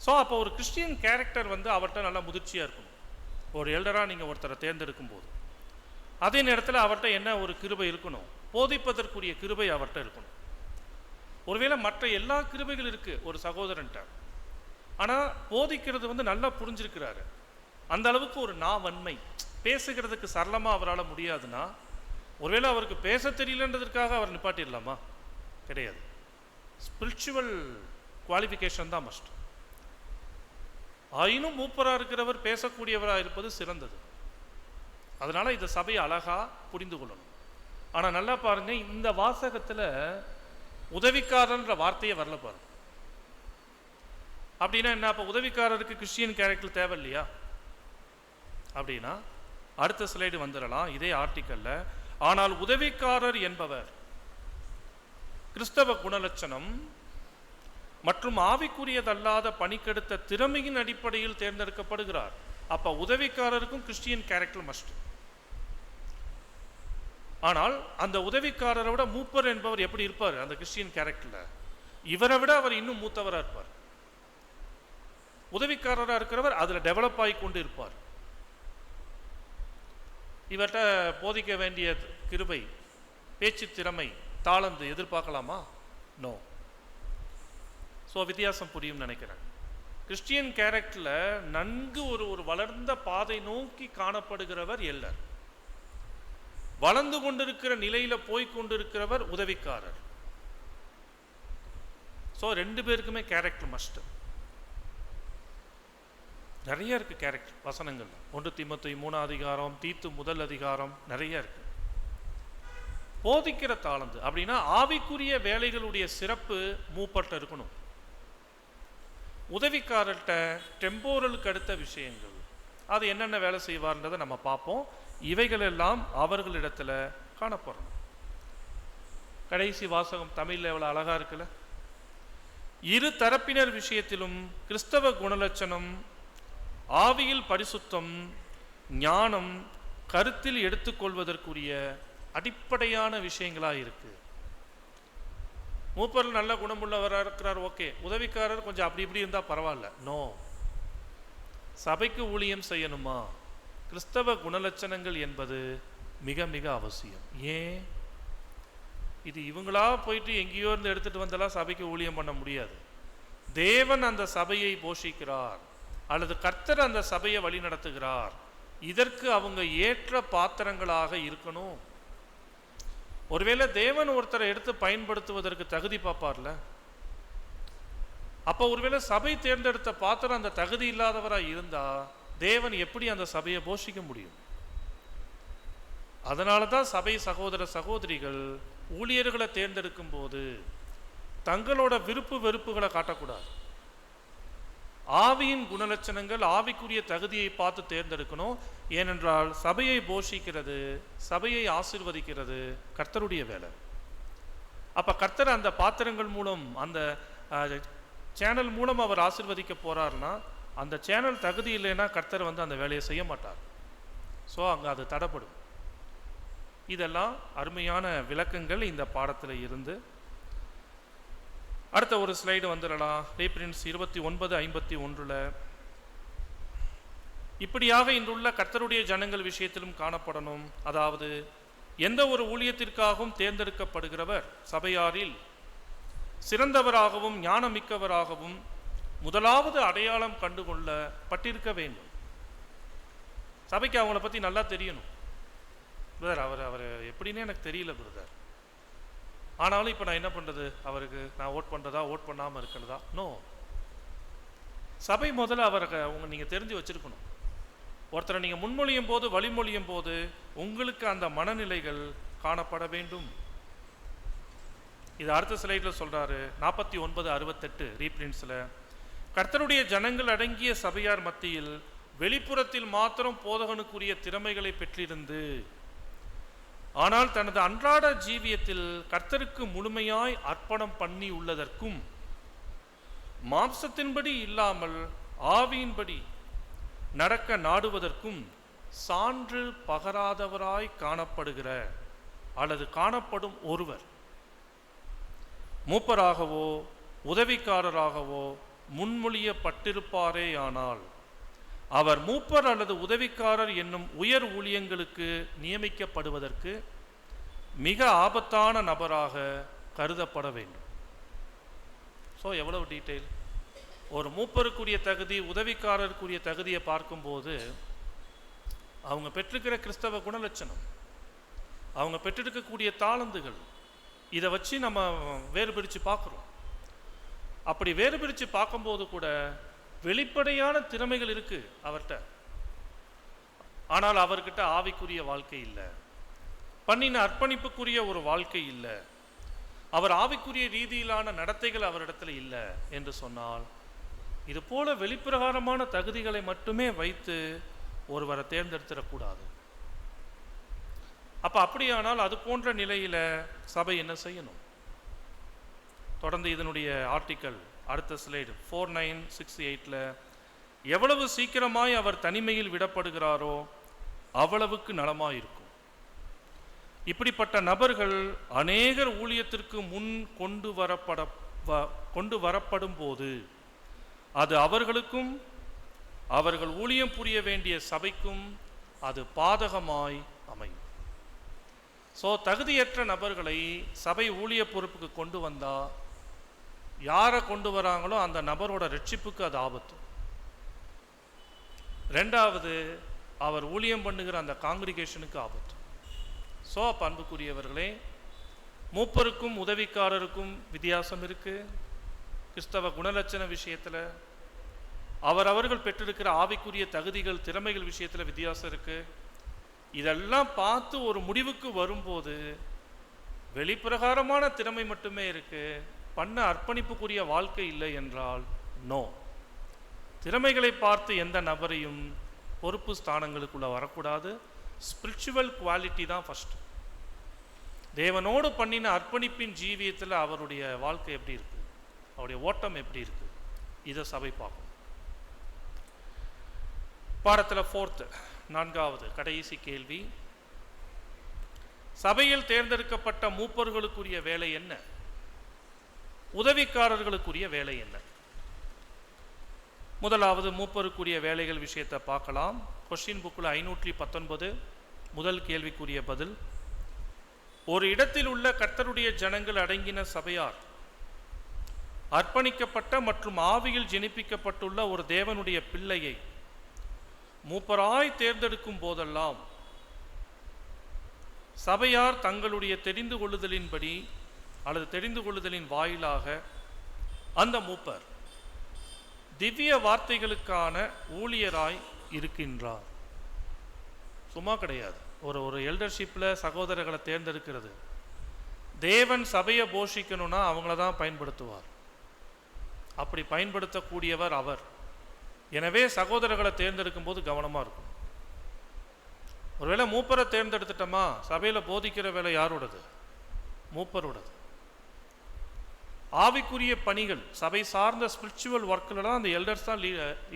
ஸோ அப்போ ஒரு கிறிஸ்டியன் கேரக்டர் வந்து அவர்கிட்ட நல்லா முதிர்ச்சியா இருக்கணும். ஒரு எல்டரா நீங்க ஒருத்தரை தேர்ந்தெடுக்கும் போது அதே நேரத்தில் அவர்கிட்ட என்ன ஒரு கிருபை இருக்கணும்? போதிப்பதற்குரிய கிருபை அவர்கிட்ட இருக்கணும். ஒருவேளை மற்ற எல்லா கிருபைகள் இருக்கு ஒரு சகோதரன்ட்ட, ஆனா போதிக்கிறது வந்து நல்லா புரிஞ்சிருக்கிறாரு, அந்த அளவுக்கு ஒரு நாவன்மை, பேசுகிறதுக்கு சரளமா அவரால் முடியாதுன்னா, ஒருவேளை அவருக்கு பேச தெரியலன்றதுக்காக அவர் நிப்பாட்டிடலாமா? கிடையாது. ஸ்பிரிச்சுவல் குவாலிஃபிகேஷன் தான் மஸ்ட். ஆயினும் மூப்பராக இருக்கிறவர் பேசக்கூடியவராக இருப்பது சிறந்தது. அதனால இந்த சபையை அழகா புரிந்து கொள்ளணும். ஆனா நல்லா பாருங்க, இந்த வாசகத்துல உதவிக்காரன்ற வார்த்தையே வரல பாருங்க. அப்படின்னா என்ன? அப்ப உதவிக்காரருக்கு கிறிஸ்டியன் கேரக்டர் தேவை இல்லையா? அப்படின்னா அடுத்த ஸ்லைடு வந்துடலாம் இதே ஆர்டிக்கல்ல. ஆனால் உதவிக்காரர் என்பவர் கிறிஸ்தவ குணலட்சணம் மற்றும் ஆவிக்குரியதல்லாத பணிக்கெடுத்த திறமையின் அடிப்படையில் தேர்ந்தெடுக்கப்படுகிறார். அப்ப உதவிக்காரருக்கும் கிறிஸ்டியன் கேரக்டர் மஸ்ட். ஆனால் அந்த உதவிக்காரரை விட மூப்பர் என்பவர் எப்படி இருப்பார்? அந்த கிறிஸ்டியன் கேரக்டர்ல இவரை விட அவர் இன்னும் மூத்தவராக இருப்பார். உதவிக்காரராக இருக்கிறவர் அதுல டெவலப் ஆகி கொண்டு இருப்பார். இவர்கிட்ட போதிக்க வேண்டிய கிருபை, பேச்சு திறமை, தாளந்து எதிர்பார்க்கலாமா? நோ. ஸோ வித்தியாசம் புரியும் நினைக்கிறேன். கிறிஸ்டியன் கேரக்டர்ல நன்கு ஒரு வளர்ந்த பாதை நோக்கி காணப்படுகிறவர் எல்லர். வளர்ந்து கொண்டிருக்கிற நிலையில போய்கொண்டிருக்கிறவர் உதவிக்காரர். ஸோ 2 பேருக்குமே கேரக்டர் மஸ்ட். நிறைய இருக்கு கேரக்டர் வசனங்கள். 1 தீமோத்தேயு 3 அதிகாரம், தீத்து 1 அதிகாரம், நிறைய இருக்கு. போதிக்கிற தாளந்து அப்படின்னா ஆவிக்குரிய வேலைகளுடைய சிறப்பு மூப்பர்ட்ட இருக்கணும். உதவிக்காரர்கிட்ட டெம்போரலுக்கு அடுத்த விஷயங்கள், அது என்னென்ன வேலை செய்வார்ன்றதை நம்ம பார்ப்போம். இவைகள் எல்லாம் அவர்களிடத்துல காணப்படணும். கடைசி வாசகம் தமிழ்ல எவ்வளவு அழகா இருக்குல்ல? இரு தரப்பினர் விஷயத்திலும் கிறிஸ்தவ குணலட்சணம், ஆவியில் பரிசுத்தம், ஞானம் கருத்தில் எடுத்துக்கொள்வதற்குரிய அடிப்படையான விஷயங்களா இருக்கு. மூப்பர் நல்ல குணமுள்ளவராக இருக்கிறார், ஓகே. உதவிக்காரர் கொஞ்சம் அப்படி இப்படி இருந்தா பரவாயில்ல. நோ. சபைக்கு ஊழியம் செய்யணுமா? கிறிஸ்தவ குணலட்சணங்கள் என்பது மிக மிக அவசியம். ஏன்? இது இவங்களா போயிட்டு எங்கேயோ இருந்து எடுத்துட்டு வந்தெல்லாம் சபைக்கு ஊழியம் பண்ண முடியாது. தேவன் அந்த சபையை போஷிக்கிறார் அல்லது கர்த்தர் அந்த சபையை வழி நடத்துகிறார். இதற்கு அவங்க ஏற்ற பாத்திரங்களாக இருக்கணும். ஒருவேளை தேவன் ஒருத்தரை எடுத்து பயன்படுத்துவதற்கு தகுதி பார்ப்பார்ல, அப்ப ஒருவேளை சபை தேர்ந்தெடுத்த பாத்திரம் அந்த தகுதி இல்லாதவராக இருந்தா தேவன் எப்படி அந்த சபையை போஷிக்க முடியும்? அதனாலதான் சபை சகோதர சகோதரிகள் ஊழியர்களை தேர்ந்தெடுக்கும் போது தங்களோட விருப்பு வெறுப்புகளை காட்டக்கூடாது. ஆவியின் குணலட்சணங்கள், ஆவிக்குரிய தகுதியை பார்த்து தேர்ந்தெடுக்கணும். ஏனென்றால் சபையை போஷிக்கிறது, சபையை ஆசீர்வதிக்கிறது கர்த்தருடைய வேலை. அப்ப கர்த்தர் அந்த பாத்திரங்கள் மூலம், அந்த சேனல் மூலம் அவர் ஆசீர்வதிக்க போறாருன்னா, அந்த சேனல் தகுதி இல்லைன்னா கர்த்தர் வந்து அந்த வேலையை செய்ய மாட்டார். ஸோ அங்க அது தடைப்படும். இதெல்லாம் அருமையான விளக்கங்கள் இந்த பாடத்தில் இருந்து. அடுத்த ஒரு ஸ்லைடு வந்துடலாம். ரீப்ரின்ஸ் 29:51 இப்படியாக இன்றுள்ள கர்த்தருடைய ஜனங்கள் விஷயத்திலும் காணப்படணும். அதாவது எந்த ஒரு ஊழியத்திற்காகவும் தேர்ந்தெடுக்கப்படுகிறவர் சபையாரில் சிறந்தவராகவும் ஞானமிக்கவராகவும் முதலாவது அடையாளம் கண்டுகொள்ளப்பட்டிருக்க வேண்டும். சபைக்கு அவங்கள பற்றி நல்லா தெரியணும். பிரதர் அவர் எப்படின்னு எனக்கு தெரியல பிரதர், ஆனாலும் இப்போ நான் என்ன பண்ணுறது, அவருக்கு நான் ஓட் பண்ணுறதா ஓட் பண்ணாமல் இருக்கிறதா? நோ, சபை முதல்ல அவரை நீங்கள் தெரிஞ்சு வச்சுருக்கணும். ஒருத்தரை நீங்கள் முன்மொழியும் போது வழிமொழியும் போது உங்களுக்கு அந்த மனநிலைகள் காணப்பட வேண்டும். இது அடுத்த ஸ்லைடில் சொல்கிறாரு. 49:68 ரீப்ரின்ஸில், கர்த்தருடைய ஜனங்கள் அடங்கிய சபையார் மத்தியில் வெளிப்புறத்தில் மாத்திரம் போதகனுக்குரிய திறமைகளை பெற்றிருந்து, ஆனால் தனது அன்றாட ஜீவியத்தில் கர்த்தருக்கு முழுமையாய் அர்ப்பணம் பண்ணி உள்ளதற்கும் மாம்சத்தின்படி இல்லாமல் ஆவியின்படி நடக்க நாடுவதற்கும் சான்று பகராதவராய் காணப்படுகிற அல்லது காணப்படும் ஒருவர் மூப்பராகவோ உதவிக்காரராகவோ முன்மொழியப்பட்டிருப்பாரேயானால் அவர் மூப்பர் அல்லது உதவிக்காரர் என்னும் உயர் ஊழியங்களுக்கு நியமிக்கப்படுவதற்கு மிக ஆபத்தான நபராக கருதப்பட வேண்டும். ஸோ எவ்வளவு டீட்டெயில்! ஒரு மூப்பருக்குரிய தகுதி, உதவிக்காரருக்குரிய தகுதியை பார்க்கும்போது அவங்க பெற்றிருக்கிற கிறிஸ்தவ குணலட்சணம், அவங்க பெற்றிருக்கக்கூடிய தாளந்துகள், இதை வச்சு நம்ம வேறு பிரித்து பார்க்குறோம். அப்படி வேறு பிரித்து பார்க்கும்போது கூட வெளிப்படையான திறமைகள் இருக்குது அவர்கிட்ட, ஆனால் அவர்கிட்ட ஆவிக்குரிய வாழ்க்கை இல்லை, பண்ணின அர்ப்பணிப்புக்குரிய ஒரு வாழ்க்கை இல்லை, அவர் ஆவிக்குரிய ரீதியிலான நடத்தைகள் அவரிடத்துல இல்லை என்று சொன்னால், இது போல வெளிப்பிரகாரமான தகுதிகளை மட்டுமே வைத்து ஒருவரை தேர்ந்தெடுத்துடக்கூடாது. அப்போ அப்படியானால் அது போன்ற நிலையில சபை என்ன செய்யணும்? தொடர்ந்து இதனுடைய ஆர்டிக்கல் அடுத்த ஸ்லைடு 4968 எவ்வளவு சீக்கிரமாய் அவர் தனிமையில் விடப்படுகிறாரோ அவ்வளவுக்கு நலமாயிருக்கும். இப்படிப்பட்ட நபர்கள் அநேகர் ஊழியத்திற்கு முன் கொண்டு வரப்படும் போது அது அவர்களுக்கும் அவர்கள் ஊழியம் புரிய வேண்டிய சபைக்கும் அது பாதகமாய் அமையும். ஸோ தகுதியற்ற நபர்களை சபை ஊழிய பொறுப்புக்கு கொண்டு வந்தா யாரை கொண்டு வராங்களோ அந்த நபரோட ரட்சிப்புக்கு அது ஆபத்து. ரெண்டாவது, அவர் ஊழியம் பண்ணுகிற அந்த காங்கிரிகேஷனுக்கு ஆபத்து. ஸோ பண்புக்குரியவர்களே, மூப்பருக்கும் உதவிக்காரருக்கும் வித்தியாசம் இருக்கு. கிறிஸ்தவ குணலட்சண விஷயத்தில் அவர்கள் பெற்றிருக்கிற ஆவிக்குரிய தகுதிகள், திறமைகள் விஷயத்தில் வித்தியாசம் இருக்கு. இதெல்லாம் பார்த்து ஒரு முடிவுக்கு வரும்போது வெளிப்பிரகாரமான திறமை மட்டுமே இருக்கு, பண்ண அர்ப்பணிப்புக்குரிய வாழ்க்கை இல்லை என்றால் நோ. திறமைகளை பார்த்து எந்த நபரையும் பொறுப்பு ஸ்தானங்களுக்குள்ள வரக்கூடாது. ஸ்பிரிச்சுவல் குவாலிட்டி தான் ஃபர்ஸ்ட். தேவனோடு பண்ணின அர்ப்பணிப்பின் ஜீவியத்தில் அவருடைய வாழ்க்கை எப்படி இருக்கு, அவருடைய ஓட்டம் எப்படி இருக்கு, இதை சபை பார்க்கும். பாடத்தில் 4th 4வது கடைசி கேள்வி, சபையில் தேர்ந்தெடுக்கப்பட்ட மூப்பர்களுக்குரிய வேலை என்ன, உதவிக்காரர்களுக்குரிய வேலை என்ன? முதலாவது மூப்பருக்குரிய வேலைகள் விஷயத்தை பார்க்கலாம். கொஸ்டின் புக்கில் 519 முதல் கேள்விக்குரிய பதில், ஒரு இடத்தில் உள்ள கர்த்தருடைய ஜனங்கள் அடங்கின சபையார் அர்ப்பணிக்கப்பட்ட மற்றும் ஆவியில் ஜெனிப்பிக்கப்பட்டுள்ள ஒரு தேவனுடைய பிள்ளையை மூப்பராய் தேர்ந்தெடுக்கும் போதெல்லாம் சபையார் தங்களுடைய தெரிந்து கொள்ளுதலின்படி அல்லது தெரிந்து கொள்ளுதலின் வாயிலாக அந்த மூப்பர் திவ்ய வார்த்தைகளுக்கான ஊழியராய் இருக்கின்றார். சும்மா கிடையாது. ஒரு எல்டர்ஷிப்பில் சகோதரர்களை தேர்ந்தெடுக்கிறது, தேவன் சபையை போஷிக்கணும்னா அவங்கள தான் பயன்படுத்துவார். அப்படி பயன்படுத்தக்கூடியவர் அவர். எனவே சகோதரர்களை தேர்ந்தெடுக்கும் போது கவனமாக இருக்கும். ஒருவேளை மூப்பரை தேர்ந்தெடுத்துட்டோமா, சபையில் போதிக்கிற வேலை யாரோடது? மூப்பரோடது. ஆவிக்குரிய பணிகள், சபை சார்ந்த ஸ்பிரிச்சுவல் ஒர்க்கிலலாம் அந்த எல்டர்ஸ் தான்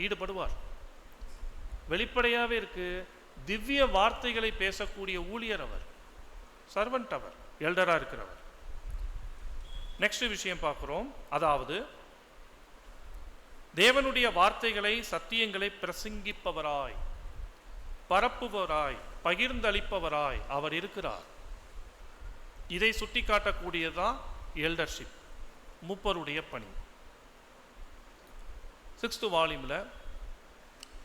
ஈடுபடுவார். வெளிப்படையாகவே இருக்கு, திவ்ய வார்த்தைகளை பேசக்கூடிய ஊழியர் அவர். சர்வன்ட் அவர், எல்டராக இருக்கிறவர். நெக்ஸ்ட் விஷயம் பார்க்குறோம். அதாவது தேவனுடைய வார்த்தைகளை, சத்தியங்களை பிரசங்கிப்பவராய், பரப்புவராய், பகிர்ந்தளிப்பவராய் அவர் இருக்கிறார். இதை சுட்டி காட்டக்கூடியதான் எல்டர்ஷிப், மூப்பருடைய பணி. 6th வால்யூமில்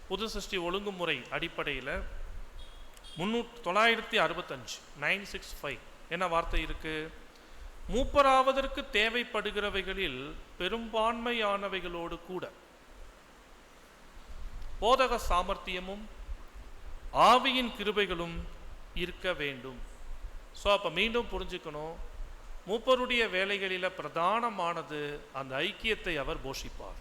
புது சிருஷ்டி ஒழுங்குமுறை அடிப்படையில் 965 965 என்ன வார்த்தை இருக்கு? மூப்பராவதற்கு தேவைப்படுகிறவைகளில் பெரும்பான்மையானவைகளோடு கூட போதக சாமர்த்தியமும் ஆவியின் கிருபைகளும் இருக்க வேண்டும். ஸோ அப்போ மீண்டும் புரிஞ்சுக்கணும், மூப்பருடைய வேலைகளில் பிரதானமானது அந்த ஐக்கியத்தை அவர் போஷிப்பார்.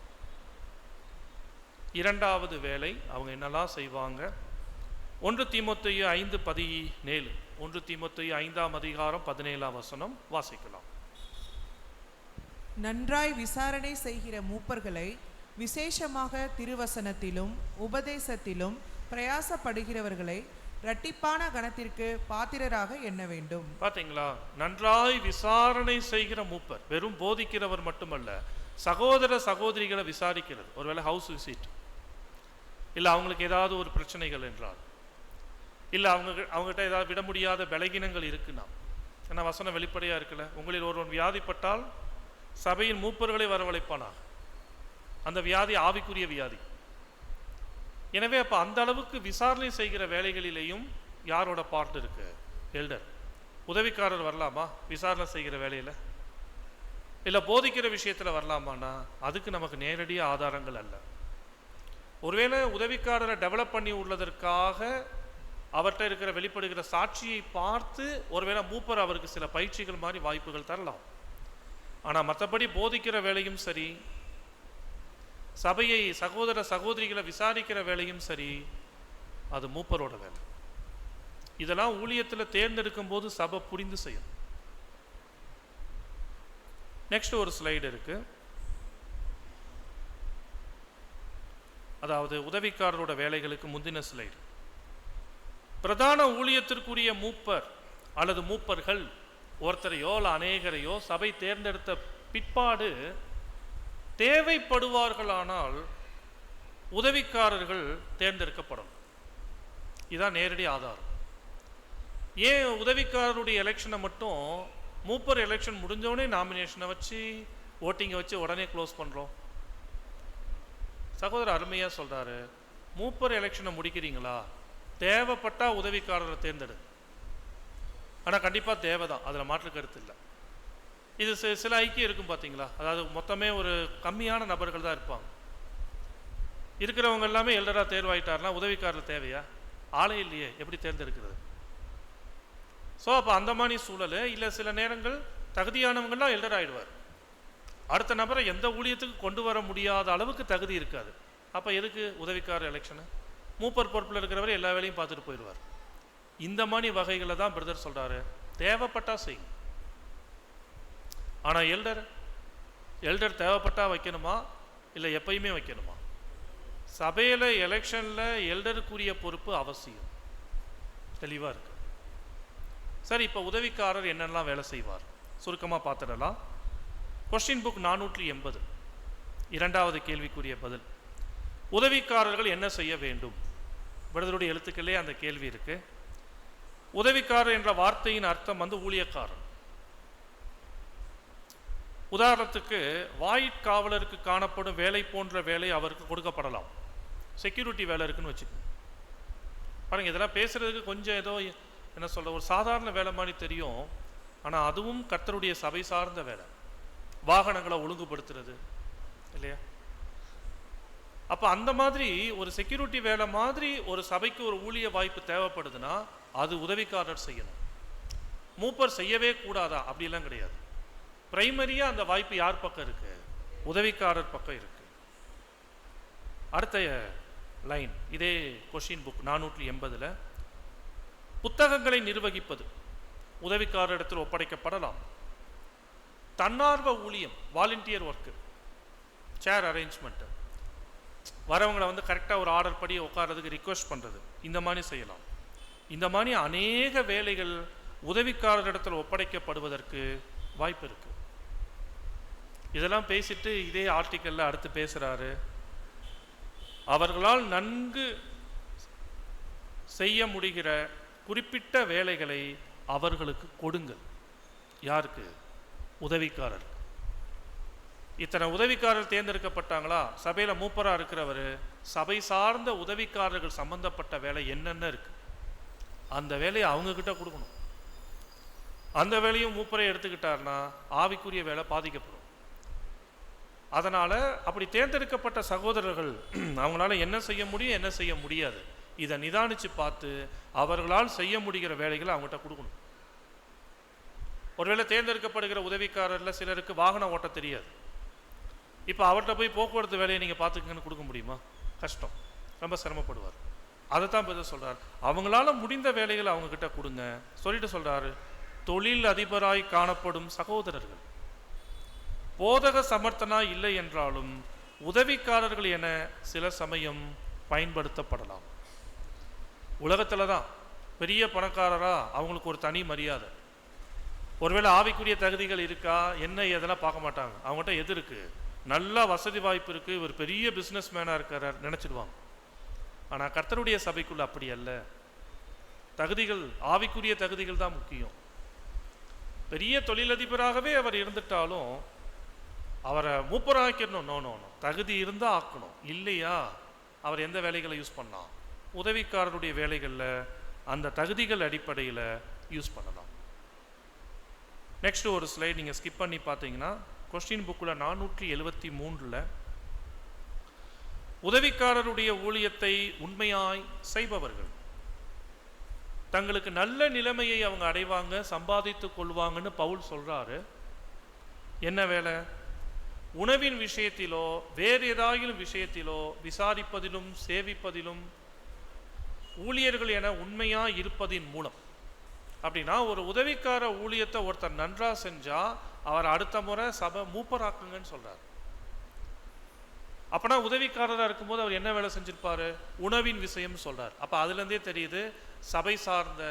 இரண்டாவது வேலை அவங்க என்னெல்லாம் செய்வாங்க? 1 தீமோத்தேயு 5:17 1 தீமோத்தேயு 5ஆம் அதிகாரம் 17ஆம் வசனம் வாசிக்கலாம். நன்றாய் விசாரணை செய்கிற மூப்பர்களை விசேஷமாக திருவசனத்திலும் உபதேசத்திலும் பிரயாசப்படுகிறவர்களை இரட்டிப்பான கணத்திற்கு பாத்திரராக எண்ண வேண்டும். பார்த்தீங்களா? நன்றாய் விசாரணை செய்கிற மூப்பர், வெறும் போதிக்கிறவர் மட்டுமல்ல, சகோதர சகோதரிகளை விசாரிக்கிறது. ஒருவேளை ஹவுஸ் விசிட், இல்லை அவங்களுக்கு ஏதாவது ஒரு பிரச்சனைகள் என்றால், இல்லை அவங்ககிட்ட ஏதாவது விட முடியாத பலகீனங்கள் இருக்குன்னா, ஏன்னா வசனம் வெளிப்படையாக இருக்குல்ல, உங்களில் ஒருவன் வியாதிப்பட்டால் சபையின் மூப்பர்களை வரவழைப்பானா. அந்த வியாதி ஆவிக்குரிய வியாதி. எனவே அப்போ அந்த அளவுக்கு விசாரணை செய்கிற வேலைகளிலேயும் யாரோட பார்ட் இருக்கு? எல்டர். உதவிக்காரர் வரலாமா விசாரணை செய்கிற வேலையில்? இல்லை போதிக்கிற விஷயத்தில் வரலாமான்னா அதுக்கு நமக்கு நேரடியாக ஆதாரங்கள் அல்ல. ஒருவேளை உதவிக்காரரை டெவலப் பண்ணி உள்ளதற்காக அவர்கிட்ட இருக்கிற வெளிப்படுகிற சாட்சியை பார்த்து ஒருவேளை மூப்பர் அவருக்கு சில பயிற்சிகள் மாதிரி வாய்ப்புகள் தரலாம். ஆனால் மற்றபடி போதிக்கிற வேலையும் சரி, சபையை சகோதர சகோதரிகளை விசாரிக்கிற வேலையும் சரி, அது மூப்பரோட வேலை. இதெல்லாம் ஊழியத்தில் தேர்ந்தெடுக்கும் போது சபை புரிந்து செய்யும். நெக்ஸ்ட் ஒரு ஸ்லைடு இருக்கு. அதாவது உதவிக்காரரோட வேலைகளுக்கு முந்தின ஸ்லைடு. பிரதான ஊழியத்திற்குரிய மூப்பர் அல்லது மூப்பர்கள் ஒருத்தரையோ அல்ல அநேகரையோ சபை தேர்ந்தெடுத்த பிற்பாடு தேவைப்படுவார்களானால் உதவிக்காரர்கள் தேர்ந்தெடுக்கப்படும். இதுதான் நேரடி ஆதாரம். ஏன் உதவிக்காரருடைய எலெக்ஷனை மட்டும் மூப்பர் எலெக்ஷன் முடிஞ்சோடனே நாமினேஷனை வச்சு ஓட்டிங்கை வச்சு உடனே க்ளோஸ் பண்ணுறோம்? சகோதரர் அருமையாக சொல்கிறாரு, மூப்பர் எலெக்ஷனை முடிக்கிறீங்களா, தேவைப்பட்டால் உதவிக்காரரை தேர்ந்தெடு. ஆனால் கண்டிப்பாக தேவை தான், அதில் மாற்று கருத்து இல்லை. இது சில ஐக்கியம் இருக்கும் பார்த்தீங்களா, அதாவது மொத்தமே ஒரு கம்மியான நபர்கள் தான் இருப்பாங்க. இருக்கிறவங்க எல்லாமே எல்டராக தேர்வாயிட்டார்னா உதவிக்காரர் தேவையா? ஆளே இல்லையே, எப்படி தேர்ந்தெடுக்கிறது? ஸோ அப்போ அந்த மாதிரி சூழல் இல்லை. சில நேரங்கள் தகுதியானவங்கள்லாம் எல்டர் ஆகிடுவார், அடுத்த நபரை எந்த ஊழியத்துக்கு கொண்டு வர முடியாத அளவுக்கு தகுதி இருக்காது. அப்போ எதுக்கு உதவிக்காரர் எலெக்ஷனு? மூப்பர் பொறுப்பில் இருக்கிறவரை எல்லா வேலையும் பார்த்துட்டு போயிடுவார். இந்த மாதிரி வகைகளை தான் பிரதர் சொல்கிறாரு, தேவைப்பட்டா செய்யும். ஆனால் எல்டர் தேவைப்பட்டா வைக்கணுமா இல்லை எப்பயுமே வைக்கணுமா? சபையில் எலெக்ஷனில் எல்டருக்குரிய பொறுப்பு அவசியம், தெளிவாக இருக்கு. சரி, இப்போ உதவிக்காரர் என்னெல்லாம் வேலை செய்வார் சுருக்கமாக பார்த்துடலாம். கொஸ்டின் புக் 480 இரண்டாவது கேள்விக்குரிய பதில். உதவிக்காரர்கள் என்ன செய்ய வேண்டும்? பிரதருடைய எழுத்துக்களே அந்த கேள்வி இருக்கு. உதவிக்காரர் என்ற வார்த்தையின் அர்த்தம் ஊழியக்காரர். உதாரணத்துக்கு வாயிற்காவலருக்கு காணப்படும் வேலை போன்ற வேலை அவருக்கு கொடுக்கப்படலாம். செக்யூரிட்டி வேலை இருக்குன்னு வச்சுக்கோங்க. பாருங்க, இதெல்லாம் பேசுறதுக்கு கொஞ்சம் ஏதோ என்ன சொல்ற ஒரு சாதாரண வேலை மாதிரி தெரியும். ஆனால் அதுவும் கர்த்தருடைய சபை சார்ந்த வேலை. வாகனங்களை ஒழுங்குபடுத்துறது இல்லையா? அப்போ அந்த மாதிரி ஒரு செக்யூரிட்டி வேலை மாதிரி ஒரு சபைக்கு ஒரு ஊழிய வாய்ப்பு தேவைப்படுதுன்னா அது உதவிக்காரர் செய்யணும். மூப்பர் செய்யவே கூடாதா? அப்படிலாம் கிடையாது. பிரைமரியாக அந்த வாய்ப்பு யார் பக்கம் இருக்கு? உதவிக்காரர் பக்கம் இருக்கு. அடுத்த லைன் இதே கொஸ்டின் புக் 480 புத்தகங்களை நிர்வகிப்பது உதவிக்காரரிடத்தில் ஒப்படைக்கப்படலாம். தன்னார்வ ஊழியம், வாலண்டியர் ஒர்க்கு, சேர் அரேஞ்ச்மெண்ட், வரவங்களை கரெக்டாக ஒரு ஆர்டர் படி உட்கார்றதுக்கு ரிக்வெஸ்ட் பண்ணுறது, இந்த மாதிரி செய்யலாம். இந்த மாதிரி அநேக வேலைகள் உதவிக்காரரிடத்தில் ஒப்படைக்கப்படுவதற்கு வாய்ப்பு இருக்கு. இதெல்லாம் பேசிட்டு இதே ஆர்டிக்கல்ல அடுத்து பேசுறாரு, அவர்களால் நன்கு செய்ய முடிகிற குறிப்பிட்ட வேலைகளை அவர்களுக்கு கொடுங்கள். யாருக்கு? உதவிக்காரர். இத்தனை உதவிக்காரர் தேர்ந்தெடுக்கப்பட்டாங்களா? சபையில மூப்பரா இருக்கிறவர் சபை சார்ந்த உதவிக்காரர்கள் சம்பந்தப்பட்ட வேலை என்னென்ன இருக்கு அந்த வேலையை அவங்க கிட்ட கொடுக்கணும். அந்த வேலையும் மூப்பரை எடுத்துக்கிட்டார்னா ஆவிக்குரிய வேலை பாதிக்கப்படும். அதனால அப்படி தேர்ந்தெடுக்கப்பட்ட சகோதரர்கள் அவங்களால என்ன செய்ய முடியும், என்ன செய்ய முடியாது, இதை நிதானிச்சு பார்த்து அவர்களால் செய்ய முடிகிற வேலைகளை அவங்ககிட்ட கொடுக்கணும். ஒருவேளை தேர்ந்தெடுக்கப்படுகிற உதவிக்காரர்ல சிலருக்கு வாகனம் ஓட்ட தெரியாது. இப்போ அவர்கிட்ட போய் போக்குவரத்து வேலையை நீங்கள் பார்த்துக்கங்கன்னு கொடுக்க முடியுமா? கஷ்டம், ரொம்ப சிரமப்படுவார். அதை தான் பேர் சொல்கிறார், அவங்களால முடிந்த வேலைகளை அவங்க கிட்ட கொடுங்க. சொல்லிட்டு சொல்கிறாரு, தொழில் அதிபராய் காணப்படும் சகோதரர்கள் போதக சமர்த்தனா இல்லை என்றாலும் உதவிக்காரர்கள் என சில சமயம் பயன்படுத்தப்படலாம். உலகத்தில் தான் பெரிய பணக்காரரா அவங்களுக்கு ஒரு தனி மரியாதை. ஒருவேளை ஆவிக்குரிய தகுதிகள் இருக்கா என்ன எதெல்லாம் பார்க்க மாட்டாங்க. அவங்ககிட்ட எது இருக்கு, நல்ல வசதி வாய்ப்பு இருக்கு, ஒரு பெரிய பிஸ்னஸ் மேனாக இருக்கிறார் நினச்சிடுவாங்க. ஆனால் கர்த்தருடைய சபைக்குள்ள அப்படி அல்ல. தகுதிகள், ஆவிக்குரிய தகுதிகள் தான் முக்கியம். பெரிய தொழிலதிபராகவே அவர் இருந்துட்டாலும் அவரை மூப்பராக்கணும். நோ நோ நோ, தகுதி இருந்தால் ஆக்கணும். இல்லையா அவர் எந்த வேலைகளை யூஸ் பண்ணலாம்? உதவிக்காரருடைய வேலைகளில் அந்த தகுதிகள் அடிப்படையில் யூஸ் பண்ணலாம். நெக்ஸ்ட் ஒரு ஸ்லைட் நீங்கள் ஸ்கிப் பண்ணி பார்த்தீங்கன்னா கொஸ்டின் புக்கில் 473 உதவிக்காரருடைய ஊழியத்தை உண்மையாய் செய்பவர்கள் தங்களுக்கு நல்ல நிலைமையை அவங்க அடைவாங்க, சம்பாதித்து கொள்வாங்கன்னு பவுல் சொல்றாரு. என்ன வேலை? உணவின் விஷயத்திலோ வேறு ஏதாயிலும் விஷயத்திலோ விசாரிப்பதிலும் சேவிப்பதிலும் ஊழியர்கள் என உண்மையா இருப்பதின் மூலம். அப்படின்னா ஒரு உதவிக்கார ஊழியத்தை ஒருத்தர் நன்றா செஞ்சா அவர் அடுத்த முறை சபை மூப்பராக்குங்கன்னு சொல்றாரு. அப்பனா உதவிக்காரராக இருக்கும்போது அவர் என்ன வேலை செஞ்சிருப்பாரு? உணவின் விஷயம் சொல்றார். அப்ப அதுல இருந்தே தெரியுது, சபை சார்ந்த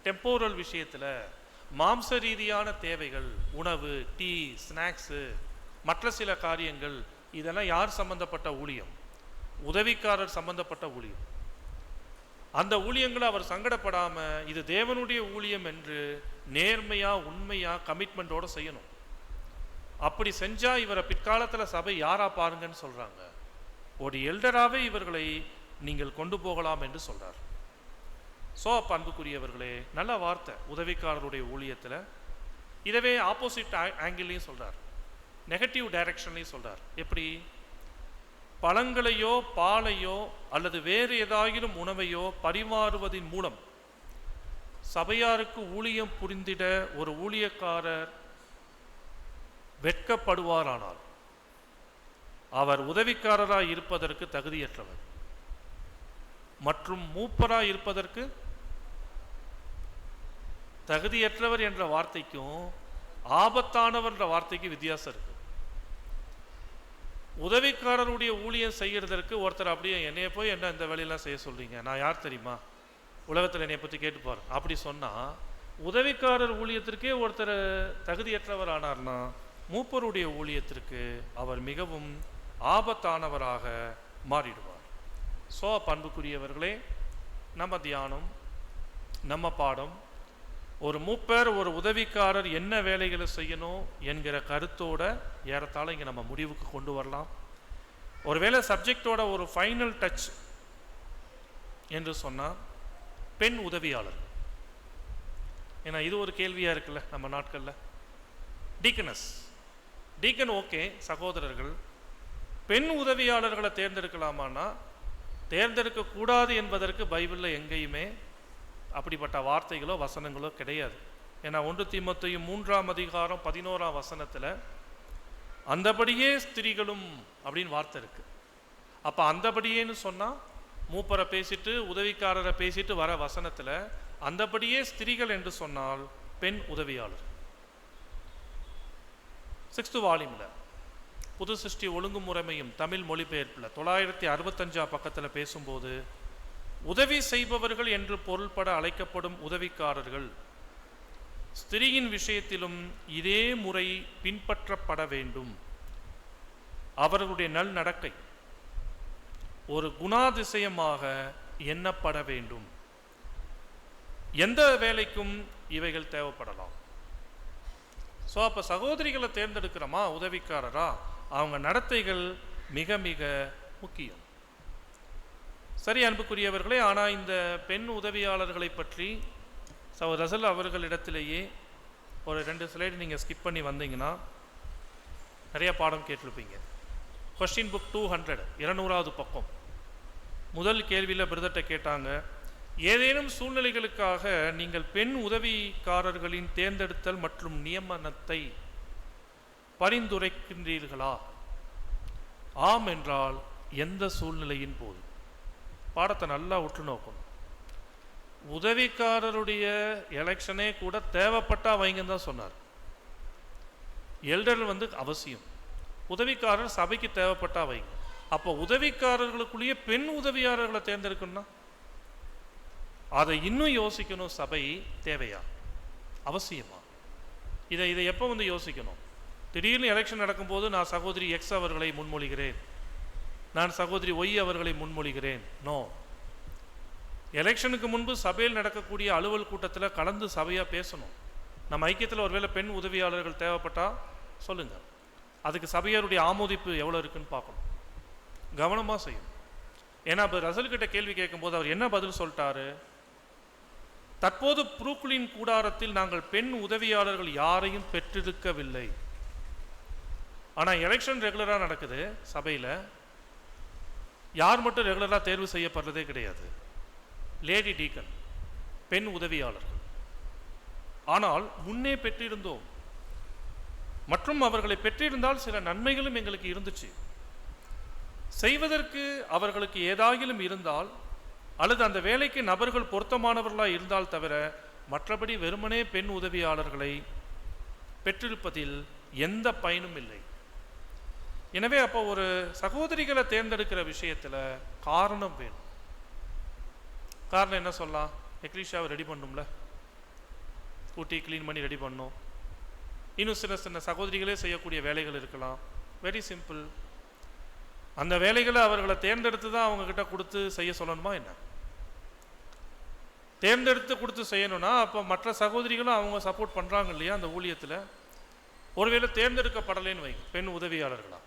டெம்போரல் விஷயத்துல மாம்ச ரீதியான தேவைகள், உணவு, டீ, ஸ்நாக்ஸு, மற்ற சில காரியங்கள், இதெல்லாம் யார் சம்பந்தப்பட்ட ஊழியம்? உதவிக்காரர் சம்பந்தப்பட்ட ஊழியம். அந்த ஊழியங்களை அவர் சங்கடப்படாம இது தேவனுடைய ஊழியம் என்று நேர்மையா உண்மையா கமிட்மெண்டோட செய்யணும். அப்படி செஞ்சா இவரை பிற்காலத்தில் சபை யாரா பாருங்கன்னு சொல்றாங்க, ஒரு எல்டராகவே இவர்களை நீங்கள் கொண்டு போகலாம் என்று சொல்றார். ஸோ அன்புக்குரியவர்களே, நல்ல வார்த்தை உதவிக்காரருடைய ஊழியத்தில். இதவே ஆப்போசிட் ஆங்கிள்லையும் சொல்றார், நெகட்டிவ் டைரக்ஷன்லையும் சொல்றார். எப்படி? பழங்களையோ பாலையோ அல்லது வேறு ஏதாயிலும் உணவையோ பரிமாறுவதின் மூலம் சபையாருக்கு ஊழியம் புரிந்திட ஒரு ஊழியக்காரர் வெட்கப்படுவாரானால் அவர் உதவிக்காரராய் இருப்பதற்கு தகுதியற்றவர் மற்றும் மூப்பராய் இருப்பதற்கு தகுதியற்றவர் என்ற வார்த்தைக்கும் ஆபத்தானவர் என்ற வார்த்தைக்கு வித்தியாசம் இருக்கு. உதவிக்காரருடைய ஊழியம் செய்யறதற்கு ஒருத்தர் அப்படியே என்னைய போய் என்ன இந்த வேலையெல்லாம் செய்ய சொல்றீங்க, நான் யார் தெரியுமா, உலகத்தில் என்னை பற்றி கேட்டுப்பார் அப்படி சொன்னா உதவிக்காரர் ஊழியத்திற்கே ஒருத்தர் தகுதியற்றவர் ஆனார்னா மூப்பருடைய ஊழியத்திற்கு அவர் மிகவும் ஆபத்தானவராக மாறிடுவார். ஸோ அன்புக்குரியவர்களே, நம்ம தியானம், நம்ம பாடம், ஒரு மூப்பர் ஒரு உதவிக்காரர் என்ன வேலைகளை செய்யணும் என்கிற கருத்தோட ஏறத்தாழ இங்கே நம்ம முடிவுக்கு கொண்டு வரலாம். ஒருவேளை சப்ஜெக்டோட ஒரு ஃபைனல் டச் என்று சொன்னால் பெண் உதவியாளர். ஏன்னா இது ஒரு கேள்வியாக இருக்குல்ல நம்ம நாட்களில். டீக்கனஸ், டீக்கன் ஓகே, சகோதரர்கள். பெண் உதவியாளர்களை தேர்ந்தெடுக்கலாமான்னா தேர்ந்தெடுக்கக்கூடாது என்பதற்கு பைபிளில் எங்கேயுமே அப்படிப்பட்ட வார்த்தைகளோ வசனங்களோ கிடையாது. ஏன்னா 1 தீமோத்தேயு 3:11 அந்தபடியே ஸ்திரீகளும் அப்படின்னு வார்த்தை இருக்கு. அப்போ அந்தபடியேன்னு சொன்னால் மூப்பரை பேசிட்டு உதவிக்காரரை பேசிட்டு வர வசனத்தில் அந்தபடியே ஸ்திரீகள் என்று சொன்னால் பெண் உதவியாளர். 6th வால்யூமில் புது சிருஷ்டி ஒழுங்குமுறைமையும் தமிழ் மொழிபெயர்ப்பில் 965 பக்கத்தில் பேசும்போது உதவி செய்பவர்கள் என்று பொருள்பட அழைக்கப்படும் உதவிக்காரர்கள் ஸ்திரீயின் விஷயத்திலும் இதே முறை பின்பற்றப்பட வேண்டும். அவர்களுடைய நல் நடக்கை ஒரு குணாதிசயமாக எண்ணப்பட வேண்டும். எந்த வேலைக்கும் இவைகள் தேவைப்படலாம். ஸோ அப்போ சகோதரிகளை தேர்ந்தெடுக்கிறோமா உதவிக்காரரா, அவங்க நடத்தைகள் மிக மிக முக்கியம். சரி அன்புக்குரியவர்களே, ஆனால் இந்த பெண் உதவியாளர்களை பற்றி ரசல் அவர்களிடத்திலேயே ஒரு 2 ஸ்லைடு நீங்கள் ஸ்கிப் பண்ணி வந்தீங்கன்னா நிறைய பாடம் கேட்டிருப்பீங்க. கொஸ்டின் புக் 200, 200வது பக்கம். முதல் கேள்வியில் பிரதர்கிட்ட கேட்டாங்க, ஏதேனும் சூழ்நிலைகளுக்காக நீங்கள் பெண் உதவிக்காரர்களின் தேர்ந்தெடுத்தல் மற்றும் நியமனத்தை பரிந்துரைக்கின்றீர்களா? ஆம் என்றால் எந்த சூழ்நிலையின் போது? பாடத்தை நல்லா உற்று நோக்கணும். உதவிக்காரருடைய எலெக்ஷனே கூட தேவைப்பட்டா வைங்கன்னு தான் சொன்னார். எல்டர் அவசியம், உதவிக்காரர் சபைக்கு தேவைப்பட்டா வைங்க. அப்போ உதவிக்காரர்களுக்குள்ளேயே பெண் உதவியாளர்களை தேர்ந்தெடுக்கணும்னா அதை இன்னும் யோசிக்கணும். சபை தேவையா, அவசியமா? இதை எப்போ யோசிக்கணும்? திடீர்னு எலெக்ஷன் நடக்கும்போது நான் சகோதரி எக்ஸ் அவர்களை முன்மொழிகிறேன், நான் சகோதரி ஒய் அவர்களை முன்மொழிகிறேன். நோ. எலெக்ஷனுக்கு முன்பு சபையில் நடக்கக்கூடிய அலுவல் கூட்டத்தில் கலந்து சபையாக பேசணும். நம்ம ஐக்கியத்தில் ஒருவேளை பெண் உதவியாளர்கள் தேவைப்பட்டா சொல்லுங்கள். அதுக்கு சபையாருடைய ஆமோதிப்பு எவ்வளோ இருக்குன்னு பார்க்கணும், கவனமாக செய்யணும். ஏன்னா இப்போ ரசல்கிட்ட கேள்வி கேட்கும்போது அவர் என்ன பதில் சொல்லிட்டாரு? தற்போது புரூக்ளின் கூடாரத்தில் நாங்கள் பெண் உதவியாளர்கள் யாரையும் பெற்றிருக்கவில்லை. ஆனால் எலெக்ஷன் ரெகுலராக நடக்குது சபையில். யார் மட்டும் ரெகுலராக தேர்வு செய்யப்படுறதே கிடையாது? லேடி டீக்கன், பெண் உதவியாளர்கள். ஆனால் முன்னே பெற்றிருந்தோம் மற்றும் அவர்களை பெற்றிருந்தால் சில நன்மைகளும் எங்களுக்கு இருந்துச்சு. செய்வதற்கு அவர்களுக்கு ஏதாகிலும் இருந்தால் அல்லது அந்த வேலைக்கு நபர்கள் பொருத்தமானவர்களாக இருந்தால் தவிர மற்றபடி வெறுமனே பெண் உதவியாளர்களை பெற்றிருப்பதில் எந்த பயனும் இல்லை. எனவே அப்போ ஒரு சகோதரிகளை தேர்ந்தெடுக்கிற விஷயத்தில் காரணம் வேணும். காரணம் என்ன சொல்லலாம்? எக்லீஷாவை ரெடி பண்ணும்ல, கூட்டி க்ளீன் பண்ணி ரெடி பண்ணும். இன்னும் சின்ன சின்ன சகோதரிகளே செய்யக்கூடிய வேலைகள் இருக்கலாம். Very simple. அந்த வேலைகளை அவர்களை தேர்ந்தெடுத்து தான் அவங்கக்கிட்ட கொடுத்து செய்ய சொல்லணுமா என்ன? தேர்ந்தெடுத்து கொடுத்து செய்யணும்னா அப்போ மற்ற சகோதரிகளும் அவங்க சப்போர்ட் பண்ணுறாங்க இல்லையா அந்த ஊழியத்தில்? ஒருவேளை தேர்ந்தெடுக்கப்படலைன்னு வைங்க, பெண் உதவியாளர்களா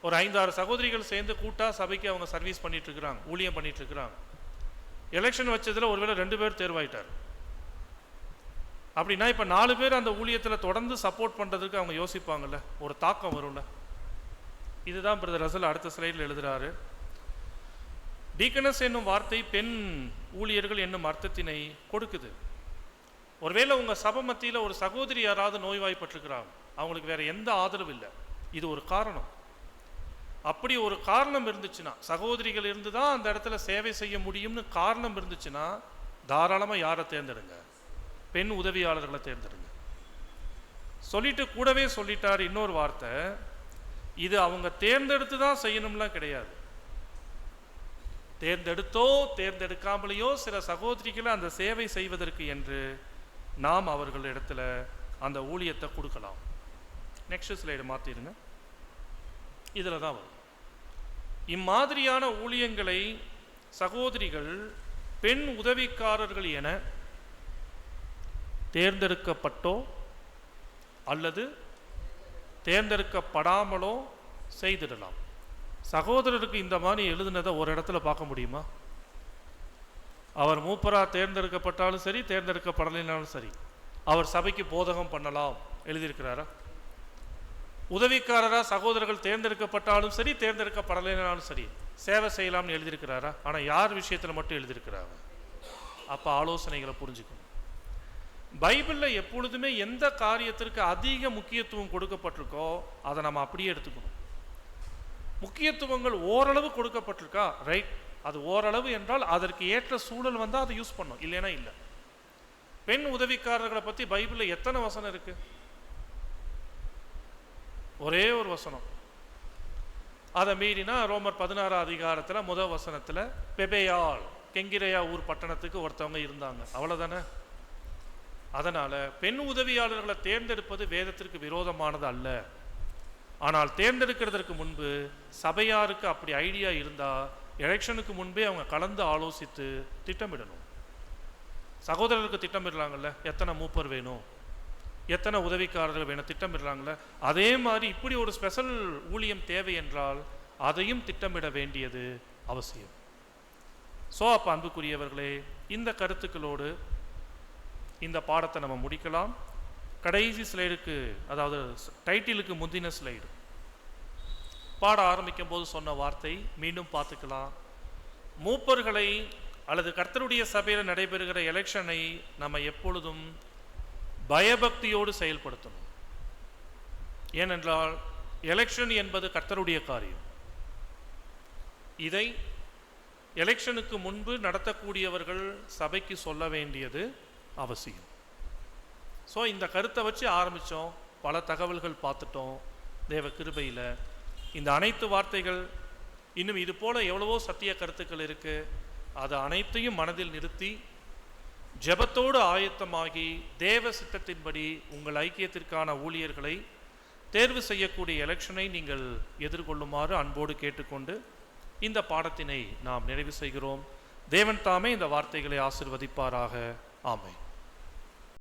ஒரு 5-6 சகோதரிகள் சேர்ந்து கூட்டா சபைக்கு அவங்க சர்வீஸ் பண்ணிட்டு இருக்கிறாங்க, ஊழியம் பண்ணிட்டு இருக்கிறாங்க. எலெக்ஷன் வச்சதில் ஒருவேளை 2 பேர் தேர்வாயிட்டார். அப்படின்னா இப்போ 4 பேர் அந்த ஊழியத்தில் தொடர்ந்து சப்போர்ட் பண்ணுறதுக்கு அவங்க யோசிப்பாங்கல்ல, ஒரு தாக்கம் வரும்ல. இதுதான் பிரதர் ரசல் அடுத்த ஸ்லைடில் எழுதுறாரு. டீக்கனஸ் என்னும் வார்த்தை பெண் ஊழியர்கள் என்னும் அர்த்தத்தினை கொடுக்குது. ஒருவேளை உங்கள் சபை மத்தியில் ஒரு சகோதரி யாராவது நோய்வாய்ப்பட்டிருக்கிறாங்க, அவங்களுக்கு வேற எந்த ஆதரவு இல்லை, இது ஒரு காரணம். அப்படி ஒரு காரணம் இருந்துச்சுன்னா, சகோதரிகள் இருந்து தான் அந்த இடத்துல சேவை செய்ய முடியும்னு காரணம் இருந்துச்சுன்னா தாராளமாக யாரை தேர்ந்தெடுங்க? பெண் உதவியாளர்களை தேர்ந்தெடுங்க. சொல்லிட்டு கூடவே சொல்லிட்டார் இன்னொரு வார்த்தை, இது அவங்க தேர்ந்தெடுத்து தான் செய்யணும்லாம் கிடையாது. தேர்ந்தெடுத்தோ தேர்ந்தெடுக்காமலேயோ சில சகோதரிகளை அந்த சேவை செய்வதற்கு என்று நாம் அவர்களிடத்துல அந்த ஊழியத்தை கொடுக்கலாம். நெக்ஸ்ட் ஸ்லைடு மாற்றிடுங்க. இதில் தான் வரும். இம்மாதிரியான ஊழியங்களை சகோதரிகள் பெண் உதவிக்காரர்கள் என தேர்ந்தெடுக்கப்பட்டோ அல்லது தேர்ந்தெடுக்கப்படாமலோ செய்திடலாம். சகோதரருக்கு இந்த மாதிரி எழுதுனதை ஒரு இடத்துல பார்க்க முடியுமா? அவர் மூப்பராக தேர்ந்தெடுக்கப்பட்டாலும் சரி, தேர்ந்தெடுக்கப்படலைனாலும் சரி, அவர் சபைக்கு போதகம் பண்ணலாம் எழுதியிருக்கிறாரா? உதவிக்காரராக சகோதரர்கள் தேர்ந்தெடுக்கப்பட்டாலும் சரி, தேர்ந்தெடுக்கப்படலைனாலும் சரி, சேவை செய்யலாம்னு எழுதியிருக்கிறாரா? ஆனால் யார் விஷயத்தில் மட்டும் எழுதியிருக்கிறாங்க? அப்போ ஆலோசனைகளை புரிஞ்சுக்கணும். பைபிளில் எப்பொழுதுமே எந்த காரியத்திற்கு அதிக முக்கியத்துவம் கொடுக்கப்பட்டிருக்கோ அதை நம்ம அப்படியே எடுத்துக்கணும். முக்கியத்துவங்கள் ஓரளவு கொடுக்கப்பட்டிருக்கா, ரைட், அது ஓரளவு என்றால் அதற்கு ஏற்ற சூழல் வந்தால் அதை யூஸ் பண்ணும், இல்லைன்னா இல்லை. பெண் உதவிக்காரர்களை பற்றி பைபிளில் எத்தனை வசனம் இருக்கு? ஒரே ஒரு வசனம். அதை மீறினா ரோமர் 16 அதிகாரத்தில் முதல் வசனத்தில் பெபேயால் கெங்கிரையா ஊர் பட்டணத்துக்கு ஒருத்தவங்க இருந்தாங்க, அவ்வளோதானே? அதனால் பெண் உதவியாளர்களை தேர்ந்தெடுப்பது வேதத்திற்கு விரோதமானது அல்ல. ஆனால் தேர்ந்தெடுக்கிறதுக்கு முன்பு சபையாருக்கு அப்படி ஐடியா இருந்தால் எலெக்ஷனுக்கு முன்பே அவங்க கலந்து ஆலோசித்து திட்டமிடணும். சகோதரருக்கு திட்டமிடுறாங்கல்ல, எத்தனை மூப்பர் வேணும், எத்தனை உதவிக்காரர்கள் வேணும் திட்டமிடுறாங்கல்ல, அதே மாதிரி இப்படி ஒரு ஸ்பெஷல் ஊழியம் தேவை என்றால் அதையும் திட்டமிட வேண்டியது அவசியம். ஸோ அப்போ அன்புக்குரியவர்களே, இந்த கருத்துக்களோடு இந்த பாடத்தை நம்ம முடிக்கலாம். கடைசி ஸ்லைடுக்கு, அதாவது டைட்டிலுக்கு முந்தின ஸ்லைடு, பாட ஆரம்பிக்கும் போது சொன்ன வார்த்தை மீண்டும் பார்த்துக்கலாம். மூப்பர்களை அல்லது கர்த்தருடைய சபையில் நடைபெறுகிற எலெக்ஷனை நம்ம எப்பொழுதும் பயபக்தியோடு செயல்படுத்தணும். ஏனென்றால் எலெக்ஷன் என்பது கர்த்தருடைய காரியம். இதை எலெக்ஷனுக்கு முன்பு நடத்தக்கூடியவர்கள் சபைக்கு சொல்ல வேண்டியது அவசியம். ஸோ இந்த கருத்தை வச்சு ஆரம்பித்தோம், பல தகவல்கள் பார்த்துட்டோம். தேவ கிருபையில் இந்த அனைத்து வார்த்தைகள், இன்னும் இது போல் எவ்வளவோ சத்திய கருத்துக்கள் இருக்குது, அது அனைத்தையும் மனதில் நிறுத்தி ஜெபத்தோடு ஆயத்தமாகி தேவ சித்தத்தின்படி உங்கள் ஐக்கியத்திற்கான ஊழியர்களை தேர்வு செய்யக்கூடிய எலெக்ஷனை நீங்கள் எதிர்கொள்ளுமாறு அன்போடு கேட்டுக்கொண்டு இந்த பாடத்தினை நாம் நிறைவு செய்கிறோம். தேவன் தாமே இந்த வார்த்தைகளை ஆசீர்வதிப்பாராக. ஆமென்.